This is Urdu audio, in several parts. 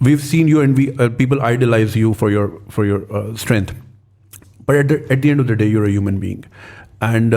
We've seen you and people idolize you for your strength, but at the end of the day you're a human being, and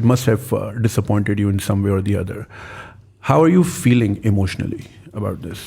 it must have disappointed you in some way or the other. How are you feeling emotionally about this?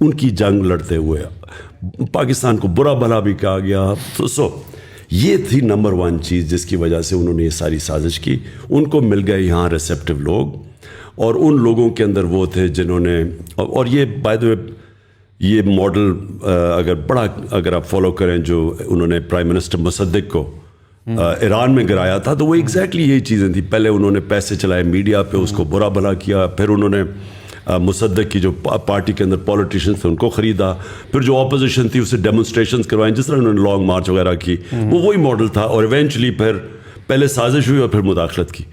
ان کی جنگ لڑتے ہوئے پاکستان کو برا بھلا بھی کہا گیا. تو یہ تھی نمبر 1 چیز جس کی وجہ سے انہوں نے یہ ساری سازش کی. ان کو مل گئے یہاں ریسیپٹیو لوگ, اور ان لوگوں کے اندر وہ تھے جنہوں نے, اور یہ بائی دی وے یہ ماڈل اگر آپ فالو کریں جو انہوں نے پرائم منسٹر مصدق کو ایران میں گرایا تھا, تو وہ ایگزیکٹلی یہی چیزیں تھیں. پہلے انہوں نے پیسے چلائے میڈیا پہ, اس کو برا بھلا کیا, پھر انہوں نے مصدق کی جو پارٹی کے اندر پولیٹیشینس تھے ان کو خریدا, پھر جو اپوزیشن تھی اسے ڈیمونسٹریشنز کروائیں, جس طرح انہوں نے لانگ مارچ وغیرہ کی, وہ وہی ماڈل تھا. اور ایونچولی پھر پہلے سازش ہوئی اور پھر مداخلت کی.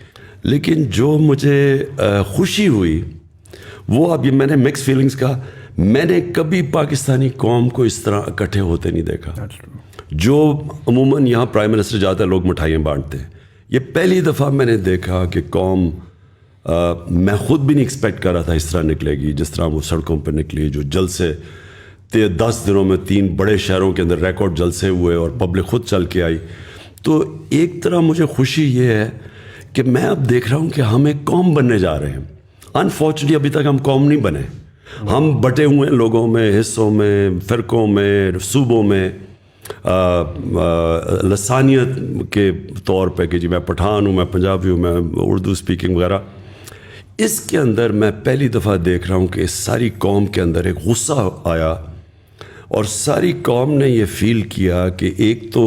لیکن جو مجھے خوشی ہوئی وہ, اب یہ میں نے مکس فیلنگز کہا, میں نے کبھی پاکستانی قوم کو اس طرح اکٹھے ہوتے نہیں دیکھا. جو عموماً یہاں پرائم منسٹر جاتا ہے لوگ مٹھائیاں بانٹتے ہیں, یہ پہلی دفعہ میں نے دیکھا کہ قوم, میں خود بھی نہیں ایکسپیکٹ کر رہا تھا اس طرح نکلے گی جس طرح وہ سڑکوں پہ نکلی. جو جلسے 10 دنوں میں 3 بڑے شہروں کے اندر ریکارڈ جلسے ہوئے اور پبلک خود چل کے آئی. تو ایک طرح مجھے خوشی یہ ہے کہ میں اب دیکھ رہا ہوں کہ ہم ایک قوم بننے جا رہے ہیں. انفارچونیٹلی ابھی تک ہم قوم نہیں بنے, ہم بٹے ہوئے ہیں لوگوں میں, حصوں میں, فرقوں میں, صوبوں میں, لسانیت کے طور پہ کہ جی میں پٹھان ہوں, میں پنجابی ہوں, میں اردو اسپیکنگ وغیرہ. اس کے اندر میں پہلی دفعہ دیکھ رہا ہوں کہ اس ساری قوم کے اندر ایک غصہ آیا, اور ساری قوم نے یہ فیل کیا کہ ایک تو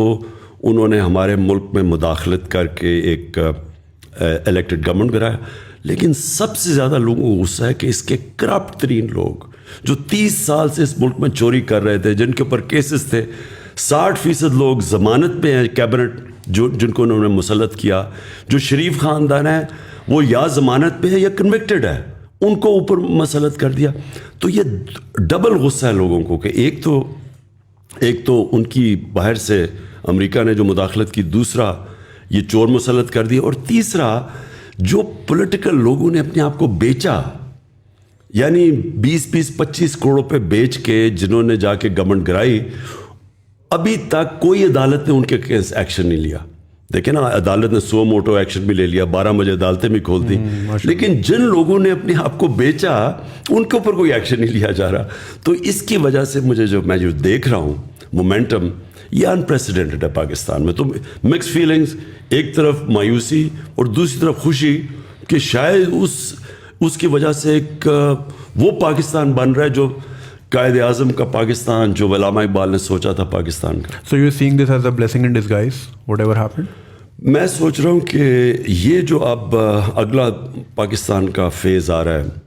انہوں نے ہمارے ملک میں مداخلت کر کے ایک الیکٹڈ گورنمنٹ گرایا, لیکن سب سے زیادہ لوگوں کو غصہ ہے کہ اس کے کرپٹ ترین لوگ جو 30 سال سے اس ملک میں چوری کر رہے تھے, جن کے اوپر کیسز تھے, 60% لوگ ضمانت پہ ہیں کیبنٹ جن کو انہوں نے مسلط کیا, جو شریف خاندان ہے وہ یا ضمانت پہ ہے یا کنوکٹڈ ہے, ان کو اوپر مسلط کر دیا. تو یہ ڈبل غصہ ہے لوگوں کو کہ ایک تو ان کی باہر سے امریکہ نے جو مداخلت کی, دوسرا یہ چور مسلط کر دیا, اور تیسرا جو پولیٹیکل لوگوں نے اپنے آپ کو بیچا, یعنی 20-25 کروڑوں پہ بیچ کے جنہوں نے جا کے گورنمنٹ گرائی, ابھی تک کوئی عدالت نے ان کے کیس ایکشن نہیں لیا. دیکھیں نا, عدالت نے سو موٹو ایکشن بھی لے لیا, 12 بجے عدالتیں بھی کھول دی, لیکن جن لوگوں نے اپنے آپ کو بیچا ان کے اوپر کوئی ایکشن نہیں لیا جا رہا. تو اس کی وجہ سے میں جو دیکھ رہا ہوں مومنٹم, یہ انپریسیڈنٹڈ ہے پاکستان میں. تو مکس فیلنگز, ایک طرف مایوسی اور دوسری طرف خوشی کہ شاید اس کی وجہ سے ایک وہ پاکستان بن رہا ہے جو قائد اعظم کا پاکستان, جو علامہ اقبال نے سوچا تھا پاکستان کا. So you're seeing this as a blessing in disguise, whatever happened? میں سوچ رہا ہوں کہ یہ جو اب اگلا پاکستان کا فیز آ رہا ہے,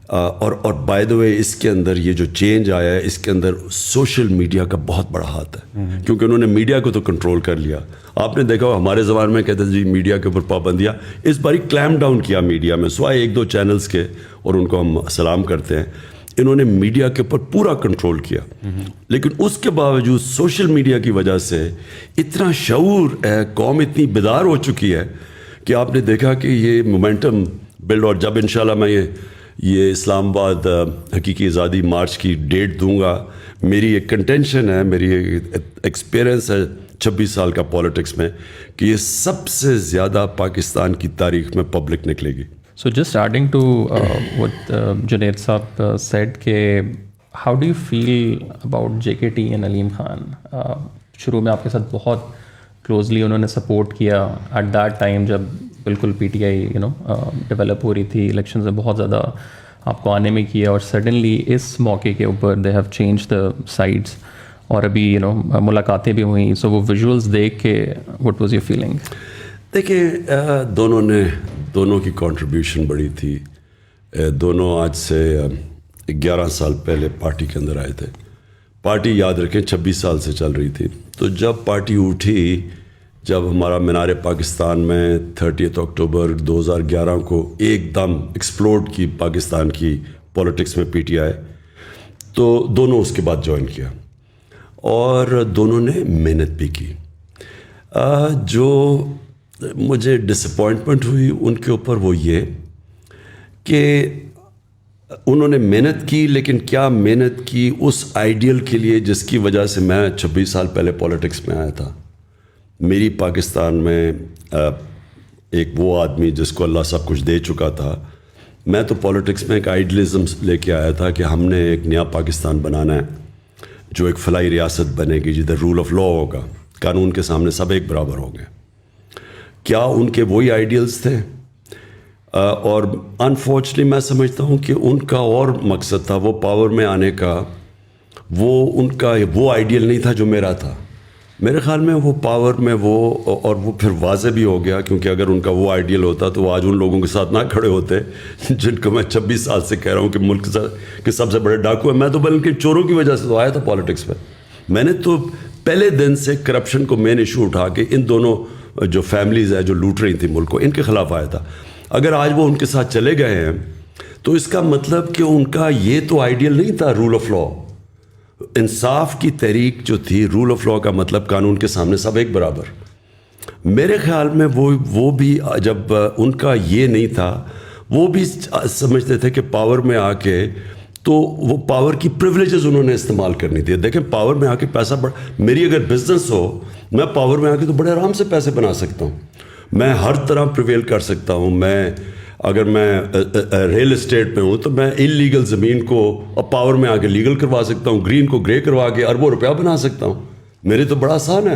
اور بائی دا وے اس کے اندر یہ جو چینج آیا ہے, اس کے اندر سوشل میڈیا کا بہت بڑا ہاتھ ہے, کیونکہ انہوں نے میڈیا کو تو کنٹرول کر لیا. آپ نے دیکھا ہمارے زبان میں کہتے ہیں جی میڈیا کے اوپر پابندیاں, اس باری کلیم ڈاؤن کیا میڈیا میں, سوائے 1-2 چینلز کے, اور ان کو ہم سلام کرتے ہیں. انہوں نے میڈیا کے اوپر پورا کنٹرول کیا, لیکن اس کے باوجود سوشل میڈیا کی وجہ سے اتنا شعور ہے, قوم اتنی بیدار ہو چکی ہے کہ آپ نے دیکھا کہ یہ مومنٹم بلڈ. اور جب انشاءاللہ میں یہ اسلام آباد حقیقی آزادی مارچ کی ڈیٹ دوں گا, میری ایک کنٹینشن ہے, میری ایکسپیرئنس ہے 26 سال کا پالیٹکس میں, کہ یہ سب سے زیادہ پاکستان کی تاریخ میں پبلک نکلے گی. So just adding to what Junaid Saab said, how do you feel about JKT and Aleem Khan? شروع میں آپ کے ساتھ بہت کلوزلی انہوں نے سپورٹ کیا ایٹ دیٹ ٹائم جب بالکل پی ٹی آئی ڈیولپ ہو رہی تھی, الیکشنز میں بہت زیادہ آپ کو آنے میں کیا, اور سڈنلی اس موقع کے اوپر they have change the sides, اور ابھی ملاقاتیں بھی ہوئیں. سو وہ ویژولس دیکھ کے وٹ واز یور فیلنگ؟ دیکھیں, دونوں کی کنٹریبیوشن بڑی تھی. دونوں آج سے 11 سال پہلے پارٹی کے اندر آئے تھے. پارٹی یاد رکھیں 26 سال سے چل رہی تھی. تو جب پارٹی اٹھی, جب ہمارا مینار پاکستان میں 30 اکتوبر 2011 کو ایک دم ایکسپلوڈ کی پاکستان کی پولیٹکس میں پی ٹی آئی, تو دونوں اس کے بعد جوائن کیا, اور دونوں نے محنت بھی کی. جو مجھے ڈس اپوائنٹمنٹ ہوئی ان کے اوپر وہ یہ کہ انہوں نے محنت کی, لیکن کیا محنت کی اس آئیڈیل کے لیے جس کی وجہ سے میں 26 سال پہلے پولیٹکس میں آیا تھا. میری پاکستان میں ایک وہ آدمی جس کو اللہ سب کچھ دے چکا تھا, میں تو پالیٹکس میں ایک آئیڈیلزم لے کے آیا تھا کہ ہم نے ایک نیا پاکستان بنانا ہے جو ایک فلاحی ریاست بنے گی جدھر رول آف لا ہوگا, قانون کے سامنے سب ایک برابر ہوں گے. کیا ان کے وہی آئیڈیلز تھے؟ اور انفارچونیٹلی میں سمجھتا ہوں کہ ان کا اور مقصد تھا وہ پاور میں آنے کا, وہ ان کا وہ آئیڈیل نہیں تھا جو میرا تھا. میرے خیال میں وہ پاور میں وہ, اور وہ پھر واضح بھی ہو گیا کیونکہ اگر ان کا وہ آئیڈیل ہوتا تو وہ آج ان لوگوں کے ساتھ نہ کھڑے ہوتے جن کو میں 26 سال سے کہہ رہا ہوں کہ ملک کے سب سے بڑے ڈاکو ہیں. میں تو بلکہ چوروں کی وجہ سے تو آیا تھا پالیٹکس میں. میں نے تو پہلے دن سے کرپشن کو مین ایشو اٹھا کے ان دونوں جو فیملیز ہیں جو لوٹ رہی تھیں ملک کو, ان کے خلاف آیا تھا. اگر آج وہ ان کے ساتھ چلے گئے ہیں تو اس کا مطلب کہ ان کا یہ تو آئیڈیل نہیں تھا رول آف لا. انصاف کی تحریک جو تھی, رول آف لا کا مطلب قانون کے سامنے سب ایک برابر. میرے خیال میں وہ بھی جب ان کا یہ نہیں تھا, وہ بھی سمجھتے تھے کہ پاور میں آ کے تو وہ پاور کی پریولیجز انہوں نے استعمال کرنی تھی. دیکھیں پاور میں آ کے پیسہ میری اگر بزنس ہو, میں پاور میں آ کے تو بڑے آرام سے پیسے بنا سکتا ہوں, میں ہر طرح پریویل کر سکتا ہوں. اگر میں ریل اسٹیٹ پہ ہوں تو میں انلیگل زمین کو پاور میں آ کے لیگل کروا سکتا ہوں, گرین کو گرے کروا کے اربوں روپیہ بنا سکتا ہوں. میرے تو بڑا آسان ہے.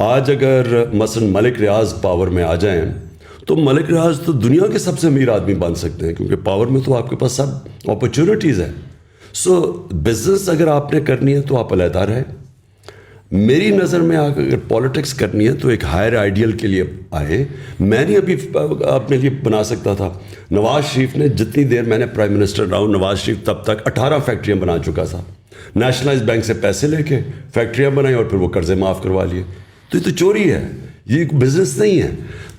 آج اگر مثلا ملک ریاض پاور میں آ جائیں تو ملک ریاض تو دنیا کے سب سے امیر آدمی بن سکتے ہیں کیونکہ پاور میں تو آپ کے پاس سب اپرچونیٹیز ہیں. سو بزنس اگر آپ نے کرنی ہے تو آپ علیحدہ رہیں. میری نظر میں اگر پالیٹکس کرنی ہے تو ایک ہائر آئیڈیل کے لیے آئے. میں نہیں ابھی اپنے لیے بنا سکتا تھا. نواز شریف نے جتنی دیر میں نے پرائم منسٹر رہا ہوں, نواز شریف تب تک 18 فیکٹریاں بنا چکا تھا. نیشنلائز بینک سے پیسے لے کے فیکٹریاں بنائی اور پھر وہ قرضے معاف کروا لیے. تو یہ تو چوری ہے, یہ بزنس نہیں ہے.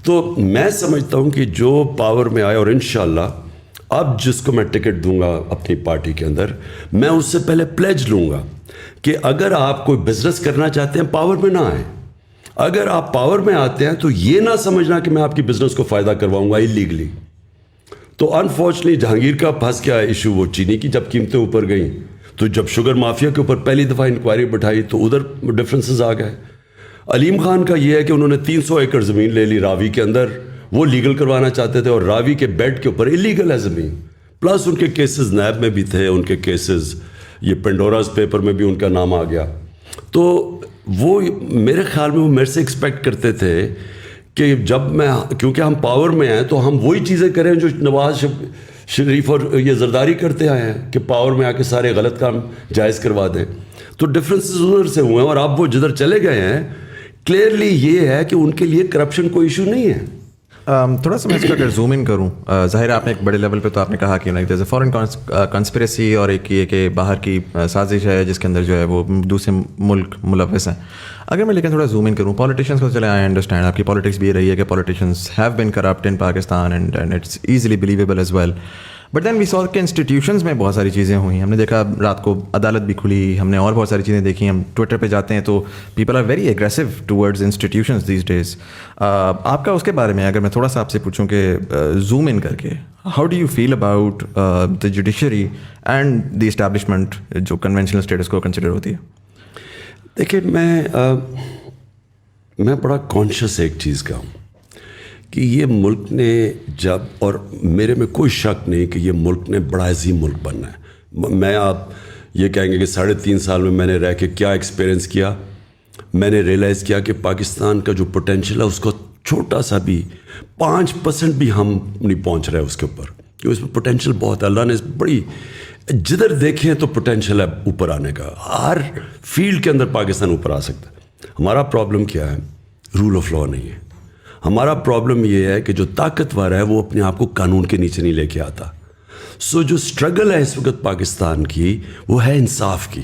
تو میں سمجھتا ہوں کہ جو پاور میں آئے, اور انشاءاللہ اب جس کو میں ٹکٹ دوں گا اپنی پارٹی کے اندر, میں اس سے پہلے پلیج لوں گا کہ اگر آپ کوئی بزنس کرنا چاہتے ہیں پاور میں نہ آئیں. اگر آپ پاور میں آتے ہیں تو یہ نہ سمجھنا کہ میں آپ کی بزنس کو فائدہ کرواؤں گا ایلیگلی. تو انفارچونیٹلی جہانگیر کا پھنس گیا ایشو وہ چینی کی, جب قیمتیں اوپر گئیں تو جب شوگر مافیا کے اوپر پہلی دفعہ انکوائری بٹھائی تو ادھر ڈفرینسز آ گئے. علیم خان کا یہ ہے کہ انہوں نے 300 ایکڑ زمین لے لی راوی کے اندر, وہ لیگل کروانا چاہتے تھے اور راوی کے بیڈ کے اوپر ایلیگل ہے زمین. پلس ان کے کیسز نیب میں بھی تھے, ان کے کیسز یہ پینڈوراز پیپر میں بھی ان کا نام آ گیا. تو وہ میرے خیال میں وہ میرے سے ایکسپیکٹ کرتے تھے کہ جب میں, کیونکہ ہم پاور میں ہیں تو ہم وہی چیزیں کریں جو نواز شریف اور یہ زرداری کرتے آئے ہیں کہ پاور میں آ کے سارے غلط کام جائز کروا دیں. تو ڈفرینسز ادھر سے ہوئے ہیں اور اب وہ جدھر چلے گئے ہیں کلیئرلی یہ ہے کہ ان کے لیے کرپشن کوئی ایشو نہیں ہے. تھوڑا سا میں اس کا اگر زوم ان کروں, ظاہر آپ نے ایک بڑے لیول پہ تو آپ نے کہا کہ دیر از اے فارن کنسپریسی, اور ایک یہ کہ باہر کی سازش ہے جس کے اندر جو ہے وہ دوسرے ملک ملوث ہیں. اگر میں لیکن تھوڑا زوم ان کروں پالیٹیشینس کو, چلے آئی انڈرسٹینڈ آپ کی پالیٹکس بھی یہ رہی ہے کہ politicians have been corrupt in Pakistan and it's easily believable as well. But then we saw کہ انسٹیٹیوشنز میں بہت ساری چیزیں ہوئی. ہم نے دیکھا رات کو عدالت بھی کھلی, ہم نے اور بہت ساری چیزیں دیکھی. ہم ٹویٹر پہ جاتے ہیں تو people are very aggressive towards institutions these days. آپ کا اس کے بارے میں اگر میں تھوڑا سا آپ سے پوچھوں کہ زوم ان کر کے how do you feel about the judiciary and the establishment جو کنونشنل اسٹیٹس کو کنسیڈر ہوتی ہے؟ دیکھیں میں بڑا کانشیس ایک چیز کا ہوں کہ یہ ملک نے جب, اور میرے میں کوئی شک نہیں کہ یہ ملک نے بڑا عظیم ملک بننا ہے. میں آپ یہ کہیں گے کہ 3.5 سال میں نے رہ کے کیا ایکسپیرینس کیا, میں نے ریئلائز کیا کہ پاکستان کا جو پوٹینشیل ہے اس کو چھوٹا سا بھی 5% بھی ہم نہیں پہنچ رہے اس کے اوپر, کہ اس میں پوٹینشیل بہت ہے. اللہ نے بڑی, جدھر دیکھیں تو پوٹینشیل ہے اوپر آنے کا, ہر فیلڈ کے اندر پاکستان اوپر آ سکتا ہے. ہمارا پرابلم کیا ہے؟ رول آف لا نہیں ہے. ہمارا پرابلم یہ ہے کہ جو طاقتور ہے وہ اپنے آپ کو قانون کے نیچے نہیں لے کے آتا. سو جو اسٹرگل ہے اس وقت پاکستان کی وہ ہے انصاف کی.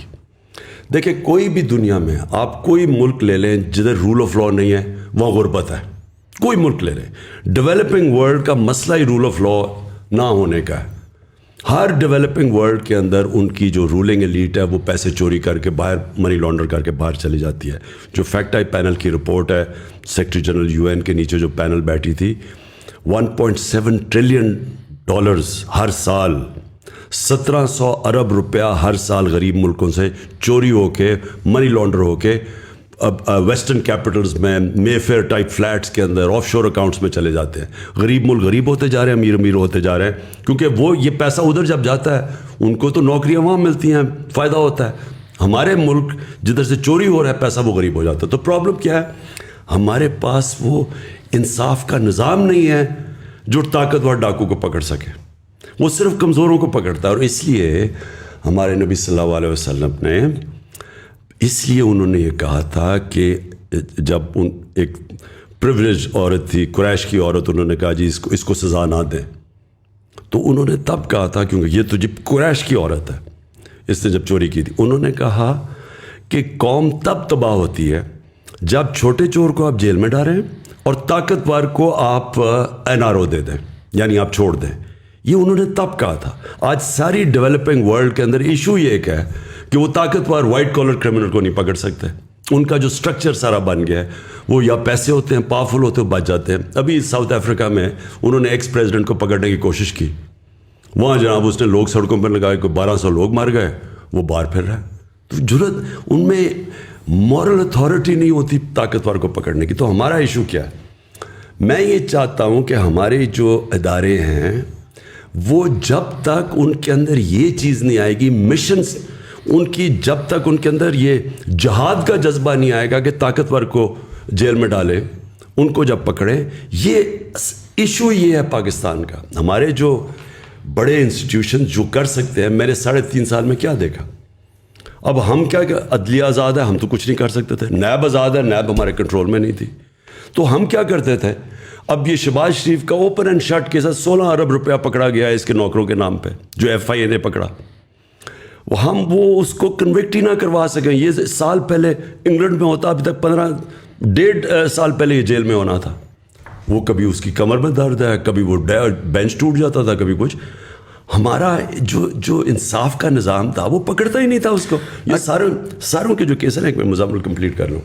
دیکھیں کوئی بھی دنیا میں آپ کوئی ملک لے لیں جدھر رول آف لا نہیں ہے وہاں غربت ہے. کوئی ملک لے لیں, ڈیولپنگ ورلڈ کا مسئلہ ہی رول آف لا نہ ہونے کا ہے. ہر ڈیولپنگ ورلڈ کے اندر ان کی جو رولنگ ایلیٹ ہے وہ پیسے چوری کر کے باہر, منی لانڈر کر کے باہر چلی جاتی ہے. جو فیکٹ آئی پینل کی رپورٹ ہے, سیکرٹری جنرل UN کے نیچے جو پینل بیٹھی تھی, $1.7 ٹریلین ہر سال, 1700 ارب روپیہ ہر سال غریب ملکوں سے چوری ہو کے, منی لانڈر ہو کے ویسٹرن کیپٹلز میں مے فیئر ٹائپ فلیٹس کے اندر آف شور اکاؤنٹس میں چلے جاتے ہیں. غریب ملک غریب ہوتے جا رہے ہیں, امیر امیر ہوتے جا رہے ہیں, کیونکہ وہ یہ پیسہ ادھر جب جاتا ہے ان کو تو نوکریاں وہاں ملتی ہیں, فائدہ ہوتا ہے. ہمارے ملک جدھر سے چوری ہو رہا ہے پیسہ وہ غریب ہو جاتا ہے. تو پرابلم کیا ہے, ہمارے پاس وہ انصاف کا نظام نہیں ہے جو طاقتور ڈاکو کو پکڑ سکے, وہ صرف کمزوروں کو پکڑتا ہے. اور اس لیے ہمارے نبی صلی اللہ علیہ وسلم نے اس لیے انہوں نے یہ کہا تھا کہ جب ایک پریویلیج عورت تھی, قریش کی عورت, انہوں نے کہا جی اس کو سزا نہ دیں, تو انہوں نے تب کہا تھا, کیونکہ یہ تو جب قریش کی عورت ہے, اس نے جب چوری کی تھی, انہوں نے کہا کہ قوم تب تباہ ہوتی ہے جب چھوٹے چور کو آپ جیل میں ڈالیں اور طاقتور کو آپ NRO دے دیں, یعنی آپ چھوڑ دیں. یہ انہوں نے تب کہا تھا. آج ساری ڈیولپنگ ورلڈ کے اندر ایشو یہ ایک ہے کہ وہ طاقتور وائٹ کالر کرمنل کو نہیں پکڑ سکتے. ان کا جو سٹرکچر سارا بن گیا ہے, وہ یا پیسے ہوتے ہیں, پاورفل ہوتے ہیں, بچ جاتے ہیں. ابھی ساؤتھ افریقہ میں انہوں نے ایکس پریزیڈنٹ کو پکڑنے کی کوشش کی, وہاں جناب اس نے لوگ سڑکوں پر لگائے, کوئی 1200 لوگ مر گئے, وہ باہر پھر رہا ہے. تو جرت ان میں مورل اتھارٹی نہیں ہوتی طاقتور کو پکڑنے کی. تو ہمارا ایشو کیا ہے, میں یہ چاہتا ہوں کہ ہمارے جو ادارے ہیں وہ جب تک ان کے اندر یہ چیز نہیں آئے گی, مشنز ان کی جب تک ان کے اندر یہ جہاد کا جذبہ نہیں آئے گا کہ طاقتور کو جیل میں ڈالیں, ان کو جب پکڑیں. یہ ایشو یہ ہے پاکستان کا. ہمارے جو بڑے انسٹیٹیوشن جو کر سکتے ہیں, میں نے 3.5 سال میں کیا دیکھا. اب ہم کیا کہ عدلیہ آزاد ہے, ہم تو کچھ نہیں کر سکتے تھے. نیب آزاد ہے, نیب ہمارے کنٹرول میں نہیں تھی. تو ہم کیا کرتے تھے, اب یہ شہباز شریف کا اوپن اینڈ شٹ کے ساتھ 16 ارب روپیہ پکڑا گیا ہے اس کے نوکروں کے نام پہ, جو FIA نے پکڑا. ہم وہ اس کو کنوکٹ ہی نہ کروا سکیں. یہ سال پہلے انگلینڈ میں ہوتا, ابھی تک 1.5 سال پہلے یہ جیل میں ہونا تھا. وہ کبھی اس کی کمر میں درد ہے, کبھی وہ بینچ ٹوٹ جاتا تھا, کبھی کچھ. ہمارا جو انصاف کا نظام تھا وہ پکڑتا ہی نہیں تھا اس کو. یہ ساروں کے جو کیس ہیں, ایک میں مزامل کمپلیٹ کر لوں.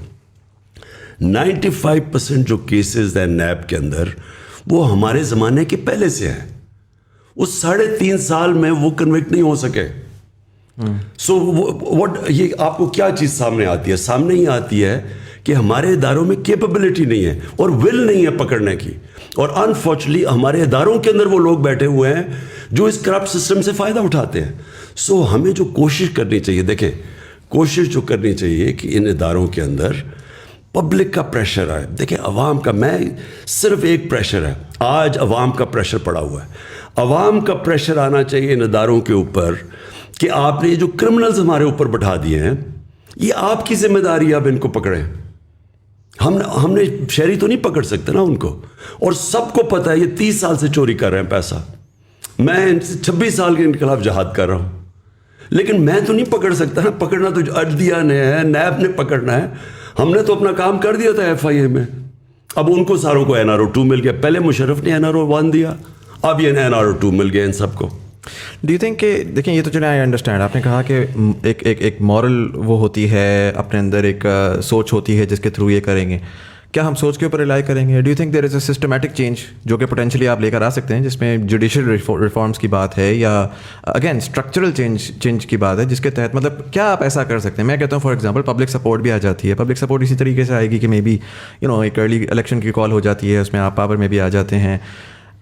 95% جو کیسز ہیں نیب کے اندر وہ ہمارے زمانے کے پہلے سے ہیں. اس 3.5 سال میں وہ کنوکٹ نہیں ہو سکے. سو یہ آپ کو کیا چیز سامنے آتی ہے؟ سامنے ہی آتی ہے کہ ہمارے اداروں میں کیپبلٹی نہیں ہے اور ول نہیں ہے پکڑنے کی. اور انفارچونیٹلی ہمارے اداروں کے اندر وہ لوگ بیٹھے ہوئے ہیں جو اس کرپٹ سسٹم سے فائدہ اٹھاتے ہیں. سو ہمیں جو کوشش کرنی چاہیے, دیکھیں کوشش جو کرنی چاہیے کہ ان اداروں کے اندر پبلک کا پریشر آئے. دیکھیں عوام کا, میں صرف ایک پریشر ہے, آج عوام کا پریشر پڑا ہوا ہے. عوام کا پریشر آنا چاہیے ان اداروں کے اوپر کہ آپ نے یہ جو کرمنلز ہمارے اوپر بٹھا دیے ہیں, یہ آپ کی ذمہ داری ہے, اب ان کو پکڑیں. ہم نے شہری تو نہیں پکڑ سکتے نا ان کو. اور سب کو پتہ ہے یہ 30 سال سے چوری کر رہے ہیں پیسہ. میں 26 سال کے ان کے خلاف جہاد کر رہا ہوں, لیکن میں تو نہیں پکڑ سکتا نا. پکڑنا تو عدلیہ نے ہے, نیب نے پکڑنا ہے. ہم نے تو اپنا کام کر دیا تھا FIA میں. اب ان کو ساروں کو NRO 2 مل گیا. پہلے مشرف نے NRO 1 دیا, اب یہ NRO 2 مل گیا ان سب کو. ڈو یو تھنک کہ دیکھیں یہ تو چلیں آئی انڈرسٹینڈ, آپ نے کہا کہ ایک مورل وہ ہوتی ہے, اپنے اندر ایک سوچ ہوتی ہے جس کے تھرو یہ کریں گے. کیا ہم سوچ کے اوپر ریلائی کریں گے؟ Do you think there is a systematic change جو کہ پوٹینشلی آپ لے کر آ سکتے ہیں, جس میں جوڈیشل ریفارمس کی بات ہے یا اگین اسٹرکچرل چینج کی بات ہے, جس کے تحت مطلب کیا آپ ایسا کر سکتے ہیں؟ میں کہتا ہوں فار ایگزامپل پبلک سپورٹ بھی آ جاتی ہے. پبلک سپورٹ اسی طریقے سے آئے گی کہ مے بی ایک ارلی الیکشن کی کال ہو جاتی ہے, اس میں آپ پاور میں بھی آ جاتے ہیں.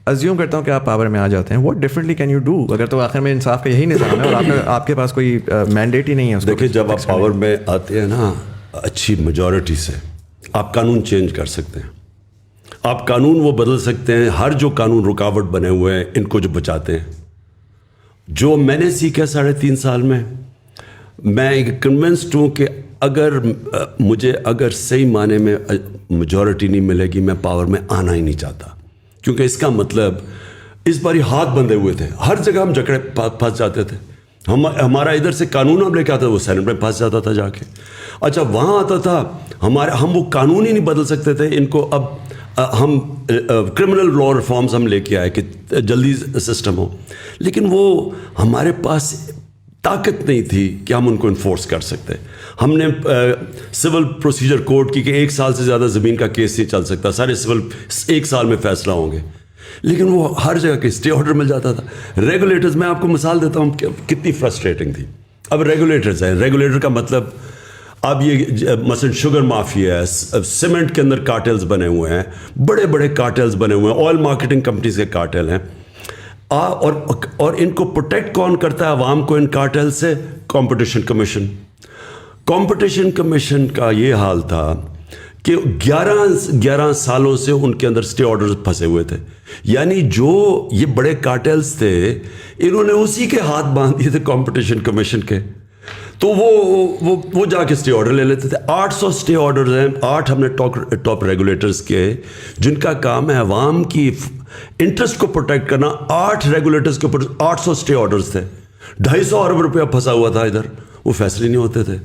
ازیوم کرتا ہوں کہ آپ پاور میں آ جاتے ہیں, what differently can you do? اگر تو آخر میں انصاف کا یہی نظام ہے اور آپ کے پاس کوئی مینڈیٹ ہی نہیں ہے. دیکھیں جب آپ پاور میں آتے ہیں نا اچھی میجورٹی سے, آپ قانون چینج کر سکتے ہیں, آپ قانون وہ بدل سکتے ہیں. ہر جو قانون رکاوٹ بنے ہوئے ہیں ان کو جو بچاتے ہیں, جو میں نے سیکھا 3.5 سال میں, میں کنونسڈ ہوں کہ اگر صحیح معنی میں میجورٹی نہیں ملے گی, میں پاور میں آنا ہی نہیں چاہتا. کیونکہ اس کا مطلب اس باری ہاتھ بندھے ہوئے تھے, ہر جگہ ہم جکڑے پھنس جاتے تھے. ہمارا ادھر سے قانون ہم لے کے آتا تھا, وہ سینٹ میں پھنس جاتا تھا جا کے. اچھا وہاں آتا تھا ہم وہ قانون ہی نہیں بدل سکتے تھے. ان کو اب ہم کرمنل لا ریفارمز ہم لے کے آئے کہ جلدی سسٹم ہو, لیکن وہ ہمارے پاس طاقت نہیں تھی کہ ہم ان کو انفورس کر سکتے. ہم نے سول پروسیجر کوڈ کی کہ 1 سال سے زیادہ زمین کا کیس نہیں چل سکتا, سارے سول 1 سال میں فیصلہ ہوں گے, لیکن وہ ہر جگہ کے اسٹے آرڈر مل جاتا تھا. ریگولیٹرز, میں آپ کو مثال دیتا ہوں کتنی فرسٹریٹنگ تھی. اب ریگولیٹرز ہیں, ریگولیٹر کا مطلب اب یہ مثلا شوگر مافیا ہے, سیمنٹ کے اندر کارٹلز بنے ہوئے ہیں, بڑے بڑے کارٹلز بنے ہوئے ہیں, آئل مارکیٹنگ کمپنیز کے کارٹل ہیں, اور ان کو پروٹیکٹ کون کرتا ہے عوام کو ان کارٹل سے؟ Competition commission. کمپٹیشن کمیشن کا یہ حال تھا کہ 11 سالوں سے ان کے اندر اسٹے آرڈرز پھنسے ہوئے تھے. یعنی جو یہ بڑے کارٹلز تھے انہوں نے اسی کے ہاتھ باندھ دیے تھے کمپٹیشن کمیشن کے, تو وہ جا کے اسٹے آرڈر لے لیتے تھے. 800 اسٹے آرڈرز ہیں, 8 ہم نے ٹاپ ریگولیٹرز کے جن کا کام ہے عوام کی انٹرسٹ کو پروٹیکٹ کرنا. 8 ریگولیٹرز کے اوپر 800 اسٹے آرڈرز تھے, 250 ارب روپیہ پھنسا ہوا تھا ادھر, وہ فیصلے نہیں ہوتے تھے.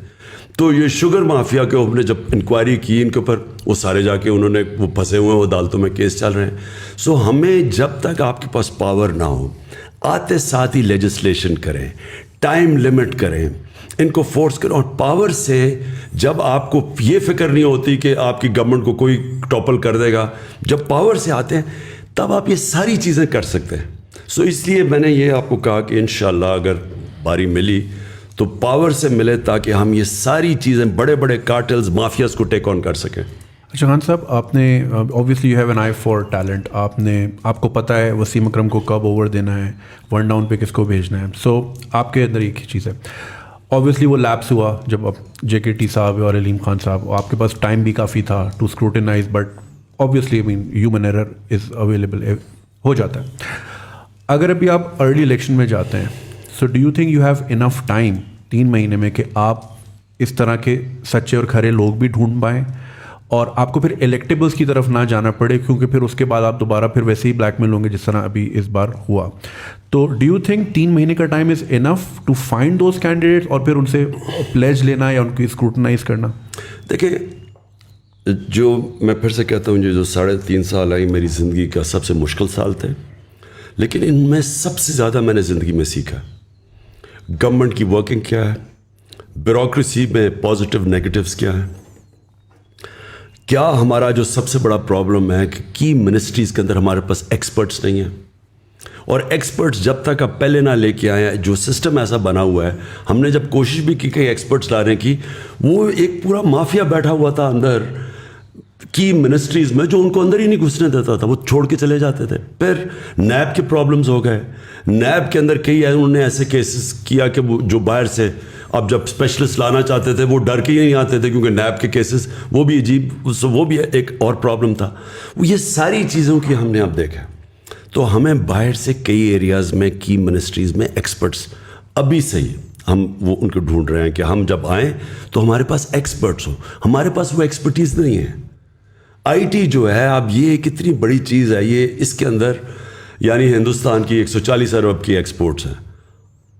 تو یہ شوگر مافیا کے اوپر جب انکوائری کی ان کے اوپر, وہ سارے جا کے انہوں نے وہ پھنسے ہوئے ہیں, وہ عدالتوں میں کیس چل رہے ہیں. سو ہمیں جب تک آپ کے پاس پاور نہ ہو, آتے ساتھ ہی لیجسلیشن کریں, ٹائم لمٹ کریں, ان کو فورس کریں. اور پاور سے جب آپ کو یہ فکر نہیں ہوتی کہ آپ کی گورنمنٹ کو کوئی ٹاپل کر دے گا, جب پاور سے آتے ہیں تب آپ یہ ساری چیزیں کر سکتے ہیں. سو اس لیے میں نے یہ آپ کو کہا کہ انشاءاللہ اگر باری ملی تو پاور سے ملے تاکہ ہم یہ ساری چیزیں بڑے بڑے کارٹلز مافیاز کو ٹیک آن کر سکیں. اچھا خان صاحب, آپ نے obviously you have an I for talent, آپ کو پتہ ہے وسیم اکرم کو کب اوور دینا ہے, 1 ڈاؤن پہ کس کو بھیجنا ہے. سو آپ کے اندر ایک ہی چیز ہے, اوبیسلی وہ لیپس ہوا جب اب JKT صاحب اور علیم خان صاحب, آپ کے پاس ٹائم بھی کافی تھا to scrutinize, but obviously I mean human error is available, ہو جاتا ہے. اگر ابھی آپ ارلی الیکشن میں جاتے ہیں, so do you think you have enough time 3 مہینے میں کہ آپ اس طرح کے سچے اور کھرے لوگ بھی ڈھونڈ پائیں اور آپ کو پھر الیکٹیبلس کی طرف نہ جانا پڑے, کیونکہ پھر اس کے بعد آپ دوبارہ پھر ویسے ہی بلیک میل ہوں گے جس طرح ابھی اس بار ہوا. تو ڈو یو تھنک 3 مہینے کا time is enough to find those candidates اور پھر ان سے پلیج لینا یا ان کی اسکروٹنائز کرنا؟ دیکھیں, جو میں پھر سے کہتا ہوں, جو 3.5 سال آئی میری زندگی کا سب سے مشکل سال تھے, لیکن ان میں سب سے زیادہ میں نے زندگی میں سیکھا گورنمنٹ کی ورکنگ کیا ہے, بیوروکریسی میں پازیٹیو نیگیٹیوز کیا ہے, کیا ہمارا جو سب سے بڑا پرابلم ہے کہ کی منسٹریز کے اندر ہمارے پاس ایکسپرٹس نہیں ہیں, اور ایکسپرٹس جب تک آپ پہلے نہ لے کے آئے ہیں, جو سسٹم ایسا بنا ہوا ہے, ہم نے جب کوشش بھی کی کہ ایکسپرٹس لانے کی, وہ ایک پورا مافیا بیٹھا ہوا تھا اندر کی منسٹریز میں جو ان کو اندر ہی نہیں گھسنے دیتا تھا, وہ چھوڑ کے چلے جاتے تھے. پھر نیب کے پرابلمز ہو گئے, نیب کے اندر کئی انہوں نے ایسے کیسز کیا کہ وہ جو باہر سے اب جب اسپیشلسٹ لانا چاہتے تھے وہ ڈر کے ہی نہیں آتے تھے, کیونکہ نیب کے کیسز وہ بھی عجیب, وہ بھی ایک اور پرابلم تھا. یہ ساری چیزوں کی ہم نے اب دیکھا, تو ہمیں باہر سے کئی ایریاز میں کی منسٹریز میں ایکسپرٹس ابھی سے ہی ہم وہ ان کو ڈھونڈ رہے ہیں کہ ہم جب آئیں تو ہمارے پاس ایکسپرٹس ہوں. ہمارے پاس وہ ایکسپرٹیز نہیں ہے. آئی ٹی جو ہے اب یہ کتنی بڑی چیز ہے, یہ اس کے اندر یعنی ہندوستان کی 140 ارب کی ایکسپورٹس ہیں,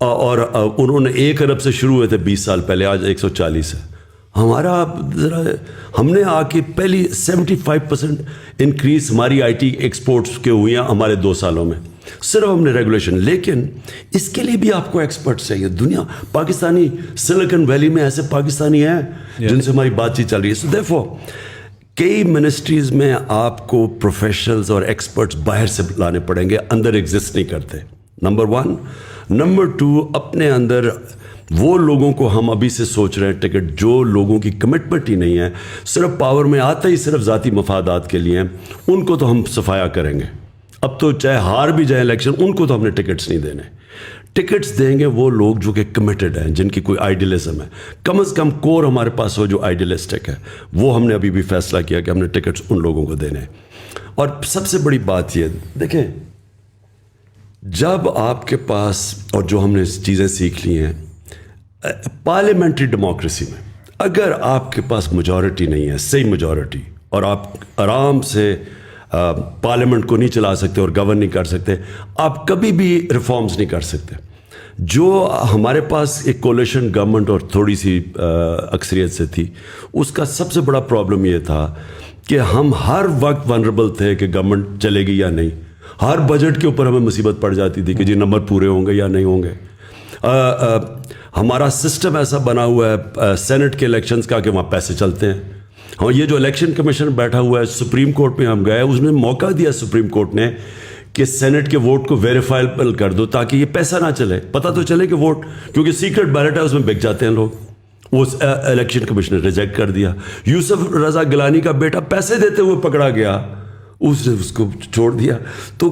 اور انہوں نے 1 ارب سے شروع ہوئے تھے 20 سال پہلے, آج 140 ہے. ہمارا ذرا ہم نے آ کے پہلی 75% انکریز ہماری آئی ٹی ایکسپورٹس کے ہوئی ہیں ہمارے 2 سالوں میں, صرف ہم نے ریگولیشن. لیکن اس کے لیے بھی آپ کو ایکسپرٹس چاہیے. دنیا پاکستانی سلیکن ویلی میں ایسے پاکستانی ہیں جن سے ہماری بات چیت چل رہی ہے. سو دیرفور کئی منسٹریز میں آپ کو پروفیشنلز اور ایکسپرٹس باہر سے لانے پڑیں گے, اندر ایگزسٹ نہیں کرتے, نمبر 1. نمبر 2, اپنے اندر وہ لوگوں کو ہم ابھی سے سوچ رہے ہیں ٹکٹ, جو لوگوں کی کمٹمنٹ ہی نہیں ہے, صرف پاور میں آتا ہی صرف ذاتی مفادات کے لیے ہیں, ان کو تو ہم صفایا کریں گے. اب تو چاہے ہار بھی جائیں الیکشن, ان کو تو ہم نے ٹکٹس نہیں دینے. ٹکٹس دیں گے وہ لوگ جو کہ کمیٹڈ ہیں, جن کی کوئی آئیڈیلزم ہے, کم از کم کور ہمارے پاس ہو جو آئیڈیلسٹک ہے. وہ ہم نے ابھی بھی فیصلہ کیا کہ ہم نے ٹکٹس ان لوگوں کو دینے. اور سب سے بڑی بات یہ دیکھیں, جب آپ کے پاس, اور جو ہم نے چیزیں سیکھ لی ہیں پارلیمنٹری ڈیموکریسی میں, اگر آپ کے پاس میجورٹی نہیں ہے, صحیح میجورٹی, اور آپ آرام سے پارلیمنٹ کو نہیں چلا سکتے اور گورن نہیں کر سکتے, آپ کبھی بھی ریفارمز نہیں کر سکتے. جو ہمارے پاس ایک کولیشن گورنمنٹ اور تھوڑی سی اکثریت سے تھی, اس کا سب سے بڑا پرابلم یہ تھا کہ ہم ہر وقت ونربل تھے کہ گورنمنٹ چلے گی یا نہیں. ہر بجٹ کے اوپر ہمیں مصیبت پڑ جاتی تھی کہ جی نمبر پورے ہوں گے یا نہیں ہوں گے. ہمارا سسٹم ایسا بنا ہوا ہے سینٹ کے الیکشنز کا کہ وہاں پیسے چلتے ہیں. ہاں, یہ جو الیکشن کمیشن بیٹھا ہوا ہے, سپریم کورٹ میں ہم گئے, اس نے موقع دیا سپریم کورٹ نے کہ سینٹ کے ووٹ کو ویریفائبل کر دو تاکہ یہ پیسہ نہ چلے. پتہ تو چلے کہ ووٹ, کیونکہ سیکرٹ بیلٹ ہے, اس میں بک جاتے ہیں لوگ. وہ الیکشن کمیشن نے ریجیکٹ کر دیا. یوسف رضا گیلانی کا بیٹا پیسے دیتے ہوئے پکڑا گیا, اس نے اس کو چھوڑ دیا. تو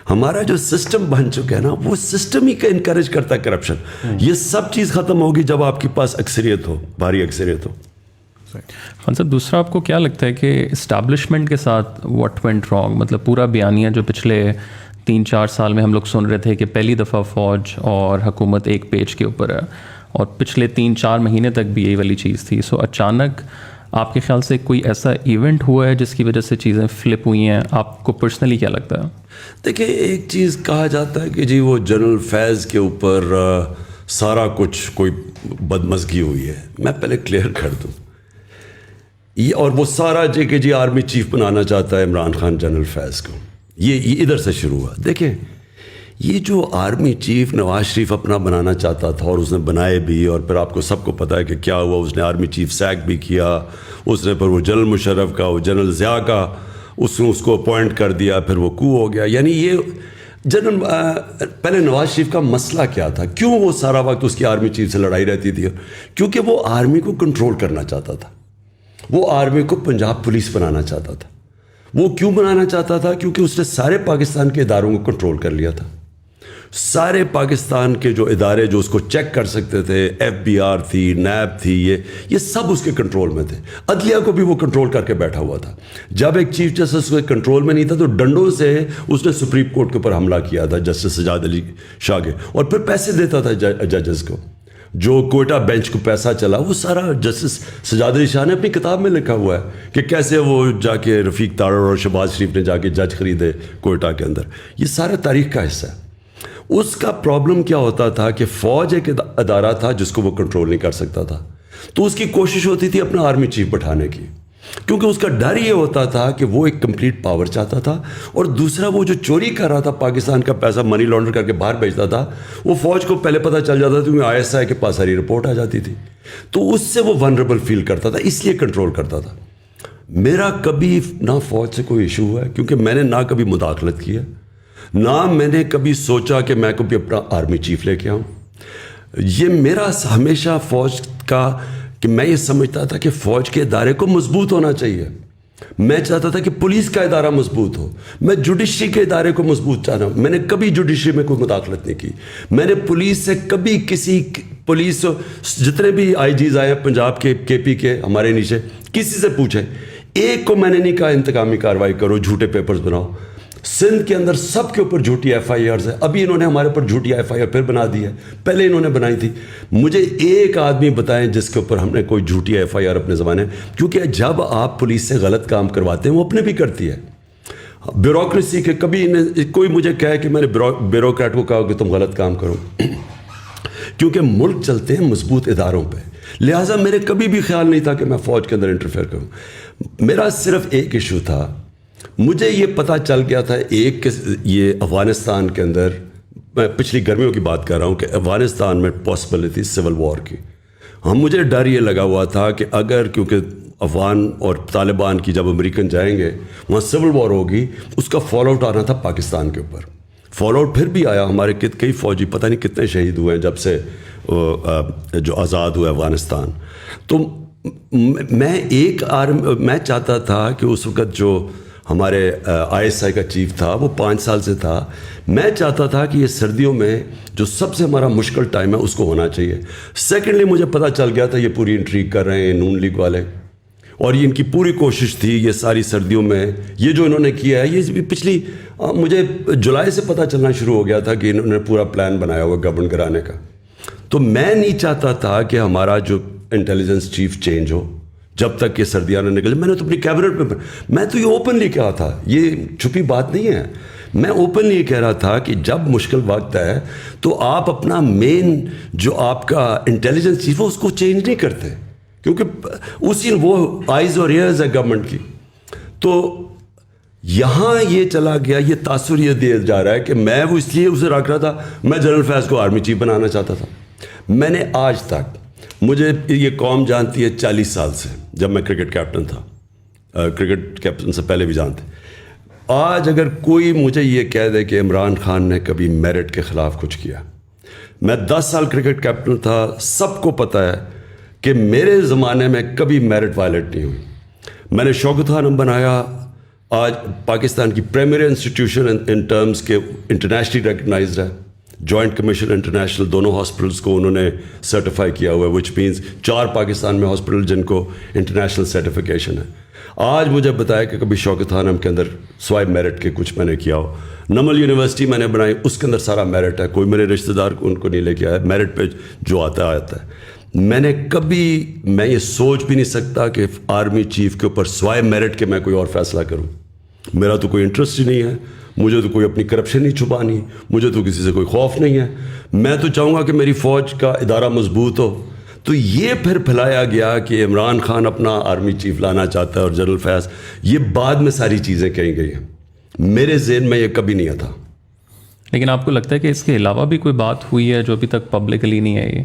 ہمارا جو سسٹم بن چکا ہے نا, وہ سسٹم ہی کا انکریج کرتا ہے کرپشن. یہ سب چیز ختم ہوگی جب آپ کے پاس اکثریت ہو, بھاری اکثریت ہو. خان صاحب, دوسرا آپ کو کیا لگتا ہے کہ اسٹیبلشمنٹ کے ساتھ واٹ وینٹ رانگ؟ مطلب پورا بیانیہ جو پچھلے 3-4 سال میں ہم لوگ سن رہے تھے کہ پہلی دفعہ فوج اور حکومت ایک پیج کے اوپر ہے, اور پچھلے 3-4 مہینے تک بھی یہی والی چیز تھی. سو اچانک آپ کے خیال سے کوئی ایسا ایونٹ ہوا ہے جس کی وجہ سے چیزیں فلپ ہوئی ہیں؟ آپ کو پرسنلی کیا لگتا ہے؟ دیکھیں, ایک چیز کہا جاتا ہے کہ جی وہ جنرل فیض کے اوپر سارا کچھ کوئی بدمزگی ہوئی ہے. میں پہلے کلیئر کر دوں, یہ اور وہ سارا کہ جی آرمی چیف بنانا چاہتا ہے عمران خان جنرل فیض کو, یہ ادھر سے شروع ہوا. دیکھیں, یہ جو آرمی چیف نواز شریف اپنا بنانا چاہتا تھا اور اس نے بنائے بھی, اور پھر آپ کو سب کو پتہ ہے کہ کیا ہوا, اس نے آرمی چیف سیک بھی کیا, اس نے پھر وہ جنرل مشرف کا, وہ جنرل ضیاء کا, اس نے اس کو اپوائنٹ کر دیا, پھر وہ کو ہو گیا. یعنی یہ جنرل پہلے نواز شریف کا مسئلہ کیا تھا, کیوں وہ سارا وقت اس کی آرمی چیف سے لڑائی رہتی تھی؟ کیونکہ وہ آرمی کو کنٹرول کرنا چاہتا تھا, وہ آرمی کو پنجاب پولیس بنانا چاہتا تھا. وہ کیوں بنانا چاہتا تھا؟ کیونکہ اس نے سارے پاکستان کے اداروں کو کنٹرول کر لیا تھا. سارے پاکستان کے جو ادارے جو اس کو چیک کر سکتے تھے, FBR تھی, نیب تھی, یہ سب اس کے کنٹرول میں تھے. عدلیہ کو بھی وہ کنٹرول کر کے بیٹھا ہوا تھا. جب ایک چیف جسٹس اس کے کنٹرول میں نہیں تھا تو ڈنڈوں سے اس نے سپریم کورٹ کے اوپر حملہ کیا تھا, جسٹس سجاد علی شاہ کے, اور پھر پیسے دیتا تھا ججز کو. جو کوئٹہ بینچ کو پیسہ چلا وہ سارا جسٹس سجاد علی شاہ نے اپنی کتاب میں لکھا ہوا ہے کہ کیسے وہ جا کے رفیق تارڑ اور شہباز شریف نے جا کے جج خریدے کوئٹہ کے اندر. یہ سارا تاریخ کا حصہ ہے. اس کا پرابلم کیا ہوتا تھا کہ فوج ایک ادارہ تھا جس کو وہ کنٹرول نہیں کر سکتا تھا, تو اس کی کوشش ہوتی تھی اپنا آرمی چیف بٹھانے کی, کیونکہ اس کا ڈر یہ ہوتا تھا کہ وہ ایک کمپلیٹ پاور چاہتا تھا. اور دوسرا, وہ جو چوری کر رہا تھا پاکستان کا پیسہ, منی لانڈر کر کے باہر بھیجتا تھا, وہ فوج کو پہلے پتہ چل جاتا تھا کیونکہ ISI کے پاس ساری رپورٹ آ جاتی تھی. تو اس سے وہ ونریبل فیل کرتا تھا, اس لیے کنٹرول کرتا تھا. میرا کبھی نہ فوج سے کوئی ایشو ہوا ہے, کیونکہ میں نے نہ کبھی مداخلت کی ہے, نہ میں نے کبھی سوچا کہ میں کبھی اپنا آرمی چیف لے کے آؤں. یہ میرا ہمیشہ فوج کا کہ میں یہ سمجھتا تھا کہ فوج کے ادارے کو مضبوط ہونا چاہیے. میں چاہتا تھا کہ پولیس کا ادارہ مضبوط ہو, میں جوڈیشری کے ادارے کو مضبوط چاہتا ہوں. میں نے کبھی جوڈیشری میں کوئی مداخلت نہیں کی. میں نے پولیس سے کبھی کسی پولیس جتنے بھی IGs آئے ہیں پنجاب کے, KP کے, ہمارے نیچے, کسی سے پوچھیں, ایک کو میں نے نہیں کہا انتقامی کارروائی کرو, جھوٹے پیپرز بناؤ. سندھ کے اندر سب کے اوپر جھوٹی FIRs ہے. ابھی انہوں نے ہمارے اوپر جھوٹی FIR پھر بنا دی ہے, پہلے انہوں نے بنائی تھی. مجھے ایک آدمی بتائیں جس کے اوپر ہم نے کوئی جھوٹی FIR اپنے زمانے, کیونکہ جب آپ پولیس سے غلط کام کرواتے ہیں وہ اپنے بھی کرتی ہے. بیوروکریسی کے کبھی کوئی مجھے کہے کہ میں نے بیوروکریٹ کو کہا کہ تم غلط کام کرو, کیونکہ ملک چلتے ہیں مضبوط اداروں پہ. لہٰذا میرے کبھی بھی خیال نہیں تھا کہ میں فوج کے اندر انٹرفیئر کروں. میرا صرف ایک ایشو تھا, مجھے یہ پتہ چل گیا تھا ایک کہ یہ افغانستان کے اندر, میں پچھلی گرمیوں کی بات کر رہا ہوں, کہ افغانستان میں پاسبلٹی سول وار کی. مجھے ڈر یہ لگا ہوا تھا کہ اگر, کیونکہ افغان اور طالبان کی جب امریکن جائیں گے وہاں سول وار ہوگی, اس کا فال آؤٹ آنا تھا پاکستان کے اوپر. فال آؤٹ پھر بھی آیا, ہمارے کئی فوجی پتہ نہیں کتنے شہید ہوئے ہیں جب سے جو آزاد ہوا افغانستان. تو میں چاہتا تھا کہ اس وقت جو ہمارے ISI کا چیف تھا وہ 5 سال سے تھا, میں چاہتا تھا کہ یہ سردیوں میں جو سب سے ہمارا مشکل ٹائم ہے اس کو ہونا چاہیے. سیکنڈلی مجھے پتہ چل گیا تھا یہ پوری انٹریگ کر رہے ہیں نون لیگ والے, اور یہ ان کی پوری کوشش تھی یہ ساری سردیوں میں یہ جو انہوں نے کیا ہے. یہ پچھلی مجھے جولائی سے پتہ چلنا شروع ہو گیا تھا کہ انہوں نے پورا پلان بنایا ہوا گورنمنٹ کرانے کا. تو میں نہیں چاہتا تھا کہ ہمارا جو انٹیلیجنس چیف چینج ہو جب تک یہ سردیاں نہ نکلے. میں نے تو اپنی کیبنٹ میں, میں تو یہ اوپنلی کہا تھا, یہ چھپی بات نہیں ہے, میں اوپنلی یہ کہہ رہا تھا کہ جب مشکل وقت ہے تو آپ اپنا مین جو آپ کا انٹیلیجنس چیف ہے اس کو چینج نہیں کرتے, کیونکہ اسی وہ آئیز اور ایئرز ہے گورنمنٹ کی. تو یہاں یہ چلا گیا, یہ تاثر یہ دیا جا رہا ہے کہ میں وہ اس لیے اسے رکھ رہا تھا, میں جنرل فیض کو آرمی چیف بنانا چاہتا تھا. میں نے آج تک, مجھے یہ قوم جانتی ہے 40 سال سے, جب میں کرکٹ کیپٹن تھا, کرکٹ کیپٹن سے پہلے بھی جانتے. آج اگر کوئی مجھے یہ کہہ دے کہ عمران خان نے کبھی میرٹ کے خلاف کچھ کیا, میں 10 سال کرکٹ کیپٹن تھا, سب کو پتہ ہے کہ میرے زمانے میں کبھی میرٹ وائلیٹ نہیں ہوئی. میں نے شوکت خانم بنایا, آج پاکستان کی پریمیئر انسٹیٹیوشن ان ٹرمز کے انٹرنیشنلی ریکگنائزڈ ہے. جوائنٹ کمیشن انٹرنیشنل دونوں ہاسپٹلس کو انہوں نے سرٹیفائی کیا ہوا ہے, وچ مینس 4 پاکستان میں ہاسپٹل جن کو انٹرنیشنل سرٹیفیکیشن ہے. آج مجھے بتایا کہ کبھی شوکت خانم کے اندر سوائے میرٹ کے کچھ میں نے کیا ہو. نمل یونیورسٹی میں نے بنائی, اس کے اندر سارا میرٹ ہے, کوئی میرے رشتہ دار کو ان کو نہیں لے کے آیا, میرٹ پہ جو آتا ہے. میں نے کبھی, میں یہ سوچ بھی نہیں سکتا کہ آرمی چیف کے اوپر سوائے میرٹ کے میں کوئی اور فیصلہ کروں. میرا تو کوئی انٹرسٹ ہی نہیں ہے, مجھے تو کوئی اپنی کرپشن نہیں چھپانی, مجھے تو کسی سے کوئی خوف نہیں ہے. میں تو چاہوں گا کہ میری فوج کا ادارہ مضبوط ہو. تو یہ پھر پھیلایا گیا کہ عمران خان اپنا آرمی چیف لانا چاہتا ہے اور جنرل فیاض, یہ بعد میں ساری چیزیں کہیں گئی ہیں, میرے ذہن میں یہ کبھی نہیں تھا. لیکن آپ کو لگتا ہے کہ اس کے علاوہ بھی کوئی بات ہوئی ہے جو ابھی تک پبلکلی نہیں آئی؟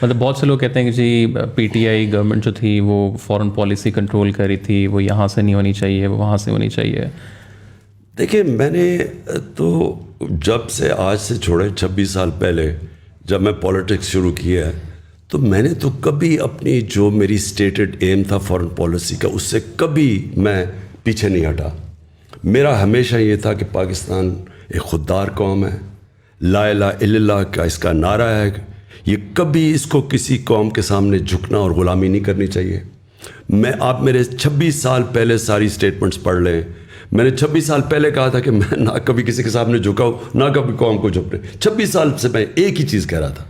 مطلب بہت سے لوگ کہتے ہیں کہ جی پی ٹی آئی گورنمنٹ جو تھی وہ فارن پالیسی کنٹرول کر رہی تھی, وہ یہاں سے نہیں ہونی چاہیے, وہ وہاں سے ہونی چاہیے. دیکھیں, میں نے تو جب سے آج سے چھوڑے 26 سال پہلے جب میں پالیٹکس شروع کیا ہے, تو میں نے تو کبھی اپنی جو میری اسٹیٹڈ ایم تھا فارن پالیسی کا, اس سے کبھی میں پیچھے نہیں ہٹا. میرا ہمیشہ یہ تھا کہ پاکستان ایک خوددار قوم ہے, لا الہ الا اللہ کا اس کا نعرہ ہے, یہ کبھی اس کو کسی قوم کے سامنے جھکنا اور غلامی نہیں کرنی چاہیے. آپ میرے 26 سال پہلے ساری اسٹیٹمنٹس پڑھ لیں. میں نے 26 سال پہلے کہا تھا کہ میں نہ کبھی کسی کے سامنے جھکاؤں, نہ کبھی قوم کو جھکنے. 26 سال سے میں ایک ہی چیز کہہ رہا تھا.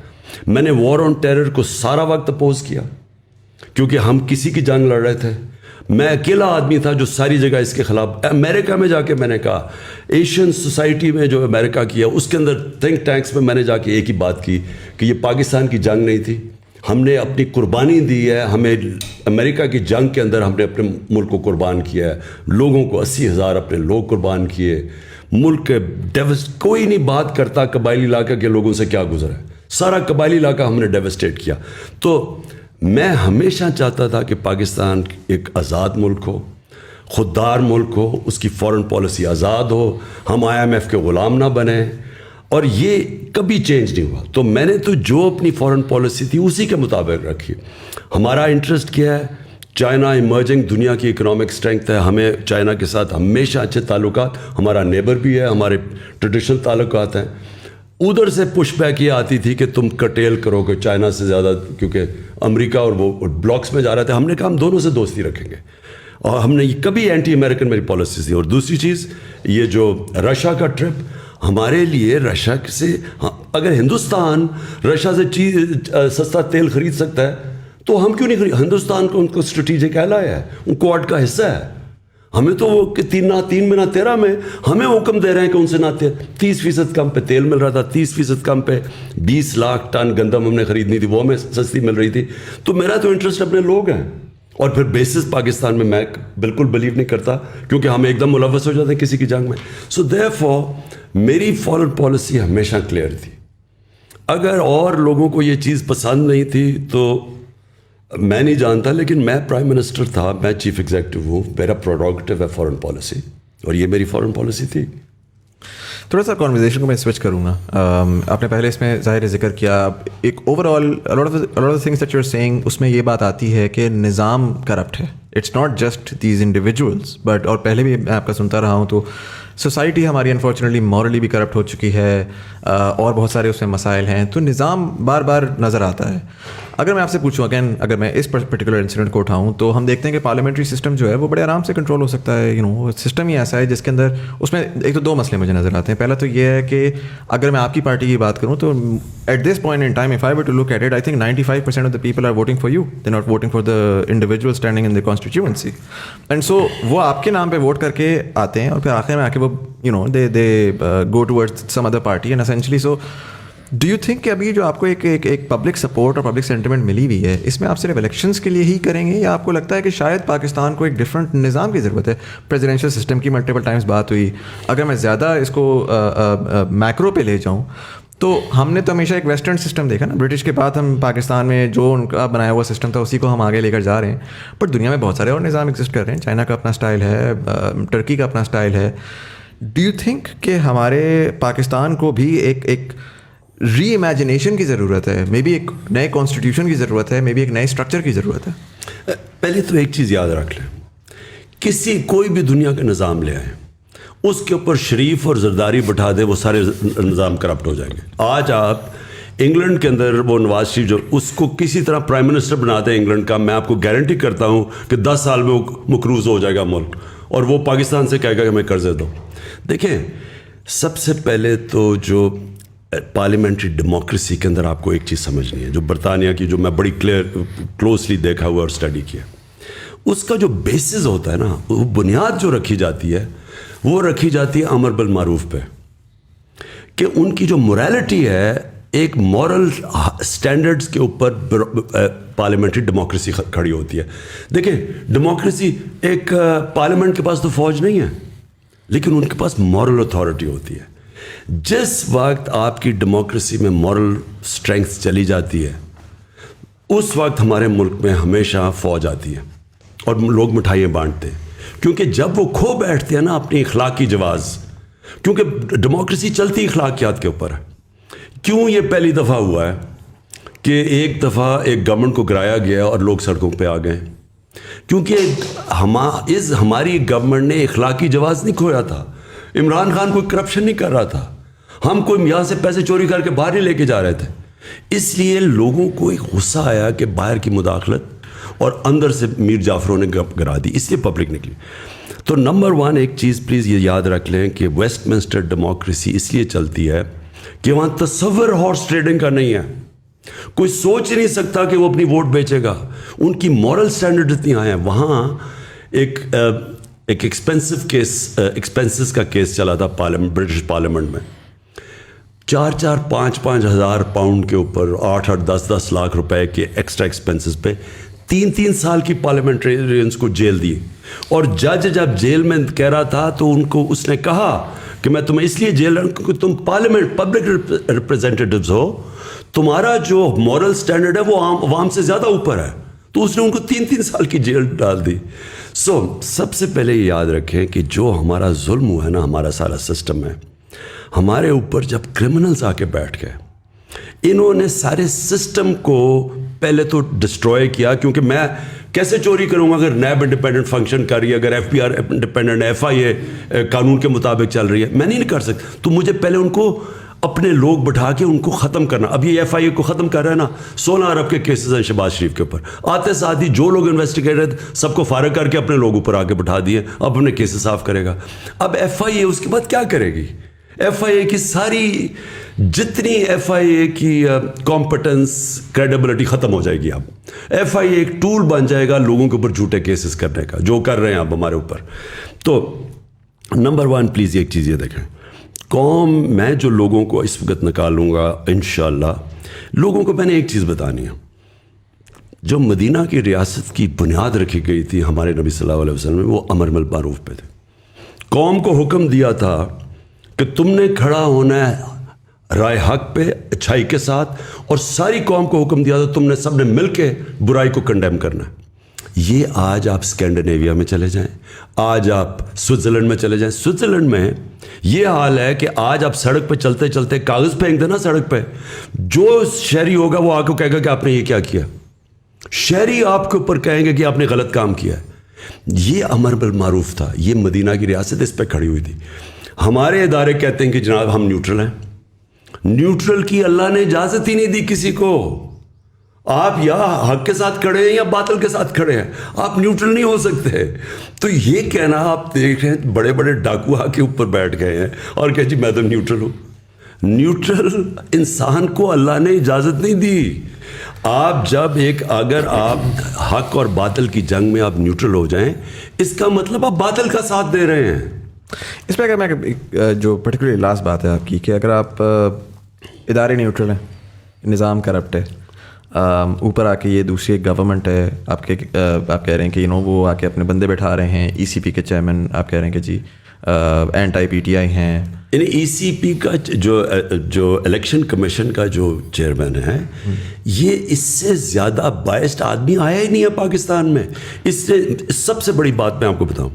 میں نے وار آن ٹیرر کو سارا وقت اپوز کیا, کیونکہ ہم کسی کی جنگ لڑ رہے تھے. میں اکیلا آدمی تھا جو ساری جگہ اس کے خلاف. امریکہ میں جا کے میں نے کہا, ایشین سوسائٹی میں جو امریکہ کیا, اس کے اندر تھنک ٹینکس میں نے جا کے ایک ہی بات کی کہ یہ پاکستان کی جنگ نہیں تھی, ہم نے اپنی قربانی دی ہے. ہمیں امریکہ کی جنگ کے اندر ہم نے اپنے ملک کو قربان کیا ہے, لوگوں کو 80,000 اپنے لوگ قربان کیے. ملک کے کوئی نہیں بات کرتا قبائلی علاقہ کے لوگوں سے کیا گزرا ہے, سارا قبائلی علاقہ ہم نے ڈیوسٹیٹ کیا. تو میں ہمیشہ چاہتا تھا کہ پاکستان ایک آزاد ملک ہو, خوددار ملک ہو, اس کی فارن پالیسی آزاد ہو, ہم IMF کے غلام نہ بنیں, اور یہ کبھی چینج نہیں ہوا. تو میں نے تو جو اپنی فارن پالیسی تھی اسی کے مطابق رکھی. ہمارا انٹرسٹ کیا ہے؟ چائنا ایمرجنگ دنیا کی اکنامک اسٹرینتھ ہے, ہمیں چائنا کے ساتھ ہمیشہ اچھے تعلقات, ہمارا نیبر بھی ہے, ہمارے ٹریڈیشنل تعلقات ہیں. ادھر سے پش بیک یہ آتی تھی کہ تم کٹیل کرو کہ چائنا سے زیادہ, کیونکہ امریکہ اور وہ بلاکس میں جا رہے تھے. ہم نے کہا ہم دونوں سے دوستی رکھیں گے, اور ہم نے کبھی اینٹی امریکن میری پالیسی تھی. اور دوسری چیز یہ جو رشیا کا ٹرپ, ہمارے لیے رشیا سے, اگر ہندوستان رشیا سے سستا تیل خرید سکتا ہے تو ہم کیوں نہیں خرید؟ ہندوستان کو ان کو اسٹریٹجک ایلائی ہے, ان کوڈ کا حصہ ہے. ہمیں تو وہ 3 میں نہ 13 میں ہمیں حکم دے رہے ہیں کہ ان سے نہ 30% کم پہ تیل مل رہا تھا, 30% کم پہ 20 لاکھ ٹن گندم ہم نے خریدنی تھی, وہ ہمیں سستی مل رہی تھی. تو میرا تو انٹرسٹ اپنے لوگ ہیں. اور پھر بیسس پاکستان میں بالکل بلیو نہیں کرتا, کیونکہ ہم ایک دم ملوث ہو جاتے ہیں کسی کی جنگ میں. سو دیئرفور میری فارن پالیسی ہمیشہ کلیئر تھی. اگر اور لوگوں کو یہ چیز پسند نہیں تھی تو میں نہیں جانتا, لیکن میں پرائم منسٹر تھا, میں چیف ایگزیکٹو ہوں, میرا پروڈکٹیو ہے فارن پالیسی, اور یہ میری فارن پالیسی تھی. تھوڑا سا کانورزیشن کو میں سوئچ کروں گا. آپ نے پہلے اس میں ظاہر ذکر کیا ایک overall things that you are seeing, اس میں یہ بات آتی ہے کہ نظام کرپٹ ہے. It's not just these individuals but, اور پہلے بھی میں آپ کا سنتا رہا ہوں تو سوسائٹی ہماری انفارچونیٹلی مورلی بھی کرپٹ ہو چکی ہے, اور بہت سارے اس میں مسائل ہیں. تو نظام بار بار نظر آتا ہے. اگر میں آپ سے پوچھوں اگین, اگر میں اس پرٹیکولر انسیڈنٹ کو اٹھاؤں تو ہم دیکھتے ہیں کہ پارلیمنٹری سسٹم جو ہے وہ بڑے آرام سے کنٹرول ہو سکتا ہے. سسٹم ہی ایسا ہے جس کے اندر اس میں ایک تو 2 مسئلے مجھے نظر آتے ہیں. پہلا تو یہ ہے کہ اگر میں آپ کی پارٹی کی بات کروں تو at this point in time, if I were to look at it, I think 95% of the people are voting for you, they not voting for the individual standing in the constituency. And so وہ آپ کے نام پہ ووٹ کر کے آتے ہیں, اور پھر آخر میں آ کے وہ they go towards some other party and essentially so do you think کہ ابھی جو آپ کو ایک پبلک سپورٹ اور پبلک سینٹیمنٹ ملی ہوئی ہے, اس میں آپ صرف الیکشنز کے لیے ہی کریں گے, یا آپ کو لگتا ہے کہ شاید پاکستان کو ایک ڈفرینٹ نظام کی ضرورت ہے؟ پریزیڈینشیل سسٹم کی ملٹیپل ٹائمز بات ہوئی. اگر میں زیادہ اس کو میکرو پہ لے جاؤں تو ہم نے تو ہمیشہ ایک ویسٹرن سسٹم دیکھا نا, برٹش کے بعد ہم پاکستان میں جو ان کا بنایا ہوا سسٹم تھا اسی کو ہم آگے لے کر جا رہے ہیں. بٹ دنیا میں بہت سارے اور نظام ایگزسٹ کر رہے ہیں. چائنا کا اپنا اسٹائل ہے, ٹرکی کا اپنا اسٹائل ہے. ڈو یو تھنک کہ ہمارے پاکستان کو بھی ایک ری امیجنیشن کی ضرورت ہے, مے بی ایک نئے کانسٹیٹیوشن کی ضرورت ہے, مے بی ایک نئے اسٹرکچر کی ضرورت ہے. پہلے تو ایک چیز یاد رکھ لیں, کوئی بھی دنیا کا نظام لے آئیں, اس کے اوپر شریف اور زرداری بٹھا دے, وہ سارے نظام کرپٹ ہو جائیں گے. آج آپ انگلینڈ کے اندر وہ نواز شریف جو اس کو کسی طرح پرائم منسٹر بنا دیں انگلینڈ کا, میں آپ کو گارنٹی کرتا ہوں کہ 10 سال میں وہ مقروض ہو جائے گا ملک, اور وہ پاکستان سے کہے گا کہ ہمیں قرضے دو. دیکھیں, سب سے پہلے تو جو پارلیمنٹری ڈیموکریسی کے اندر آپ کو ایک چیز سمجھنی ہے, جو برطانیہ کی, جو میں بڑی کلوزلی دیکھا ہوا اور اسٹڈی کیا, اس کا جو بیسز ہوتا ہے نا, وہ بنیاد جو رکھی جاتی ہے وہ رکھی جاتی ہے امر بالمعروف پہ, کہ ان کی جو موریلٹی ہے ایک مورل سٹینڈرڈز کے اوپر پارلیمنٹری ڈیموکریسی کھڑی ہوتی ہے. دیکھیں, ڈیموکریسی ایک پارلیمنٹ کے پاس تو فوج نہیں ہے, لیکن ان کے پاس مورل اتھارٹی ہوتی ہے. جس وقت آپ کی ڈیموکریسی میں مورل اسٹرینگتھ چلی جاتی ہے, اس وقت ہمارے ملک میں ہمیشہ فوج آتی ہے اور لوگ مٹھائیاں بانٹتے ہیں, کیونکہ جب وہ کھو بیٹھتے ہیں نا اپنی اخلاقی جواز, کیونکہ ڈیموکریسی چلتی اخلاقیات کے اوپر ہے. کیوں یہ پہلی دفعہ ہوا ہے کہ ایک دفعہ ایک گورنمنٹ کو گرایا گیا اور لوگ سڑکوں پہ آ گئے؟ کیونکہ ہماری گورنمنٹ نے اخلاقی جواز نہیں کھویا تھا. عمران خان کوئی کرپشن نہیں کر رہا تھا, ہم کوئی یہاں سے پیسے چوری کر کے باہر نہیں لے کے جا رہے تھے. اس لیے لوگوں کو ایک غصہ آیا کہ باہر کی مداخلت, اور اندر سے میر جعفروں نے گرا دی, اس لیے پبلک نکلی. تو نمبر 1 ایک چیز پلیز یہ یاد رکھ لیں کہ ویسٹ منسٹر ڈیموکریسی اس لیے چلتی ہے کہ وہاں تصور ہارس ٹریڈنگ کا نہیں ہے. کوئی سوچ نہیں سکتا کہ وہ اپنی ووٹ بیچے گا. ان کی مورل سٹینڈرڈ اتنی آئے ہیں. وہاں ایک ایکسپینسز کا کیس چلا تھا برٹش پارلیمنٹ میں, 4-5 ہزار پاؤنڈ کے اوپر 8-8 10 لاکھ روپے کے ایکسٹرا ایکسپینسز پہ 3 سال کی پارلیمنٹرینز کو جیل دی. اور جج جب جیل میں کہہ رہا تھا تو اس نے کہا کہ میں تمہیں اس لیے جیل رہا ہوں کیونکہ تم پارلیمنٹ پبلک ریپرزینٹیٹیوز ہو, تمہارا جو مورل سٹینڈرڈ ہے وہ عوام سے زیادہ اوپر ہے. تو اس نے ان کو 3 سال کی جیل ڈال دی. سب سے پہلے یہ یاد رکھیں کہ جو ہمارا ظلم ہوا ہے نا, ہمارا سارا سسٹم ہے, ہمارے اوپر جب کرمنلز آ کے بیٹھ گئے, انہوں نے سارے سسٹم کو پہلے تو ڈسٹروائے کیا. کیونکہ میں کیسے چوری کروں گا اگر نیب انڈیپینڈنٹ فنکشن کر رہی ہے, اگر F B R independent, FIA قانون کے مطابق چل رہی ہے, میں نہیں کر سکتا. تو مجھے پہلے ان کو اپنے لوگ بٹھا کے ان کو ختم کرنا. اب یہ FIA کو ختم کر رہا ہے نا, 16 ارب کے کیسز ہیں شہباز شریف کے اوپر. آتے ساتھ ہی جو لوگ انویسٹیگیٹر سب کو فارغ کر کے اپنے لوگ اوپر آ کے بٹھا دیے, اب اپنے کیسز صاف کرے گا. اب FIA اس کے بعد کیا کرے گی؟ FIA کی ساری جتنی FIA کی کمپٹنس کریڈیبلٹی ختم ہو جائے گی. اب FIA ایک ٹول بن جائے گا لوگوں کے اوپر جھوٹے کیسز کرنے کا, جو کر رہے ہیں اب ہمارے اوپر. تو نمبر 1 پلیز ایک چیز یہ دیکھیں, قوم میں جو لوگوں کو اس وقت نکالوں گا انشاءاللہ, لوگوں کو میں نے ایک چیز بتانی ہے. جو مدینہ کی ریاست کی بنیاد رکھی گئی تھی ہمارے نبی صلی اللہ علیہ وسلم میں, وہ امر بالمعروف پہ تھے. قوم کو حکم دیا تھا کہ تم نے کھڑا ہونا ہے رائے حق پہ اچھائی کے ساتھ, اور ساری قوم کو حکم دیا تھا تم نے سب نے مل کے برائی کو کنڈیم کرنا ہے. یہ آج آپ اسکینڈینیویا میں چلے جائیں, آج آپ سوئٹزرلینڈ میں چلے جائیں, سوئٹزرلینڈ میں یہ حال ہے کہ آج آپ سڑک پہ چلتے چلتے کاغذ پھینک دینا سڑک پہ, جو شہری ہوگا وہ آ کے کہے گا کہ آپ نے یہ کیا کیا. شہری آپ کے اوپر کہیں گے کہ آپ نے غلط کام کیا ہے. یہ امر بالمعروف تھا, یہ مدینہ کی ریاست اس پہ کھڑی ہوئی تھی. ہمارے ادارے کہتے ہیں کہ جناب ہم نیوٹرل ہیں. نیوٹرل کی اللہ نے اجازت ہی نہیں دی کسی کو. آپ یا حق کے ساتھ کھڑے ہیں یا باطل کے ساتھ کھڑے ہیں, آپ نیوٹرل نہیں ہو سکتے. تو یہ کہنا, آپ دیکھ رہے ہیں بڑے بڑے ڈاکو آ کے اوپر بیٹھ گئے ہیں اور کہ جی میں تو نیوٹرل ہوں. نیوٹرل انسان کو اللہ نے اجازت نہیں دی. آپ جب اگر آپ حق اور باطل کی جنگ میں آپ نیوٹرل ہو جائیں, اس کا مطلب آپ باطل کا ساتھ دے رہے ہیں. اس پہ اگر میں جو پرٹیکولرلی لاسٹ بات ہے آپ کی, کہ اگر آپ ادارے نیوٹرل ہیں, نظام کرپٹ ہے, اوپر آ کے یہ دوسری ایک گورنمنٹ ہے, آپ کہہ رہے ہیں کہ وہ آ کے اپنے بندے بیٹھا رہے ہیں, ECP کے چیئرمین آپ کہہ رہے ہیں کہ جی اینٹی PTI ہیں. یعنی ECP کا جو الیکشن کمیشن کا جو چیئرمین ہے, یہ اس سے زیادہ بائسڈ آدمی آیا ہی نہیں ہے پاکستان میں. اس سے سب سے بڑی بات میں آپ کو بتاؤں,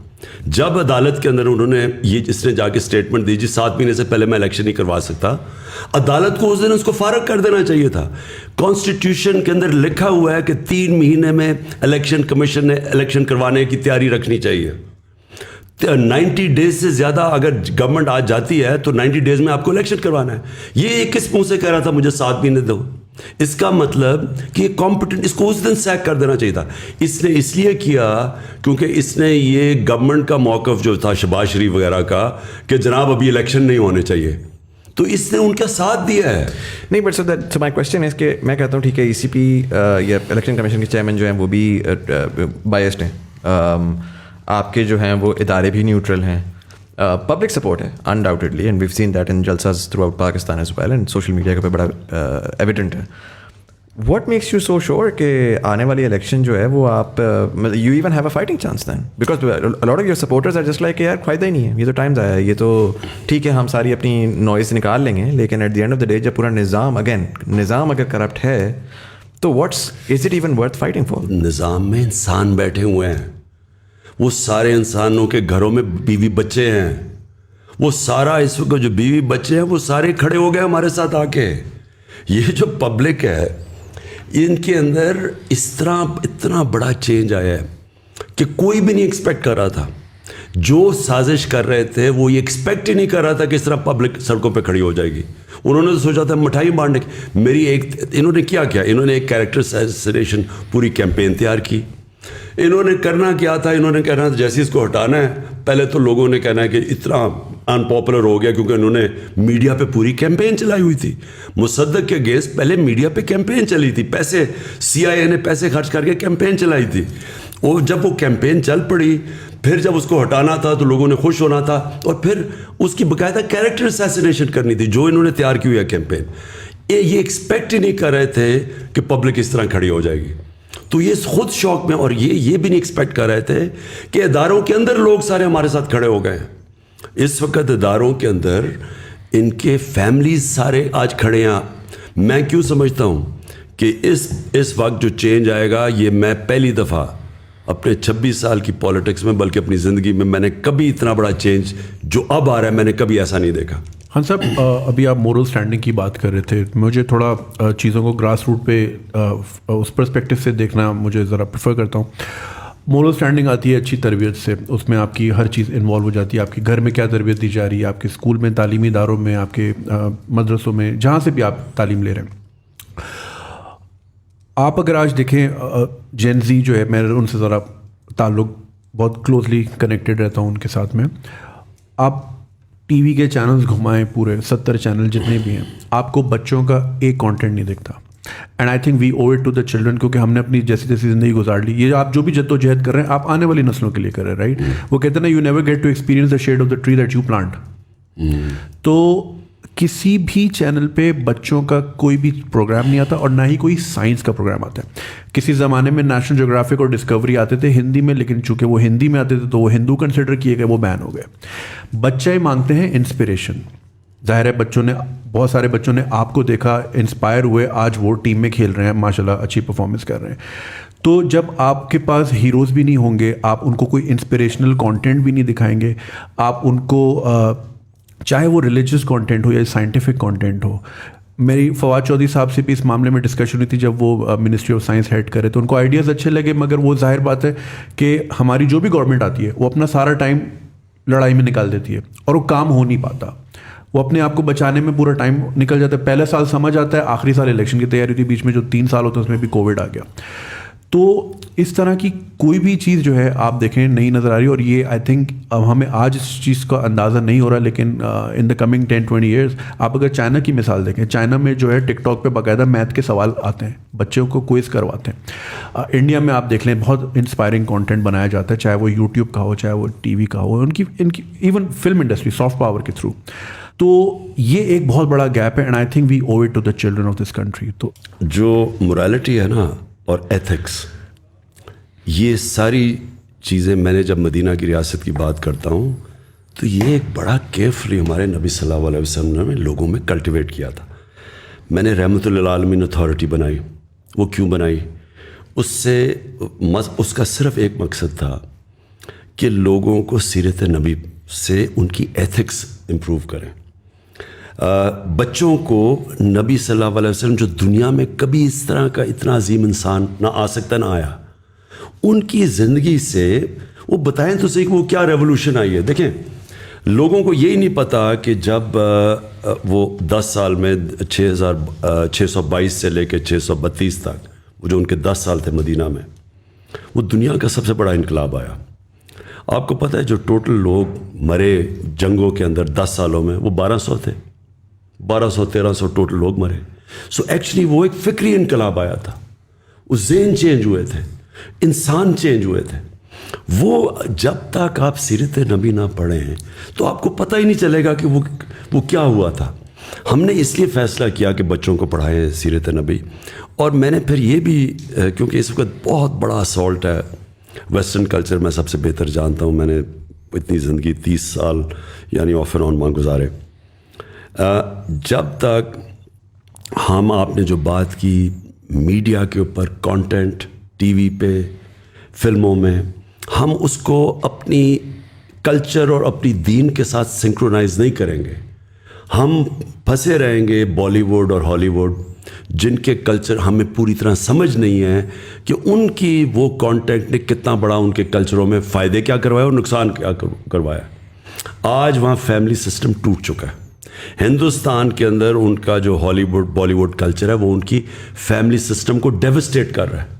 جب عدالت کے اندر انہوں نے اس نے جا کے اسٹیٹمنٹ دی 7 مہینے سے پہلے میں الیکشن نہیں کروا سکتا, عدالت کو اس دن اس کو فارغ کر دینا چاہیے تھا. کانسٹیٹیوشن کے اندر لکھا ہوا ہے کہ 3 مہینے میں الیکشن کمیشن نے الیکشن کروانے کی تیاری رکھنی چاہیے. 90 ڈیز سے زیادہ اگر گورنمنٹ آج جاتی ہے تو 90 ڈیز میں آپ کو الیکشن کروانا ہے. یہ کس منہ سے کہہ رہا تھا مجھے 7 مہینے دو؟ اس کا مطلب کہ کمپٹنٹ, اس کو اس دن سیک کر دینا چاہیے تھا. اس نے اس لیے کیا کیونکہ اس نے یہ گورنمنٹ کا موقف جو تھا شہباز شریف وغیرہ کا کہ جناب ابھی الیکشن نہیں ہونے چاہیے, تو اس نے ان کا ساتھ دیا ہے. نہیں but so my question is کہ میں کہتا ہوں ٹھیک ہے ای سی پی یا الیکشن کمیشن کے چیئرمین جو ہیں وہ بھی بائسڈ ہیں, آپ کے جو ہیں وہ ادارے بھی نیوٹرل ہیں, پبلک سپورٹ ہے undoubtedly and we've seen that in جلساز throughout Pakistan as well and social media کا بڑا ایویڈنٹ ہے. What makes you so sure کہ آنے والی الیکشن جو ہے وہ آپ you even have a fighting chance then, because lot of your supporters are just like یار فائدہ ہی نہیں ہے, یہ تو ٹائمز آیا ہے, یہ تو ٹھیک ہے ہم ساری اپنی نوائز نکال لیں گے, لیکن at the end of the day جب پورا نظام اگر کرپٹ ہے تو what's is it even worth fighting for? نظام میں انسان بیٹھے ہوئے ہیں, وہ سارے انسانوں کے گھروں میں بیوی بچے ہیں, وہ سارا اس وقت جو بیوی بچے ہیں وہ سارے کھڑے ہو گئے ہمارے ساتھ آ کے. یہ جو پبلک ہے ان کے اندر اس طرح اتنا بڑا چینج آیا ہے کہ کوئی بھی نہیں ایکسپیکٹ کر رہا تھا. جو سازش کر رہے تھے وہ یہ ایکسپیکٹ ہی نہیں کر رہا تھا کہ اس طرح پبلک سڑکوں پہ کھڑی ہو جائے گی. انہوں نے تو سوچا تھا مٹھائی بانٹنے کی. انہوں نے کیا انہوں نے ایک کیریکٹر اسیسینیشن پوری کیمپین تیار کی. انہوں نے کرنا کیا تھا, انہوں نے کہنا تھا جیسے اس کو ہٹانا ہے, پہلے تو لوگوں نے کہنا ہے کہ اتنا ان پاپولر ہو گیا کیونکہ انہوں نے میڈیا پہ پوری کیمپین چلائی ہوئی تھی. مصدق کے اگینسٹ پہلے میڈیا پہ کیمپین چلی تھی, پیسے CIA نے پیسے خرچ کر کے کیمپین چلائی تھی. اور جب وہ کیمپین چل پڑی پھر جب اس کو ہٹانا تھا تو لوگوں نے خوش ہونا تھا اور پھر اس کی باقاعدہ کیریکٹر اسیسینیشن کرنی تھی جو انہوں نے تیار کی ہوئی ہے کیمپین. یہ ایکسپیکٹ ہی نہیں کر رہے تھے کہ پبلک اس طرح کھڑی ہو جائے گی. تو یہ خود شوق میں, اور یہ بھی نہیں ایکسپیکٹ کر رہے تھے کہ اداروں کے اندر لوگ سارے ہمارے ساتھ کھڑے ہو گئے ہیں. اس وقت اداروں کے اندر ان کے فیملیز سارے آج کھڑے ہیں. میں کیوں سمجھتا ہوں کہ اس وقت جو چینج آئے گا, یہ میں پہلی دفعہ اپنے 26 سال کی پالیٹکس میں بلکہ اپنی زندگی میں نے کبھی اتنا بڑا چینج جو اب آ رہا ہے میں نے کبھی ایسا نہیں دیکھا. ہاں صاحب, ابھی آپ مورل اسٹینڈنگ کی بات کر رہے تھے, مجھے تھوڑا چیزوں کو گراس روٹ پہ اس پرسپیکٹو سے دیکھنا مجھے ذرا پریفر کرتا ہوں. مورل اسٹینڈنگ آتی ہے اچھی تربیت سے, اس میں آپ کی ہر چیز انوالو ہو جاتی ہے. آپ کے گھر میں کیا تربیت دی جا رہی ہے, آپ کے اسکول میں, تعلیمی اداروں میں, آپ کے مدرسوں میں, جہاں سے بھی آپ تعلیم لے رہے ہیں. آپ اگر آج دیکھیں جین زی جو ہے, میں ان سے ذرا تعلق بہت کلوزلی کنیکٹیڈ رہتا ہوں ان کے ساتھ میں. آپ ٹی وی کے چینلز گھمائیں, پورے 70 چینل جتنے بھی ہیں, آپ کو بچوں کا ایک کانٹینٹ نہیں دکھتا. And I think we owe it to the children, کیونکہ ہم نے اپنی جیسی جیسی زندگی گزار لی. یہ آپ جو بھی جد و جہد کر رہے ہیں آپ آنے والی نسلوں کے لیے کر رہے ہیں, رائٹ؟ وہ کہتے ہیں نا, you never get to experience the shade of the tree that you plant. تو کسی بھی چینل پہ بچوں کا کوئی بھی پروگرام نہیں آتا, اور نہ ہی کوئی سائنس کا پروگرام آتا ہے. کسی زمانے میں نیشنل جیوگرافک اور ڈسکوری آتے تھے ہندی میں, لیکن چونکہ وہ ہندی میں آتے تھے تو وہ ہندو کنسیڈر کیے گئے, وہ بین ہو گئے. بچے مانگتے ہیں انسپریشن. ظاہر ہے بچوں نے, بہت سارے بچوں نے آپ کو دیکھا, انسپائر ہوئے, آج وہ ٹیم میں کھیل رہے ہیں, ماشاءاللہ اچھی پرفارمنس کر رہے ہیں. تو جب آپ کے پاس ہیروز بھی نہیں ہوں گے, آپ ان کو کوئی انسپریشنل کانٹینٹ بھی نہیں دکھائیں گے, آپ ان کو چاہے وہ ریلیجیس کانٹینٹ ہو یا سائنٹیفک کانٹینٹ ہو. میری فواد چودھری صاحب سے بھی اس معاملے میں ڈسکشن ہوئی تھی جب وہ منسٹری آف سائنس ہیڈ کرے, تو ان کو آئیڈیاز اچھے لگے, مگر وہ ظاہر بات ہے کہ ہماری جو بھی گورنمنٹ آتی ہے وہ اپنا سارا ٹائم لڑائی میں نکال دیتی ہے اور وہ کام ہو نہیں پاتا. وہ اپنے آپ کو بچانے میں پورا ٹائم نکل جاتا ہے. پہلا سال سمجھ آتا ہے, آخری سال الیکشن کی تیاری تھی, بیچ میں جو 3 سال ہوتا ہے اس میں بھی کووڈ آ گیا. تو اس طرح کی کوئی بھی چیز جو ہے آپ دیکھیں نہیں نظر آ رہی. اور یہ آئی تھنک ہمیں آج اس چیز کا اندازہ نہیں ہو رہا, لیکن ان دا کمنگ 10-20 ایئرس آپ اگر چائنا کی مثال دیکھیں, چائنا میں جو ہے ٹک ٹاک پہ باقاعدہ میتھ کے سوال آتے ہیں, بچوں کو کوئز کرواتے ہیں. انڈیا میں آپ دیکھ لیں بہت انسپائرنگ کانٹینٹ بنایا جاتا ہے, چاہے وہ یوٹیوب کا ہو, چاہے وہ ٹی وی کا ہو, ان کی even film industry soft power کے تھرو. تو یہ ایک بہت بڑا گیپ ہے, and I think we owe it to the children of this country. تو جو موریلٹی ہے نا اور ایتھکس, یہ ساری چیزیں میں نے جب مدینہ کی ریاست کی بات کرتا ہوں تو یہ ایک بڑا کیئرفلی ہمارے نبی صلی اللہ علیہ وسلم نے لوگوں میں کلٹیویٹ کیا تھا. میں نے رحمۃ للعالمین اتھارٹی بنائی. وہ کیوں بنائی؟ اس کا صرف ایک مقصد تھا کہ لوگوں کو سیرت نبی سے ان کی ایتھکس امپروو کریں. بچوں کو نبی صلی اللہ علیہ وسلم جو دنیا میں کبھی اس طرح کا اتنا عظیم انسان نہ آ سکتا نہ آیا, ان کی زندگی سے وہ بتائیں تو صحیح کہ وہ کیا ریولوشن آئی ہے. دیکھیں لوگوں کو یہی نہیں پتا کہ جب وہ 10 سال میں 622 سے لے کے 632 تک وہ جو ان کے 10 سال تھے مدینہ میں, وہ دنیا کا سب سے بڑا انقلاب آیا. آپ کو پتہ ہے جو ٹوٹل لوگ مرے جنگوں کے اندر 10 سالوں میں وہ 1200 تھے, 1200-1300 ٹوٹل لوگ مرے. سو ایکچولی وہ ایک فکری انقلاب آیا تھا, وہ ذہن چینج ہوئے تھے, انسان چینج ہوئے تھے. وہ جب تک آپ سیرت نبی نہ پڑھیں تو آپ کو پتہ ہی نہیں چلے گا کہ وہ کیا ہوا تھا. ہم نے اس لیے فیصلہ کیا کہ بچوں کو پڑھائیں سیرت نبی. اور میں نے پھر یہ بھی, کیونکہ اس وقت بہت بڑا اسالٹ ہے ویسٹرن کلچر, میں سب سے بہتر جانتا ہوں, میں نے اتنی زندگی 30 سال یعنی آف اینڈ آن وہاں گزارے. جب تک آپ نے جو بات کی میڈیا کے اوپر, کانٹینٹ ٹی وی پہ, فلموں میں, ہم اس کو اپنی کلچر اور اپنی دین کے ساتھ سنکرونائز نہیں کریں گے, ہم پھنسے رہیں گے بالی ووڈ اور ہالی ووڈ, جن کے کلچر ہمیں پوری طرح سمجھ نہیں ہے کہ ان کی وہ کانٹینٹ نے کتنا بڑا ان کے کلچروں میں فائدے کیا کروایا اور نقصان کیا کروایا. آج وہاں فیملی سسٹم ٹوٹ چکا ہے. ہندوستان کے اندر ان کا جو ہالی ووڈ بالی ووڈ کلچر ہے وہ ان کی فیملی سسٹم کو ڈیوسٹیٹ کر رہا ہے.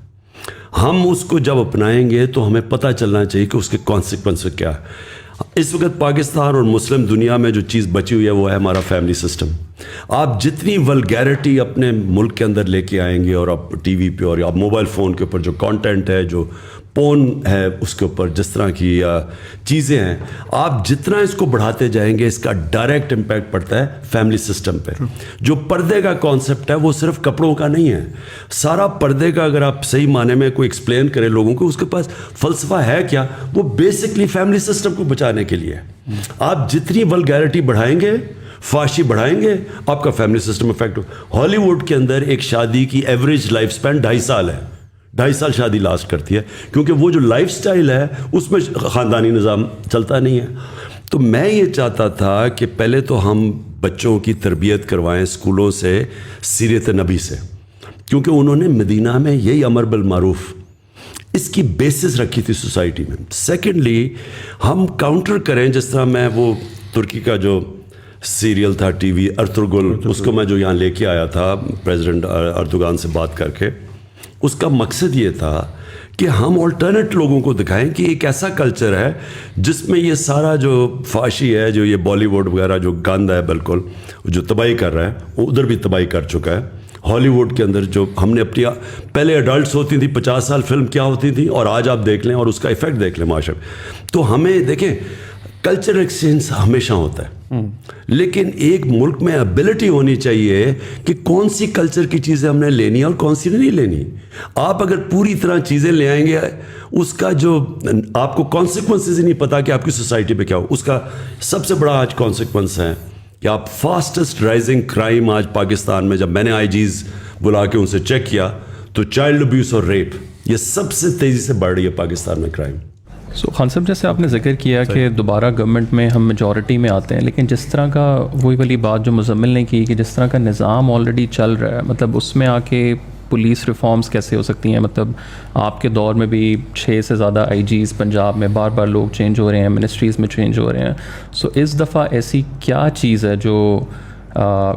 ہم اس کو جب اپنائیں گے تو ہمیں پتہ چلنا چاہیے کہ اس کے کانسیکوینس کیا ہے. اس وقت پاکستان اور مسلم دنیا میں جو چیز بچی ہوئی ہے وہ ہے ہمارا فیملی سسٹم. آپ جتنی ولگیرٹی اپنے ملک کے اندر لے کے آئیں گے, اور آپ ٹی وی پہ اور آپ موبائل فون کے اوپر جو کانٹینٹ ہے, جو پون ہے اس کے اوپر جس طرح کی چیزیں ہیں, آپ جتنا اس کو بڑھاتے جائیں گے اس کا ڈائریکٹ امپیکٹ پڑتا ہے فیملی سسٹم پہ. جو پردے کا کانسیپٹ ہے وہ صرف کپڑوں کا نہیں ہے. سارا پردے کا اگر آپ صحیح معنی میں کوئی ایکسپلین کریں لوگوں کو, اس کے پاس فلسفہ ہے کیا, وہ بیسکلی فیملی سسٹم کو بچانے کے لیے. آپ جتنی ولگیرٹی بڑھائیں گے, فحاشی بڑھائیں گے, آپ کا فیملی سسٹم افیکٹ ہو. ہالی ووڈ کے اندر ایک شادی کی ایوریج لائف سپین 2.5 سال ہے. 2.5 سال شادی لاسٹ کرتی ہے, کیونکہ وہ جو لائف سٹائل ہے اس میں خاندانی نظام چلتا نہیں ہے. تو میں یہ چاہتا تھا کہ پہلے تو ہم بچوں کی تربیت کروائیں اسکولوں سے سیرت نبی سے, کیونکہ انہوں نے مدینہ میں یہی امر بالمعروف اس کی بیسس رکھی تھی سوسائٹی میں. سیکنڈلی ہم کاؤنٹر کریں, جس طرح میں وہ ترکی کا جو سیریل تھا ٹی وی ارطغرل, اس کو میں جو یہاں لے کے آیا تھا پریزیڈنٹ اردوغان سے بات کر کے, اس کا مقصد یہ تھا کہ ہم الٹرنیٹ لوگوں کو دکھائیں کہ ایک ایسا کلچر ہے جس میں یہ سارا جو فحاشی ہے, جو یہ بالی ووڈ وغیرہ جو گند ہے بالکل, جو تباہی کر رہا ہے, وہ ادھر بھی تباہی کر چکا ہے. ہالی ووڈ کے اندر جو ہم نے اپنی پہلے ایڈلٹس ہوتی تھیں 50 سال فلم کیا ہوتی تھی, اور آج آپ دیکھ لیں اور اس کا ایفیکٹ دیکھ لیں معاشرے میں. تو ہمیں دیکھیں کلچر ایکسچینج ہمیشہ ہوتا ہے, لیکن ایک ملک میں ایبلٹی ہونی چاہیے کہ کون سی کلچر کی چیزیں ہم نے لینی ہے اور کون سی نہیں لینی. آپ اگر پوری طرح چیزیں لے آئیں گے, اس کا جو آپ کو کانسیکوینسز ہی نہیں پتا کہ آپ کی سوسائٹی پہ کیا ہو. اس کا سب سے بڑا آج کانسیکوینس ہے کہ آپ فاسٹسٹ رائزنگ کرائم آج پاکستان میں, جب میں نے آئی جیز بلا کے ان سے چیک کیا تو چائلڈ ابیوس اور ریپ یہ سب سے تیزی سے بڑھ رہی ہے پاکستان میں کرائم. سو خان صاحب, جیسے آپ نے ذکر کیا کہ دوبارہ گورنمنٹ میں ہم میجورٹی میں آتے ہیں, لیکن جس طرح کا وہی والی بات جو مزمل نے کی کہ جس طرح کا نظام آلریڈی چل رہا ہے, مطلب اس میں آ کے پولیس ریفارمز کیسے ہو سکتی ہیں؟ مطلب آپ کے دور میں بھی 6 سے زیادہ آئی جیز پنجاب میں بار بار لوگ چینج ہو رہے ہیں, منسٹریز میں چینج ہو رہے ہیں. سو اس دفعہ ایسی کیا چیز ہے جو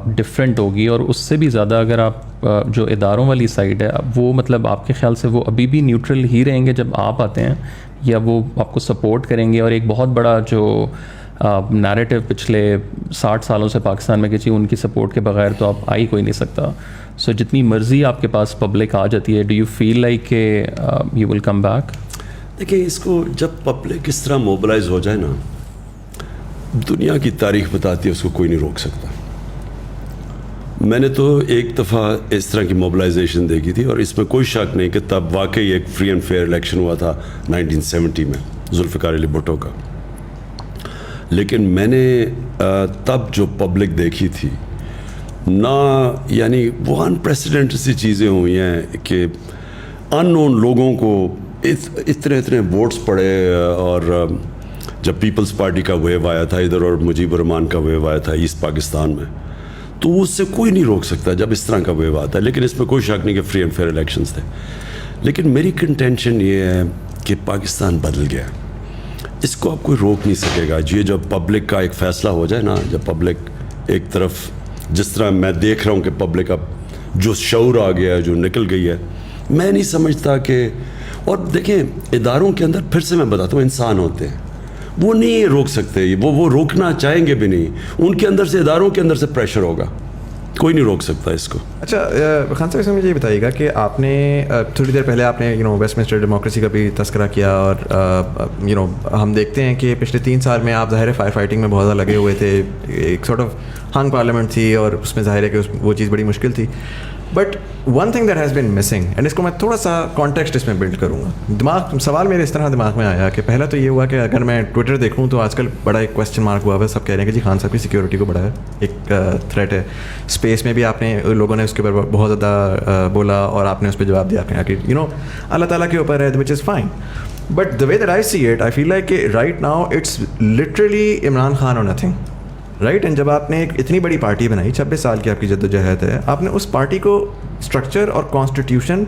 ڈفرینٹ ہوگی؟ اور اس سے بھی زیادہ اگر آپ جو اداروں والی سائڈ ہے وہ مطلب آپ کے خیال سے وہ ابھی بھی نیوٹرل ہی رہیں گے جب آپ آتے ہیں, یا وہ آپ کو سپورٹ کریں گے؟ اور ایک بہت بڑا جو نیریٹو پچھلے 60 سالوں سے پاکستان میں کہ جی ان کی سپورٹ کے بغیر تو آپ آ ہی کوئی نہیں سکتا. سو جتنی مرضی آپ کے پاس پبلک آ جاتی ہے, ڈو یو فیل لائک کہ یو ول کم بیک؟ دیکھیں, اس کو جب پبلک اس طرح موبلائز ہو جائے نا, دنیا کی تاریخ بتاتی ہے اس کو کوئی نہیں روک سکتا. میں نے تو ایک دفعہ اس طرح کی موبلائزیشن دیکھی تھی, اور اس میں کوئی شک نہیں کہ تب واقعی ایک فری اینڈ فیئر الیکشن ہوا تھا 1970 میں ذوالفقار علی بھٹو کا. لیکن میں نے تب جو پبلک دیکھی تھی نہ, یعنی وہ انپریسیڈنٹ سی چیزیں ہوئی ہیں کہ ان نون لوگوں کو اتنے ووٹس پڑے اور جب پیپلز پارٹی کا ویو آیا تھا ادھر اور مجیب الرحمان کا ویو آیا تھا ایسٹ پاکستان میں, تو اس سے کوئی نہیں روک سکتا جب اس طرح کا ویو آتا ہے. لیکن اس میں کوئی شک نہیں کہ فری اینڈ فیئر الیکشنز تھے. لیکن میری کنٹینشن یہ ہے کہ پاکستان بدل گیا, اس کو اب کوئی روک نہیں سکے گا. یہ جب پبلک کا ایک فیصلہ ہو جائے نا, جب پبلک ایک طرف, جس طرح میں دیکھ رہا ہوں کہ پبلک اب جو شعور آ گیا ہے, جو نکل گئی ہے, میں نہیں سمجھتا کہ, اور دیکھیں اداروں کے اندر پھر سے میں بتاتا ہوں انسان ہوتے ہیں, وہ نہیں روک سکتے, وہ روکنا چاہیں گے بھی نہیں. ان کے اندر سے, اداروں کے اندر سے پریشر ہوگا, کوئی نہیں روک سکتا اس کو. اچھا خان صاحب, اس میں مجھے یہ بتائیے گا کہ آپ نے تھوڑی دیر پہلے آپ نے ویسٹ منسٹر ڈیموکریسی کا بھی تذکرہ کیا, اور ہم دیکھتے ہیں کہ پچھلے 3 سال میں آپ ظاہر فائر فائٹنگ میں بہت زیادہ لگے ہوئے تھے. ایک سارٹ آف ہنگ پارلیمنٹ تھی اور اس میں ظاہر ہے کہ وہ چیز بڑی مشکل تھی. But one thing that has been missing, and اس کو میں تھوڑا سا کانٹیکسٹ اس میں بلڈ کروں گا. سوال میرے اس طرح دماغ میں آیا کہ پہلا تو یہ ہوا کہ اگر میں ٹویٹر دیکھوں تو آج کل بڑا ایک کویسچن مارک ہوا ہے. سب کہہ رہے ہیں کہ جی خان صاحب کی سیکیورٹی کو بڑا ہے, ایک تھریٹ ہے. اسپیس میں بھی آپ نے, لوگوں نے اس کے اوپر بہت زیادہ بولا اور آپ نے اس پہ جواب دیا کہ اللہ تعالیٰ کے اوپر ہے, which is fine. But the way that I see it, I feel like کہ right now it's literally Imran Khan اور نتھنگ, رائٹ. اینڈ جب آپ نے ایک اتنی بڑی پارٹی بنائی, 26 سال کی آپ کی جدوجہد ہے, آپ نے اس پارٹی کو اسٹرکچر اور کانسٹیٹیوشن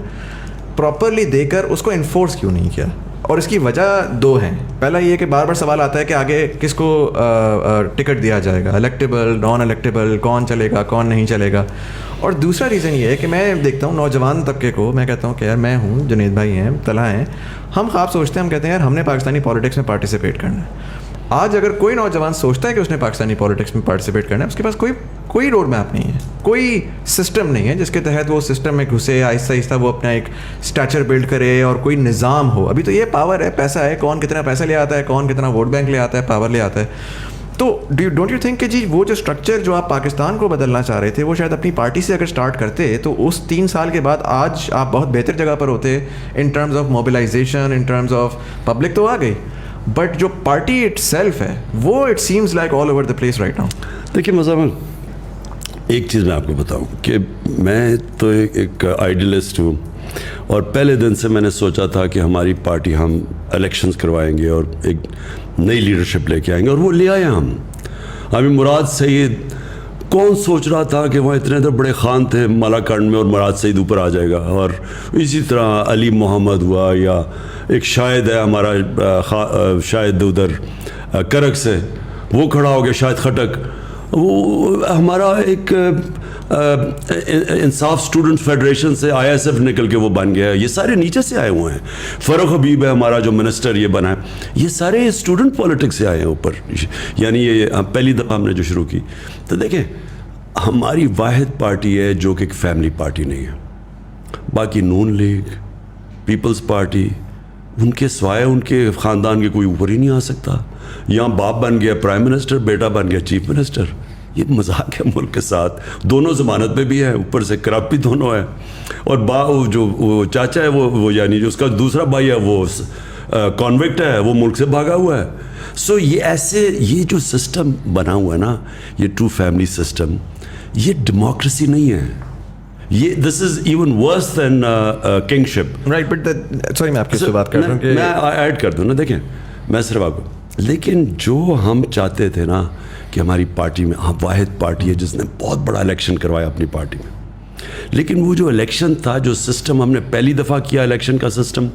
پراپرلی دے کر اس کو انفورس کیوں نہیں کیا؟ اور اس کی وجہ 2 ہیں. پہلا یہ کہ بار بار سوال آتا ہے کہ آگے کس کو ٹکٹ دیا جائے گا, الیکٹیبل, نان الیکٹیبل, کون چلے گا, کون نہیں چلے گا. اور دوسرا ریزن یہ ہے کہ میں دیکھتا ہوں نوجوان طبقے کو, میں کہتا ہوں کہ یار میں ہوں, جنید بھائی ہیں, طلحہ ہیں, ہم خواب سوچتے ہیں, ہم کہتے ہیں یار ہم نے پاکستانی پالیٹکس میں پارٹیسپیٹ کرنا ہے. آج اگر کوئی نوجوان سوچتا ہے کہ اس نے پاکستانی پالیٹکس میں پارٹیسپیٹ کرنا ہے, اس کے پاس کوئی روڈ میپ نہیں ہے, کوئی سسٹم نہیں ہے جس کے تحت وہ سسٹم میں گھسے, آہستہ آہستہ وہ اپنا ایک اسٹیچر بلڈ کرے اور کوئی نظام ہو. ابھی تو یہ پاور ہے, پیسہ ہے, کون کتنا پیسہ لے آتا ہے, کون کتنا ووٹ بینک لے آتا ہے, پاور لے آتا ہے. تو ڈونٹ یو تھنک کہ جی وہ جو اسٹرکچر جو آپ پاکستان کو بدلنا چاہ رہے تھے, وہ شاید اپنی پارٹی سے اگر اسٹارٹ کرتے تو اس 3 سال کے بعد آج آپ بہت بہتر جگہ پر ہوتے in terms of mobilization, in terms of public تو آ گئی, بٹ جو پارٹی اٹ سیلف ہے وہ it seems like all over the place right now. دیکھیے مزامن, ایک چیز میں آپ کو بتاؤں کہ میں تو ایک آئیڈیلسٹ ہوں, اور پہلے دن سے میں نے سوچا تھا کہ ہماری پارٹی, ہم الیکشنز کروائیں گے اور ایک نئی لیڈرشپ لے کے آئیں گے, اور وہ لے آئے ہم. ہمیں مراد سعید, کون سوچ رہا تھا کہ وہاں اتنے بڑے خان تھے مالاکنڈ میں اور مراد سعید اوپر آ جائے گا. اور اسی طرح علی محمد ہوا, یا ایک شاہد ہے ہمارا, شاہد ادھر کرک سے, وہ کھڑا ہو گیا, شاہد خٹک, وہ ہمارا ایک انصاف اسٹوڈنٹ فیڈریشن سے ISF نکل کے وہ بن گیا ہے. یہ سارے نیچے سے آئے ہوئے ہیں. فروخ حبیب ہے ہمارا جو منسٹر یہ بنا ہے, یہ سارے اسٹوڈنٹ پالیٹکس سے آئے ہیں اوپر. یعنی یہ پہلی دفعہ ہم نے جو شروع کی. تو دیکھیں ہماری واحد پارٹی ہے جو کہ ایک فیملی پارٹی نہیں ہے. باقی نون لیگ, پیپلز پارٹی, ان کے سوائے ان کے خاندان کے کوئی اوپر ہی نہیں آ سکتا. یہاں باپ بن گیا پرائم منسٹر, بیٹا بن گیا چیف منسٹر. یہ مذاق ہے ملک کے ساتھ. دونوں ضمانت پہ بھی ہے, اوپر سے کرپٹ بھی دونوں ہے. اور جو وہ چاچا ہے وہ یعنی جو اس کا دوسرا بھائی ہے وہ کانوکٹ ہے, وہ ملک سے بھاگا ہوا ہے. سو یہ ایسے, یہ جو سسٹم بنا ہوا ہے نا, یہ ٹرو فیملی سسٹم, یہ ڈیموکریسی نہیں ہے. یہ this is even worse than kingship, right. But sorry میں آپ کی سے بات کر رہا ہوں کہ میں ایڈ کر دوں نا. دیکھیں میں صرف آپ کو, لیکن جو ہم چاہتے تھے نا کہ ہماری پارٹی میں, ہم واحد پارٹی ہے جس نے بہت بڑا الیکشن کروایا اپنی پارٹی میں, لیکن وہ جو الیکشن تھا, جو سسٹم ہم نے پہلی دفعہ کیا الیکشن کا سسٹم,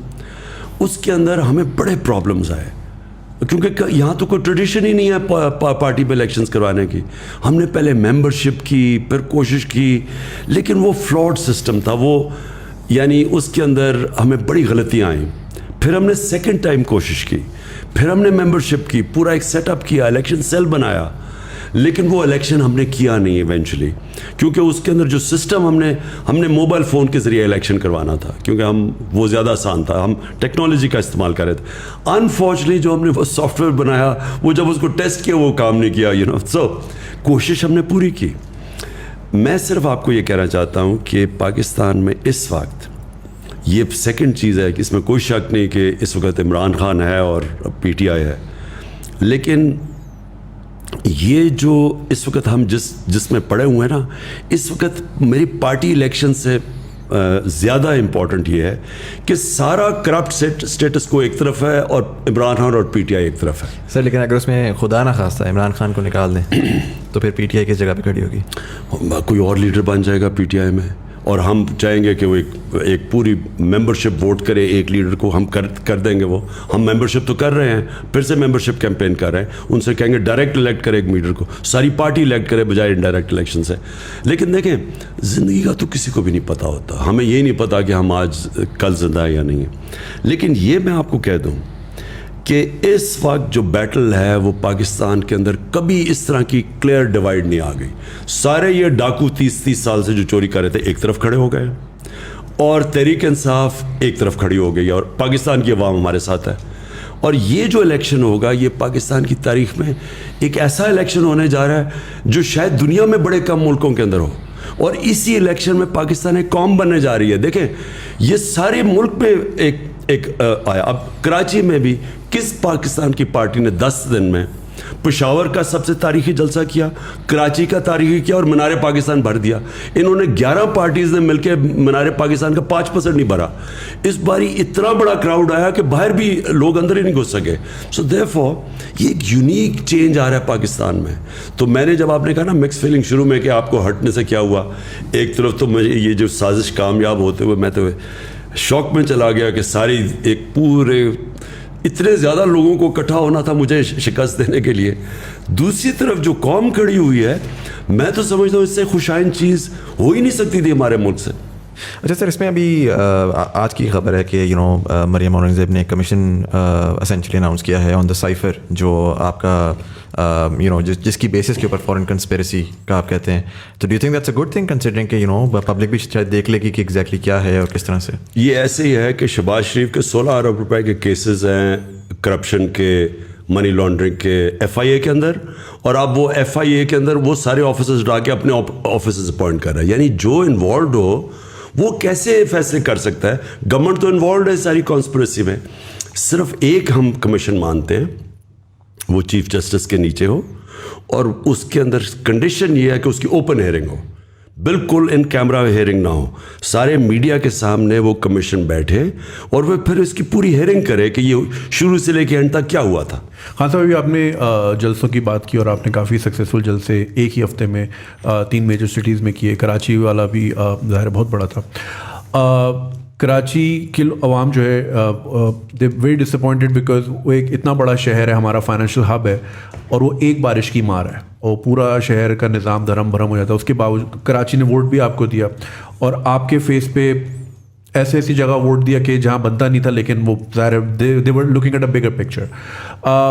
اس کے اندر ہمیں بڑے پرابلمز آئے, کیونکہ یہاں تو کوئی ٹریڈیشن ہی نہیں ہے پارٹی پہ الیکشنز کروانے کی. ہم نے پہلے ممبرشپ کی, پھر کوشش کی, لیکن وہ فلاڈ سسٹم تھا وہ, یعنی اس کے اندر ہمیں بڑی غلطیاں آئیں. پھر ہم نے سیکنڈ ٹائم کوشش کی, پھر ہم نے ممبرشپ کی, پورا ایک سیٹ اپ کیا, الیکشن سیل بنایا, لیکن وہ الیکشن ہم نے کیا نہیں ایونچولی, کیونکہ اس کے اندر جو سسٹم ہم نے موبائل فون کے ذریعے الیکشن کروانا تھا, کیونکہ وہ زیادہ آسان تھا, ہم ٹیکنالوجی کا استعمال کر رہے تھے. انفارچونیٹلی جو ہم نے وہ سافٹ ویئر بنایا, وہ جب اس کو ٹیسٹ کیا وہ کام نہیں کیا. سو کوشش ہم نے پوری کی. میں صرف آپ کو یہ کہنا چاہتا ہوں کہ پاکستان میں اس وقت یہ سیکنڈ چیز ہے کہ اس میں کوئی شک نہیں کہ اس وقت عمران خان ہے اور PTI ہے, لیکن یہ جو اس وقت ہم جس میں پڑے ہوئے ہیں نا, اس وقت میری پارٹی الیکشن سے زیادہ امپورٹنٹ یہ ہے کہ سارا کرپٹ اسٹیٹس کو ایک طرف ہے اور عمران خان اور پی ٹی آئی ایک طرف ہے. سر لیکن اگر اس میں خدا نہ خواستہ عمران خان کو نکال دیں تو پھر پی ٹی آئی کس جگہ پہ کھڑی ہوگی؟ کوئی اور لیڈر بن جائے گا پی ٹی آئی میں, اور ہم چاہیں گے کہ وہ ایک پوری ممبرشپ ووٹ کرے ایک لیڈر کو, ہم کر دیں گے. وہ ہم ممبرشپ تو کر رہے ہیں, پھر سے ممبرشپ کیمپین کر رہے ہیں. ان سے کہیں گے ڈائریکٹ الیکٹ کرے ایک لیڈر کو, ساری پارٹی الیکٹ کرے بجائے انڈائریکٹ الیکشن سے. لیکن دیکھیں زندگی کا تو کسی کو بھی نہیں پتہ ہوتا, ہمیں یہ نہیں پتا کہ ہم آج کل زندہ ہیں یا نہیں ہیں. لیکن یہ میں آپ کو کہہ دوں کہ اس وقت جو بیٹل ہے وہ پاکستان کے اندر کبھی اس طرح کی کلیئر ڈیوائیڈ نہیں آ گئی. سارے یہ ڈاکو 30 سال سے جو چوری کر رہے تھے ایک طرف کھڑے ہو گئے, اور تحریک انصاف ایک طرف کھڑی ہو گئی, اور پاکستان کی عوام ہمارے ساتھ ہے. اور یہ جو الیکشن ہوگا یہ پاکستان کی تاریخ میں ایک ایسا الیکشن ہونے جا رہا ہے جو شاید دنیا میں بڑے کم ملکوں کے اندر ہو, اور اسی الیکشن میں پاکستان ایک قوم بننے جا رہی ہے. دیکھیں یہ سارے ملک میں ایک آیا. اب کراچی میں بھی کس پاکستان کی پارٹی نے 10 دن میں پشاور کا سب سے تاریخی جلسہ کیا, کراچی کا تاریخی کیا, اور منار پاکستان بھر دیا. انہوں نے 11 پارٹیز نے مل کے منار پاکستان کا 5% نہیں بھرا. اس باری اتنا بڑا کراؤڈ آیا کہ باہر بھی لوگ اندر ہی نہیں گھس سکے. سو دیئرفور یہ ایک یونیک چینج آ رہا ہے پاکستان میں. تو میں نے جب آپ نے کہا نا مکس فیلنگ شروع میں کہ آپ کو ہٹنے سے کیا ہوا, ایک طرف تو مجھے یہ جو سازش کامیاب ہوتے ہوئے میں تو شوق میں چلا گیا کہ ساری ایک پورے اتنے زیادہ لوگوں کو اکٹھا ہونا تھا مجھے شکست دینے کے لیے. دوسری طرف جو قوم کھڑی ہوئی ہے, میں تو سمجھتا ہوں اس سے خوشائن چیز ہو ہی نہیں سکتی تھی ہمارے ملک سے. اچھا سر, اس میں ابھی آج کی خبر ہے کہ مریم اورنگزیب نے کمیشن اسینچلی اناؤنس کیا ہے آن دا سائفر, جو آپ کا جس کی بیسس کے اوپر فورن کنسپیریسی کا آپ کہتے ہیں. تو do you think that's a good thing considering کہ پبلک بھی شاید دیکھ لے گی کہ ایگزیکٹلی کیا ہے اور کس طرح سے. یہ ایسے ہی ہے کہ شہباز شریف کے 16 ارب روپے کے کیسز ہیں کرپشن کے, منی لانڈرنگ کے ایف آئی اے کے اندر, اور اب وہ ایف آئی اے کے اندر وہ سارے آفیسرز لا کے اپنے آفیسرز اپوائنٹ کر رہا ہے. یعنی جو انوالوڈ ہو وہ کیسے فیصلے کر سکتا ہے؟ گورنمنٹ تو انوالوڈ ہے ساری کانسپریسی میں. صرف ایک ہم کمیشن مانتے ہیں, وہ چیف جسٹس کے نیچے ہو, اور اس کے اندر کنڈیشن یہ ہے کہ اس کی اوپن ہیئرنگ ہو, بالکل ان کیمرہ ہیئرنگ نہ ہو. سارے میڈیا کے سامنے وہ کمیشن بیٹھے اور وہ پھر اس کی پوری ہیئرنگ کرے کہ یہ شروع سے لے کے اینڈ تک کیا ہوا تھا. خان صاحب ابھی آپ نے جلسوں کی بات کی, اور آپ نے کافی سکسیزفل جلسے ایک ہی ہفتے میں 3 میجر سٹیز میں کیے. کراچی والا بھی ظاہر بہت بڑا تھا. کراچی کی عوام جو ہے they very disappointed because وہ ایک اتنا بڑا شہر ہے, ہمارا فائنینشیل ہب ہے, اور وہ ایک بارش کی مار ہے اور پورا شہر کا نظام دھرم بھرم ہو جاتا ہے. اس کے باوجود کراچی نے ووٹ بھی آپ کو دیا, اور آپ کے فیس پہ ایسی جگہ ووٹ دیا کہ جہاں بنتا نہیں تھا, لیکن وہ ظاہر they were looking at a bigger picture.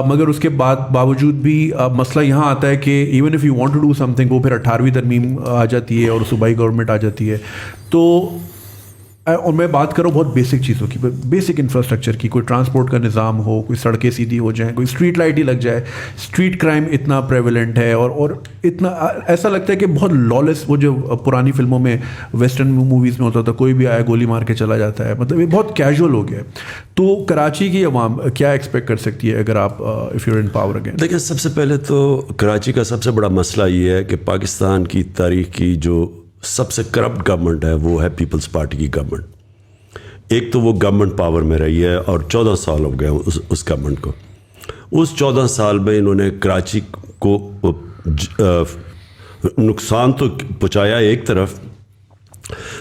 مگر اس کے باوجود بھی مسئلہ یہاں آتا ہے کہ even if you want to do something, وہ پھر 18ویں ترمیم آ جاتی ہے اور صوبائی گورنمنٹ آ جاتی ہے. تو اور میں بات کروں بہت بیسک چیزوں کی, بیسک انفراسٹرکچر کی, کوئی ٹرانسپورٹ کا نظام ہو, کوئی سڑکیں سیدھی ہو جائیں, کوئی اسٹریٹ لائٹ ہی لگ جائے. اسٹریٹ کرائم اتنا پریویلنٹ ہے, اور اتنا ایسا لگتا ہے کہ بہت لالس, وہ جو پرانی فلموں میں ویسٹرن موویز میں ہوتا تھا, کوئی بھی آیا گولی مار کے چلا جاتا ہے. مطلب یہ بہت کیجول ہو گیا ہے. تو کراچی کی عوام کیا ایکسپیکٹ کر سکتی ہے اگر آپ if you are in power again? دیکھیں, سب سے پہلے تو کراچی کا سب سے بڑا مسئلہ یہ ہے کہ پاکستان کی تاریخ کی جو سب سے کرپٹ گورنمنٹ ہے وہ ہے پیپلز پارٹی کی گورنمنٹ. ایک تو وہ گورنمنٹ پاور میں رہی ہے, اور 14 سال ہو گئے اس گورنمنٹ کو. اس 14 سال میں انہوں نے کراچی کو نقصان تو پہنچایا ایک طرف,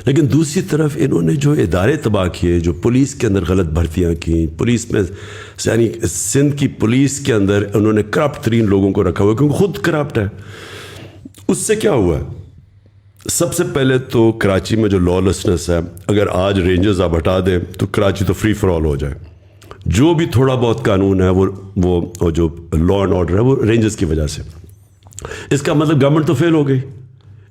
لیکن دوسری طرف انہوں نے جو ادارے تباہ کیے, جو پولیس کے اندر غلط بھرتیاں کیں, پولیس میں یعنی سندھ کی پولیس کے اندر انہوں نے کرپٹ ترین لوگوں کو رکھا ہوا, کیونکہ خود کرپٹ ہے. اس سے کیا ہوا ہے؟ سب سے پہلے تو کراچی میں جو لالسنس ہے, اگر آج رینجرز آپ ہٹا دیں تو کراچی تو فری فار آل ہو جائے. جو بھی تھوڑا بہت قانون ہے وہ جو لا اینڈ آرڈر ہے وہ رینجرز کی وجہ سے. اس کا مطلب گورنمنٹ تو فیل ہو گئی.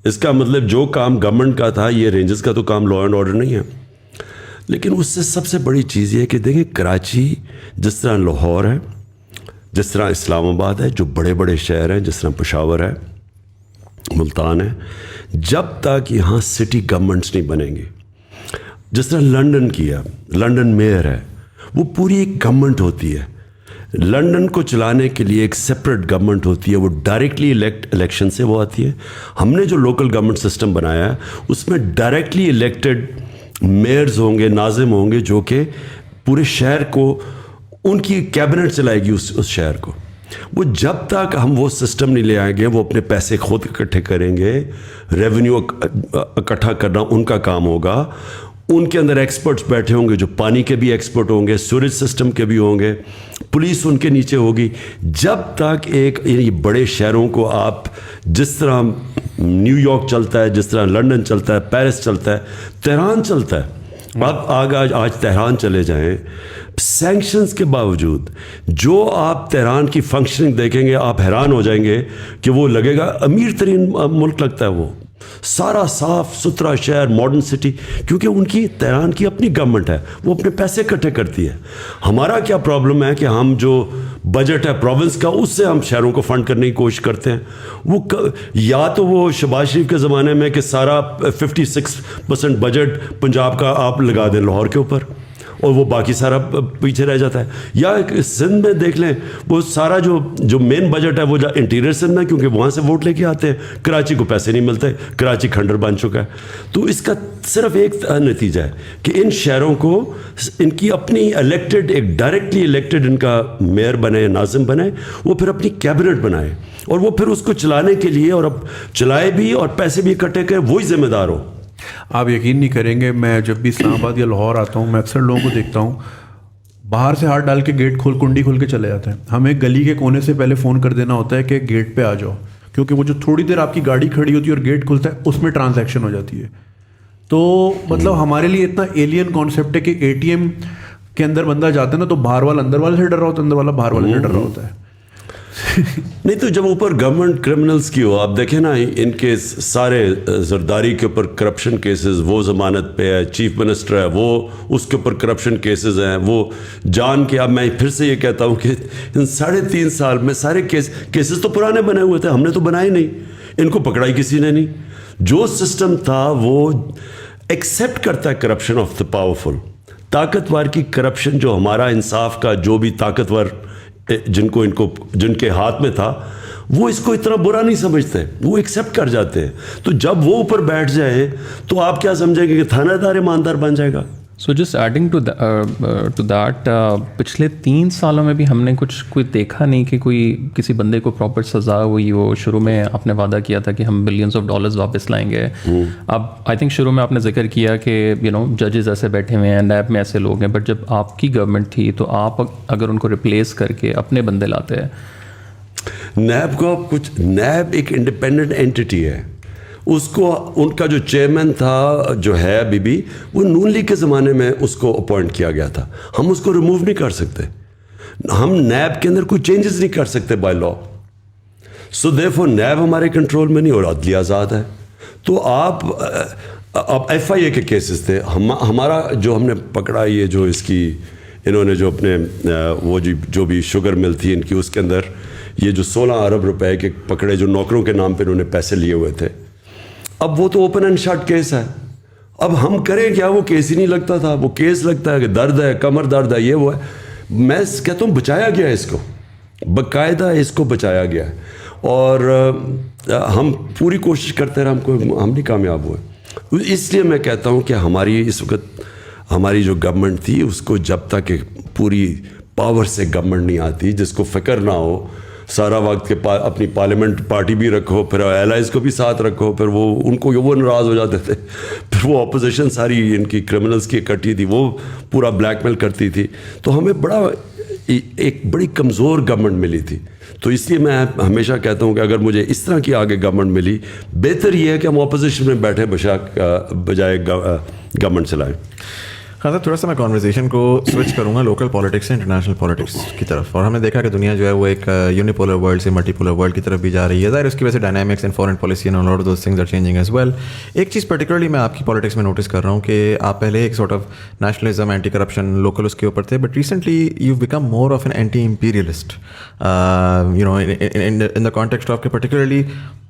اس کا مطلب جو کام گورنمنٹ کا تھا یہ رینجرز کا تو کام لا اینڈ آرڈر نہیں ہے. لیکن اس سے سب سے بڑی چیز یہ ہے کہ دیکھیں کراچی جس طرح لاہور ہے, جس طرح اسلام آباد ہے, جو بڑے بڑے شہر ہیں, جس طرح پشاور ہے, ملتان ہے, جب تک یہاں سٹی گورنمنٹس نہیں بنیں گی, جس طرح لنڈن کیا, لنڈن میئر ہے, وہ پوری ایک گورنمنٹ ہوتی ہے. لنڈن کو چلانے کے لیے ایک سپریٹ گورنمنٹ ہوتی ہے, وہ ڈائریکٹلی الیکشن سے وہ آتی ہے. ہم نے جو لوکل گورنمنٹ سسٹم بنایا ہے اس میں ڈائریکٹلی الیکٹڈ میئرز ہوں گے, ناظم ہوں گے, جو کہ پورے شہر کو ان کی کیبنٹ چلائے گی اس شہر کو. وہ جب تک ہم وہ سسٹم نہیں لے آئیں گے, وہ اپنے پیسے خود اکٹھے کریں گے, ریونیو اکٹھا کرنا ان کا کام ہوگا. ان کے اندر ایکسپرٹس بیٹھے ہوں گے جو پانی کے بھی ایکسپرٹ ہوں گے, سوریج سسٹم کے بھی ہوں گے, پولیس ان کے نیچے ہوگی. جب تک ایک بڑے شہروں کو آپ جس طرح نیو یارک چلتا ہے, جس طرح لنڈن چلتا ہے, پیرس چلتا ہے, تہران چلتا ہے, آپ آج تہران چلے جائیں, سینکشنز کے باوجود جو آپ تہران کی فنکشننگ دیکھیں گے آپ حیران ہو جائیں گے کہ وہ لگے گا امیر ترین ملک لگتا ہے. وہ سارا صاف ستھرا شہر, ماڈرن سٹی, کیونکہ ان کی تہران کی اپنی گورنمنٹ ہے, وہ اپنے پیسے اکٹھے کرتی ہے. ہمارا کیا پرابلم ہے کہ ہم جو بجٹ ہے پروونس کا, اس سے ہم شہروں کو فنڈ کرنے کی کوشش کرتے ہیں. وہ یا تو وہ شہباز شریف کے زمانے میں کہ سارا 56% بجٹ پنجاب کا آپ لگا دیں لاہور کے اوپر اور وہ باقی سارا پیچھے رہ جاتا ہے. یا سندھ میں دیکھ لیں, وہ سارا جو مین بجٹ ہے وہ انٹیریئر سندھ میں, کیونکہ وہاں سے ووٹ لے کے آتے ہیں. کراچی کو پیسے نہیں ملتے, کراچی کھنڈر بن چکا ہے. تو اس کا صرف ایک نتیجہ ہے کہ ان شہروں کو ان کی اپنی الیکٹڈ, ایک ڈائریکٹلی الیکٹڈ ان کا میئر بنے, ناظم بنے, وہ پھر اپنی کیبنٹ بنائے اور وہ پھر اس کو چلانے کے لیے, اور اب چلائے بھی اور پیسے بھی اکٹھے کرے, وہی ذمہ دار ہو. آپ یقین نہیں کریں گے, میں جب بھی اسلام آباد یا لاہور آتا ہوں, میں اکثر لوگوں کو دیکھتا ہوں باہر سے ہاتھ ڈال کے گیٹ کنڈی کھول کے چلے جاتے ہیں. ہمیں گلی کے کونے سے پہلے فون کر دینا ہوتا ہے کہ گیٹ پہ آ جاؤ, کیونکہ وہ جو تھوڑی دیر آپ کی گاڑی کھڑی ہوتی ہے اور گیٹ کھلتا ہے اس میں ٹرانزیکشن ہو جاتی ہے. تو مطلب ہمارے لیے اتنا ایلین کانسیپٹ ہے کہ اے ٹی ایم کے اندر بندہ جاتا ہے نا, تو باہر والا اندر والے سے ڈر رہا ہوتا ہے, اندر والا باہر والے سے ڈر رہا ہوتا ہے. نہیں تو جب اوپر گورنمنٹ کرمنلز کی ہو, آپ دیکھیں نا ان کے سارے زرداری کے اوپر کرپشن کیسز, وہ ضمانت پہ ہے, چیف منسٹر ہے وہ, اس کے اوپر کرپشن کیسز ہیں, وہ جان کے. اب میں پھر سے یہ کہتا ہوں کہ ان 3.5 سال میں سارے کیسز تو پرانے بنے ہوئے تھے, ہم نے تو بنائے نہیں, ان کو پکڑائی کسی نے نہیں. جو سسٹم تھا وہ ایکسیپٹ کرتا ہے کرپشن آف دا پاورفل, طاقتور کی کرپشن. جو ہمارا انصاف کا جو بھی طاقتور جن کے ہاتھ میں تھا, وہ اس کو اتنا برا نہیں سمجھتے, وہ ایکسیپٹ کر جاتے ہیں. تو جب وہ اوپر بیٹھ جائیں تو آپ کیا سمجھیں گے کہ تھانہ دار ایماندار بن جائے گا. So just adding to that, پچھلے 3 سالوں میں بھی ہم نے کوئی دیکھا نہیں کہ کوئی کسی بندے کو پراپر سزا ہوئی. وہ شروع میں آپ نے وعدہ کیا تھا کہ ہم بلینز آف ڈالرز واپس لائیں گے. اب آئی تھنک شروع میں آپ نے ذکر کیا کہ ججز ایسے بیٹھے ہوئے ہیں, نیب میں ایسے لوگ ہیں, بٹ جب آپ کی گورنمنٹ تھی تو آپ اگر ان کو ریپلیس کر کے اپنے بندے لاتے ہیں. نیب ایک انڈیپینڈنٹ اینٹی ہے. اس کو ان کا جو چیئرمین تھا جو ہے ابھی بھی, وہ نون لیگ کے زمانے میں اس کو اپوائنٹ کیا گیا تھا. ہم اس کو ریموو نہیں کر سکتے, ہم نیب کے اندر کوئی چینجز نہیں کر سکتے بائی لا. سو دیئرفور نیب ہمارے کنٹرول میں نہیں, اور عدلیہ آزاد ہے. تو آپ ایف آئی اے کے کیسز تھے, ہمارا جو ہم نے پکڑا, یہ جو اس کی انہوں نے جو اپنے وہ جو بھی شوگر مل تھی ان کی, اس کے اندر یہ جو 16 ارب روپے کے پکڑے, جو نوکروں کے نام پہ انہوں نے پیسے لیے ہوئے تھے. اب وہ تو اوپن اینڈ شٹ کیس ہے. اب ہم کریں کیا, وہ کیس ہی نہیں لگتا تھا. وہ کیس لگتا ہے کہ درد ہے, کمر درد ہے, یہ وہ ہے. میں کہتا ہوں بچایا گیا ہے اس کو, باقاعدہ اس کو بچایا گیا ہے, اور ہم پوری کوشش کرتے رہے, ہم نہیں کامیاب ہوئے. اس لیے میں کہتا ہوں کہ ہماری اس وقت ہماری جو گورنمنٹ تھی, اس کو جب تک پوری پاور سے گورنمنٹ نہیں آتی, جس کو فکر نہ ہو سارا وقت کہ اپنی پارلیمنٹ پارٹی بھی رکھو, پھر ایلائز کو بھی ساتھ رکھو, پھر وہ ان کو وہ ناراض ہو جاتے تھے, پھر وہ اپوزیشن ساری ان کی کرمنلز کی اکٹھی تھی, وہ پورا بلیک میل کرتی تھی. تو ہمیں ایک بڑی کمزور گورنمنٹ ملی تھی. تو اس لیے میں ہمیشہ کہتا ہوں کہ اگر مجھے اس طرح کی آگے گورنمنٹ ملی, بہتر یہ ہے کہ ہم اپوزیشن میں بیٹھے بجائے گورنمنٹ چلائیں. خان صاحب, تھوڑا سا میں کانورزیشن کو سوئچ کروں گا لوکل پالیٹکس سے انٹرنیشنل پالیٹکس کی طرف. اور ہم نے دیکھا کہ دنیا جو ہے وہ ایک یونیپولر ورلڈ سے ملٹی پولر ورلڈ کی طرف بھی جا رہی ہے. ظاہر اس کی وجہ سے dynamics in foreign policy and all those things are changing as well. ایک چیز پرٹیکولرلی میں آپ کی پالیٹکس میں نوٹس کر رہا ہوں کہ آپ پہلے ایک sort of nationalism, anti corruption, local اس کے اوپر تھے, but recently you became more of an anti imperialist, in the context of کہ particularly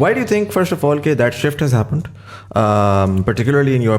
Why do you think, first of all, that shift has happened, particularly in your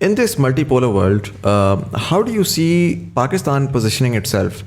in this multipolar world, how do you see Pakistan positioning itself?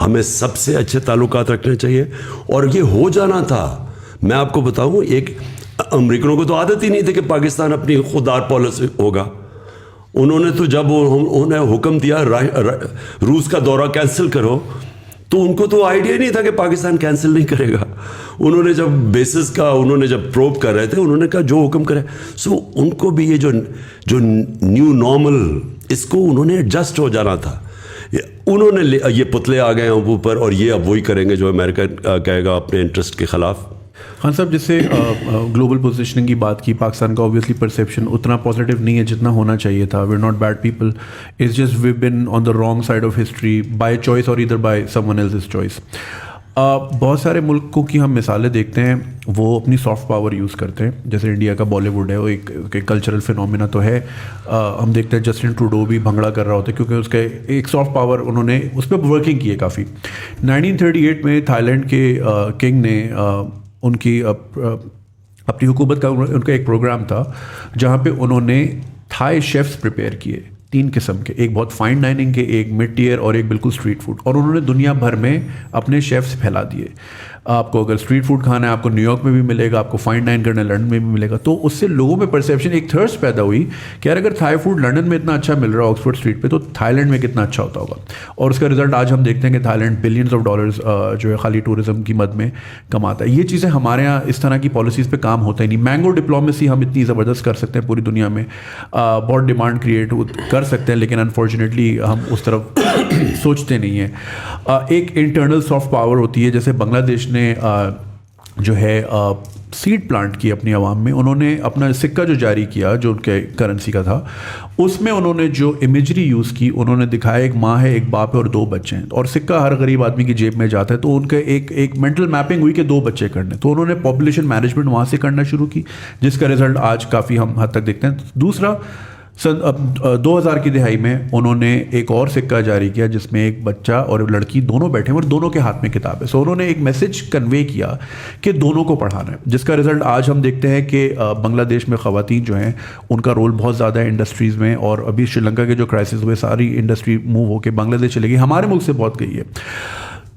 ہمیں سب سے اچھے تعلقات رکھنے چاہیے, اور یہ ہو جانا تھا. میں آپ کو بتاؤں, ایک امریکنوں کو تو عادت ہی نہیں تھی کہ پاکستان اپنی خوددار پالیسی ہوگا. انہوں نے تو جب انہوں نے حکم دیا روس کا دورہ کینسل کرو, تو ان کو تو آئیڈیا نہیں تھا کہ پاکستان کینسل نہیں کرے گا. انہوں نے جب بیسس کا انہوں نے جب پروب کر رہے تھے, انہوں نے کہا جو حکم کرے. سو ان کو بھی یہ جو نیو نارمل, اس کو انہوں نے ایڈجسٹ ہو جانا تھا. انہوں نے یہ پتلے آ گئے ہیں اوپر, اور یہ اب وہی کریں گے جو امریکہ کہے گا اپنے انٹرسٹ کے خلاف. خان صاحب, جس سے گلوبل پوزیشننگ کی بات کی, پاکستان کا اوبیسلی پرسیپشن اتنا پازیٹیو نہیں ہے جتنا ہونا چاہیے تھا. We are not bad people, it's just we been on the wrong side of history by choice اور ادھر by someone else's choice. بہت سارے ملکوں کی ہم مثالیں دیکھتے ہیں, وہ اپنی سافٹ پاور یوز کرتے ہیں. جیسے انڈیا کا بالی ووڈ ہے, وہ ایک کلچرل فینومینا تو ہے. ہم دیکھتے ہیں جسٹن ٹروڈو بھی بھنگڑا کر رہا ہوتا ہے کیونکہ اس کا ایک سافٹ پاور, انہوں نے اس پہ ورکنگ کی ہے کافی. 1938 میں تھائی لینڈ کے کنگ نے ان کی اپنی حکومت کا ان کا ایک پروگرام تھا جہاں پہ انہوں نے تھائی شیفس پریپیئر کیے, 3 قسم کے, ایک بہت فائن ڈائننگ کے, ایک مڈ ٹیئر, اور ایک بالکل اسٹریٹ فوڈ. اور انہوں نے دنیا بھر میں اپنے شیفس پھیلا دیے. آپ کو اگر اسٹریٹ فوڈ کھانا ہے, آپ کو نیو یارک میں بھی ملے گا, آپ کو فائن ڈائن کرنا ہے لنڈن میں بھی ملے گا. تو اس سے لوگوں میں پرسیپشن, ایک تھرسٹ پیدا ہوئی کہ یار اگر تھائی فوڈ لنڈن میں اتنا اچھا مل رہا ہے آکسفورڈ اسٹریٹ پہ, تو تھائی لینڈ میں کتنا اچھا ہوتا ہوگا. اور اس کا رزلٹ آج ہم دیکھتے ہیں کہ Thailand billions of dollars جو ہے خالی ٹورزم کی مد میں کماتا ہے. یہ چیزیں ہمارے یہاں اس طرح کی پالیسیز پہ کام ہوتا ہی نہیں. مینگو ڈپلومیسی ہم اتنی زبردست کر سکتے ہیں پوری دنیا میں, بہت ڈیمانڈ کریٹ کر سکتے ہیں, لیکن انفارچونیٹلی ہم اس طرف سوچتے نہیں ہیں. ایک انٹرنل سافٹ پاور ہوتی ہے, جیسے بنگلہ دیش نے جو ہے سیڈ پلانٹ کی اپنی عوام میں. انہوں نے اپنا سکہ جو جاری کیا, جو ان کے کرنسی کا تھا, اس میں انہوں نے جو امیجری یوز کی, انہوں نے دکھایا ایک ماں ہے, ایک باپ ہے اور 2 بچے ہیں. اور سکہ ہر غریب آدمی کی جیب میں جاتا ہے, تو ان کا ایک مینٹل میپنگ ہوئی کہ 2 بچے کرنے. تو انہوں نے پاپولیشن مینجمنٹ وہاں سے کرنا شروع کی, جس کا رزلٹ آج کافی ہم حد تک دیکھتے ہیں. دوسرا, 2000 کی دہائی میں انہوں نے ایک اور سکہ جاری کیا جس میں ایک بچہ اور لڑکی دونوں بیٹھے ہیں اور دونوں کے ہاتھ میں کتاب ہے. سو انہوں نے ایک میسج کنوے کیا کہ دونوں کو پڑھانا ہے, جس کا رزلٹ آج ہم دیکھتے ہیں کہ بنگلہ دیش میں خواتین جو ہیں ان کا رول بہت زیادہ ہے انڈسٹریز میں. اور ابھی شری لنکا کے جو کرائسس ہوئے, ساری انڈسٹری موو ہو کے بنگلہ دیش چلے گئی, ہمارے ملک سے بہت گئی ہے.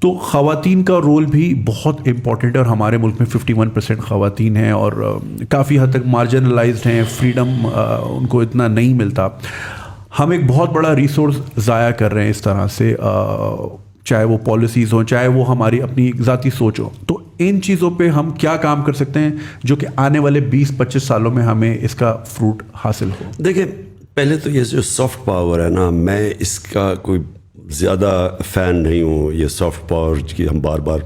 تو خواتین کا رول بھی بہت امپورٹنٹ ہے, اور ہمارے ملک میں 51% خواتین ہیں اور کافی حد تک مارجنلائزڈ ہیں, فریڈم ان کو اتنا نہیں ملتا. ہم ایک بہت بڑا ریسورس ضائع کر رہے ہیں اس طرح سے, چاہے وہ پالیسیز ہوں, چاہے وہ ہماری اپنی ذاتی سوچ ہو. تو ان چیزوں پہ ہم کیا کام کر سکتے ہیں جو کہ آنے والے 20-25 سالوں میں ہمیں اس کا فروٹ حاصل ہو؟ دیکھیں, پہلے تو یہ جو سافٹ پاور ہے نا, میں اس کا کوئی زیادہ فین نہیں ہوں. یہ سافٹ پاور کی ہم بار بار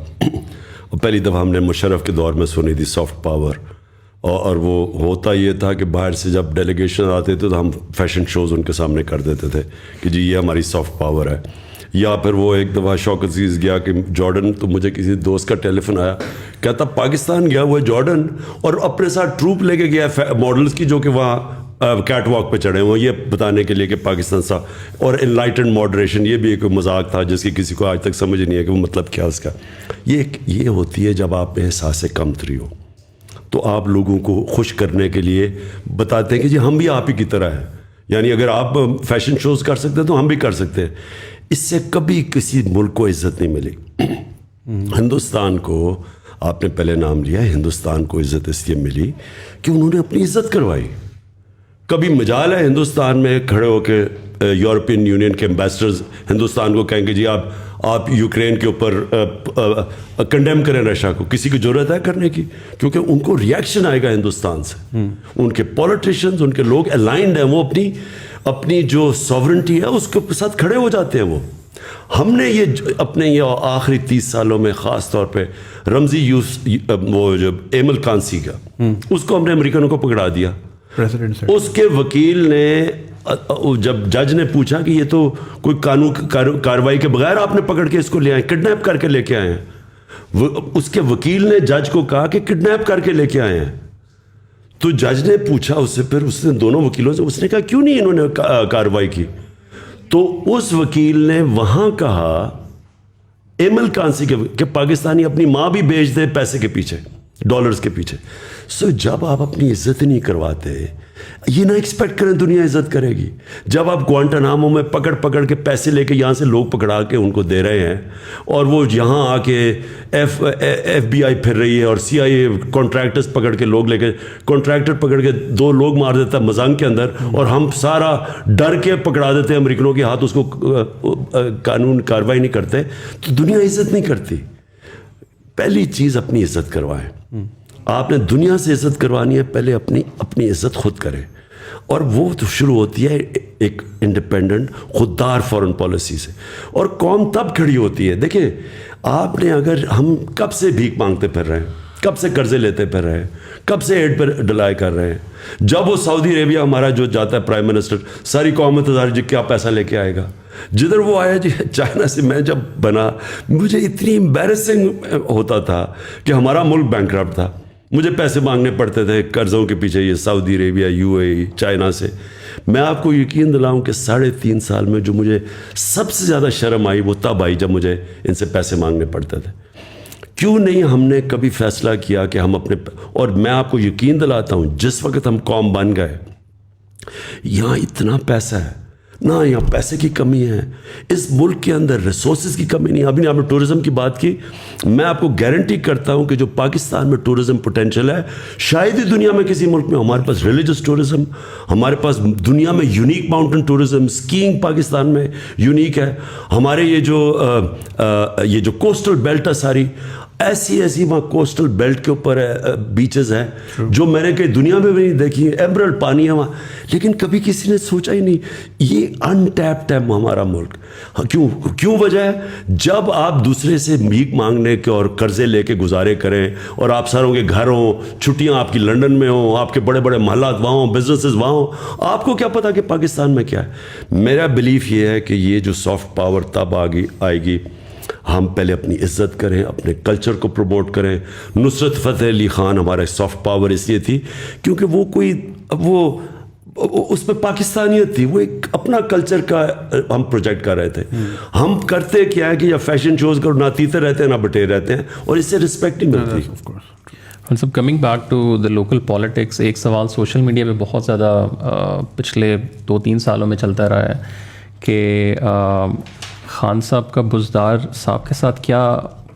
پہلی دفعہ ہم نے مشرف کے دور میں سنی تھی سافٹ پاور, اور وہ ہوتا یہ تھا کہ باہر سے جب ڈیلیگیشن آتے تھے تو ہم فیشن شوز ان کے سامنے کر دیتے تھے کہ جی یہ ہماری سافٹ پاور ہے. یا پھر وہ ایک دفعہ شوق عزیز گیا کہ جارڈن, تو مجھے کسی دوست کا ٹیلی فون آیا, کہتا پاکستان گیا ہوا ہے جارڈن اور اپنے ساتھ ٹروپ لے کے گیا ماڈلس کی جو کہ وہاں کیٹ واک پہ چڑھے ہوئے, یہ بتانے کے لیے کہ پاکستان سا. اور انلائٹنڈ ماڈریشن, یہ بھی ایک مذاق تھا جس کی کسی کو آج تک سمجھ نہیں ہے کہ وہ مطلب کیا اس کا. یہ ہوتی ہے جب آپ میں احساس کمتری ہو, تو آپ لوگوں کو خوش کرنے کے لیے بتاتے ہیں کہ جی ہم بھی آپ ہی کی طرح ہیں. یعنی اگر آپ فیشن شوز کر سکتے ہیں تو ہم بھی کر سکتے ہیں. اس سے کبھی کسی ملک کو عزت نہیں ملی. ہندوستان کو, آپ نے پہلے نام لیا, ہندوستان کو عزت اس لیے ملی کہ انہوں نے اپنی عزت کروائی. کبھی مجال ہے ہندوستان میں کھڑے ہو کے یورپین یونین کے امبیسڈرز ہندوستان کو کہیں گے جی آپ یوکرین کے اوپر کنڈیم کریں رشیا کو؟ کسی کی ضرورت ہے کرنے کی؟ کیونکہ ان کو ریئیکشن آئے گا ہندوستان سے. ان کے پولیٹیشینز, ان کے لوگ الائنڈ ہیں, وہ اپنی جو ساورنٹی ہے اس کے ساتھ کھڑے ہو جاتے ہیں. ہم نے یہ اپنے یہ آخری 30 سالوں میں خاص طور پہ رمزی وہ جو ایمل کانسی کا, اس کو ہم نے امریکنوں کو پکڑا دیا. اس کے وکیل نے, جب جج نے پوچھا کہ یہ تو کوئی قانون کارروائی کے بغیر آپ نے پکڑ کے اس کو لے آئے, کڈنیپ کر کے لے کے آئے ہیں, اس کے وکیل نے جج کو کہا کہ کڈنیپ کر کے لے کے آئے ہیں. تو جج نے پوچھا اس سے, پھر اس نے دونوں وکیلوں سے, اس نے کہا کیوں نہیں انہوں نے کارروائی کی؟ تو اس وکیل نے وہاں کہا ایمل کانسی کہ پاکستانی اپنی ماں بھی بیچ دے پیسے کے پیچھے, ڈالرز کے پیچھے. سو جب آپ اپنی عزت نہیں کرواتے, یہ نہ ایکسپیکٹ کریں دنیا عزت کرے گی. جب آپ گوانٹانامو میں پکڑ کے پیسے لے کے یہاں سے لوگ پکڑا کے ان کو دے رہے ہیں, اور وہ یہاں آ کے ایف بی آئی پھر رہی ہے, اور سی آئی اے کانٹریکٹرز پکڑ کے لوگ لے کے, کانٹریکٹر پکڑ کے 2 لوگ مار دیتا ہے مزنگ کے اندر, اور ہم سارا ڈر کے پکڑا دیتے ہیں امریکنوں کے ہاتھ, اس کو قانون کارروائی نہیں کرتے, تو دنیا عزت نہیں کرتی. پہلی چیز اپنی عزت کروائیں. آپ نے دنیا سے عزت کروانی ہے, پہلے اپنی عزت خود کریں, اور وہ تو شروع ہوتی ہے ایک انڈیپینڈنٹ خوددار فارن پالیسی سے, اور قوم تب کھڑی ہوتی ہے. دیکھیں آپ نے, اگر ہم کب سے بھیک مانگتے پھر رہے ہیں, کب سے قرضے لیتے پھر رہے ہیں, کب سے ایڈ پہ ڈلائی کر رہے ہیں. جب وہ سعودی عربیہ ہمارا جو جاتا ہے پرائم منسٹر, ساری قوم انتظار جی کیا پیسہ لے کے آئے گا. جدھر وہ آیا جی چائنا سے, میں جب بنا مجھے اتنی امبیرسنگ ہوتا تھا کہ ہمارا ملک بینکرپٹ تھا, مجھے پیسے مانگنے پڑتے تھے قرضوں کے پیچھے, یہ Saudi Arabia, U A E, China سے. میں آپ کو یقین دلاؤں کہ 3.5 سال میں جو مجھے سب سے زیادہ شرم آئی وہ تب آئی جب مجھے ان سے پیسے مانگنے پڑتے تھے. کیوں نہیں ہم نے کبھی فیصلہ کیا کہ ہم اپنے, اور میں آپ کو یقین دلاتا ہوں جس وقت ہم قوم بن گئے, یہاں اتنا پیسہ ہے, نہ یہاں پیسے کی کمی ہے, اس ملک کے اندر ریسورسز کی کمی نہیں. ابھی آپ نے ٹورزم کی بات کی, میں آپ کو گارنٹی کرتا ہوں کہ جو پاکستان میں ٹورزم پوٹینشیل ہے شاید ہی دنیا میں کسی ملک میں. ہمارے پاس ریلیجس ٹورزم, ہمارے پاس دنیا میں unique mountain tourism, skiing Pakistan میں یونیک ہے. ہمارے یہ جو کوسٹل بیلٹ ہے ساری, ایسی وہاں کوسٹل بیلٹ کے اوپر بیچز ہیں جو میں نے کہیں دنیا میں بھی نہیں دیکھی. ایمرلڈ پانی ہے وہاں, لیکن کبھی کسی نے سوچا ہی نہیں. یہ انٹیپڈ ہے ہمارا ملک. کیوں وجہ ہے, جب آپ دوسرے سے بھیک مانگنے کے اور قرضے لے کے گزارے کریں, اور آپ ساروں کے گھر ہوں, چھٹیاں آپ کی لنڈن میں ہوں, آپ کے بڑے بڑے محلات وہاں ہوں, بزنسز وہاں ہوں, آپ کو کیا پتا کہ پاکستان میں کیا ہے. میرا بلیف یہ ہے کہ یہ جو سافٹ پاور تب آئے گی, ہم پہلے اپنی عزت کریں, اپنے کلچر کو پروموٹ کریں. نصرت فتح علی خان ہمارا سافٹ پاور اس لیے تھی کیونکہ وہ اس میں پاکستانیت تھی, وہ ایک اپنا کلچر کا ہم پروجیکٹ کر رہے تھے. ہم کرتے کیا ہے کہ یا فیشن شوز کرو, نہ تیتے رہتے ہیں نہ بٹے رہتے ہیں, اور اس سے رسپیکٹ نہیں ملتی. سب coming back to the local politics, ایک سوال سوشل میڈیا پہ بہت زیادہ پچھلے 2-3 سالوں میں چلتا رہا ہے کہ خان صاحب کا بزدار صاحب کے ساتھ کیا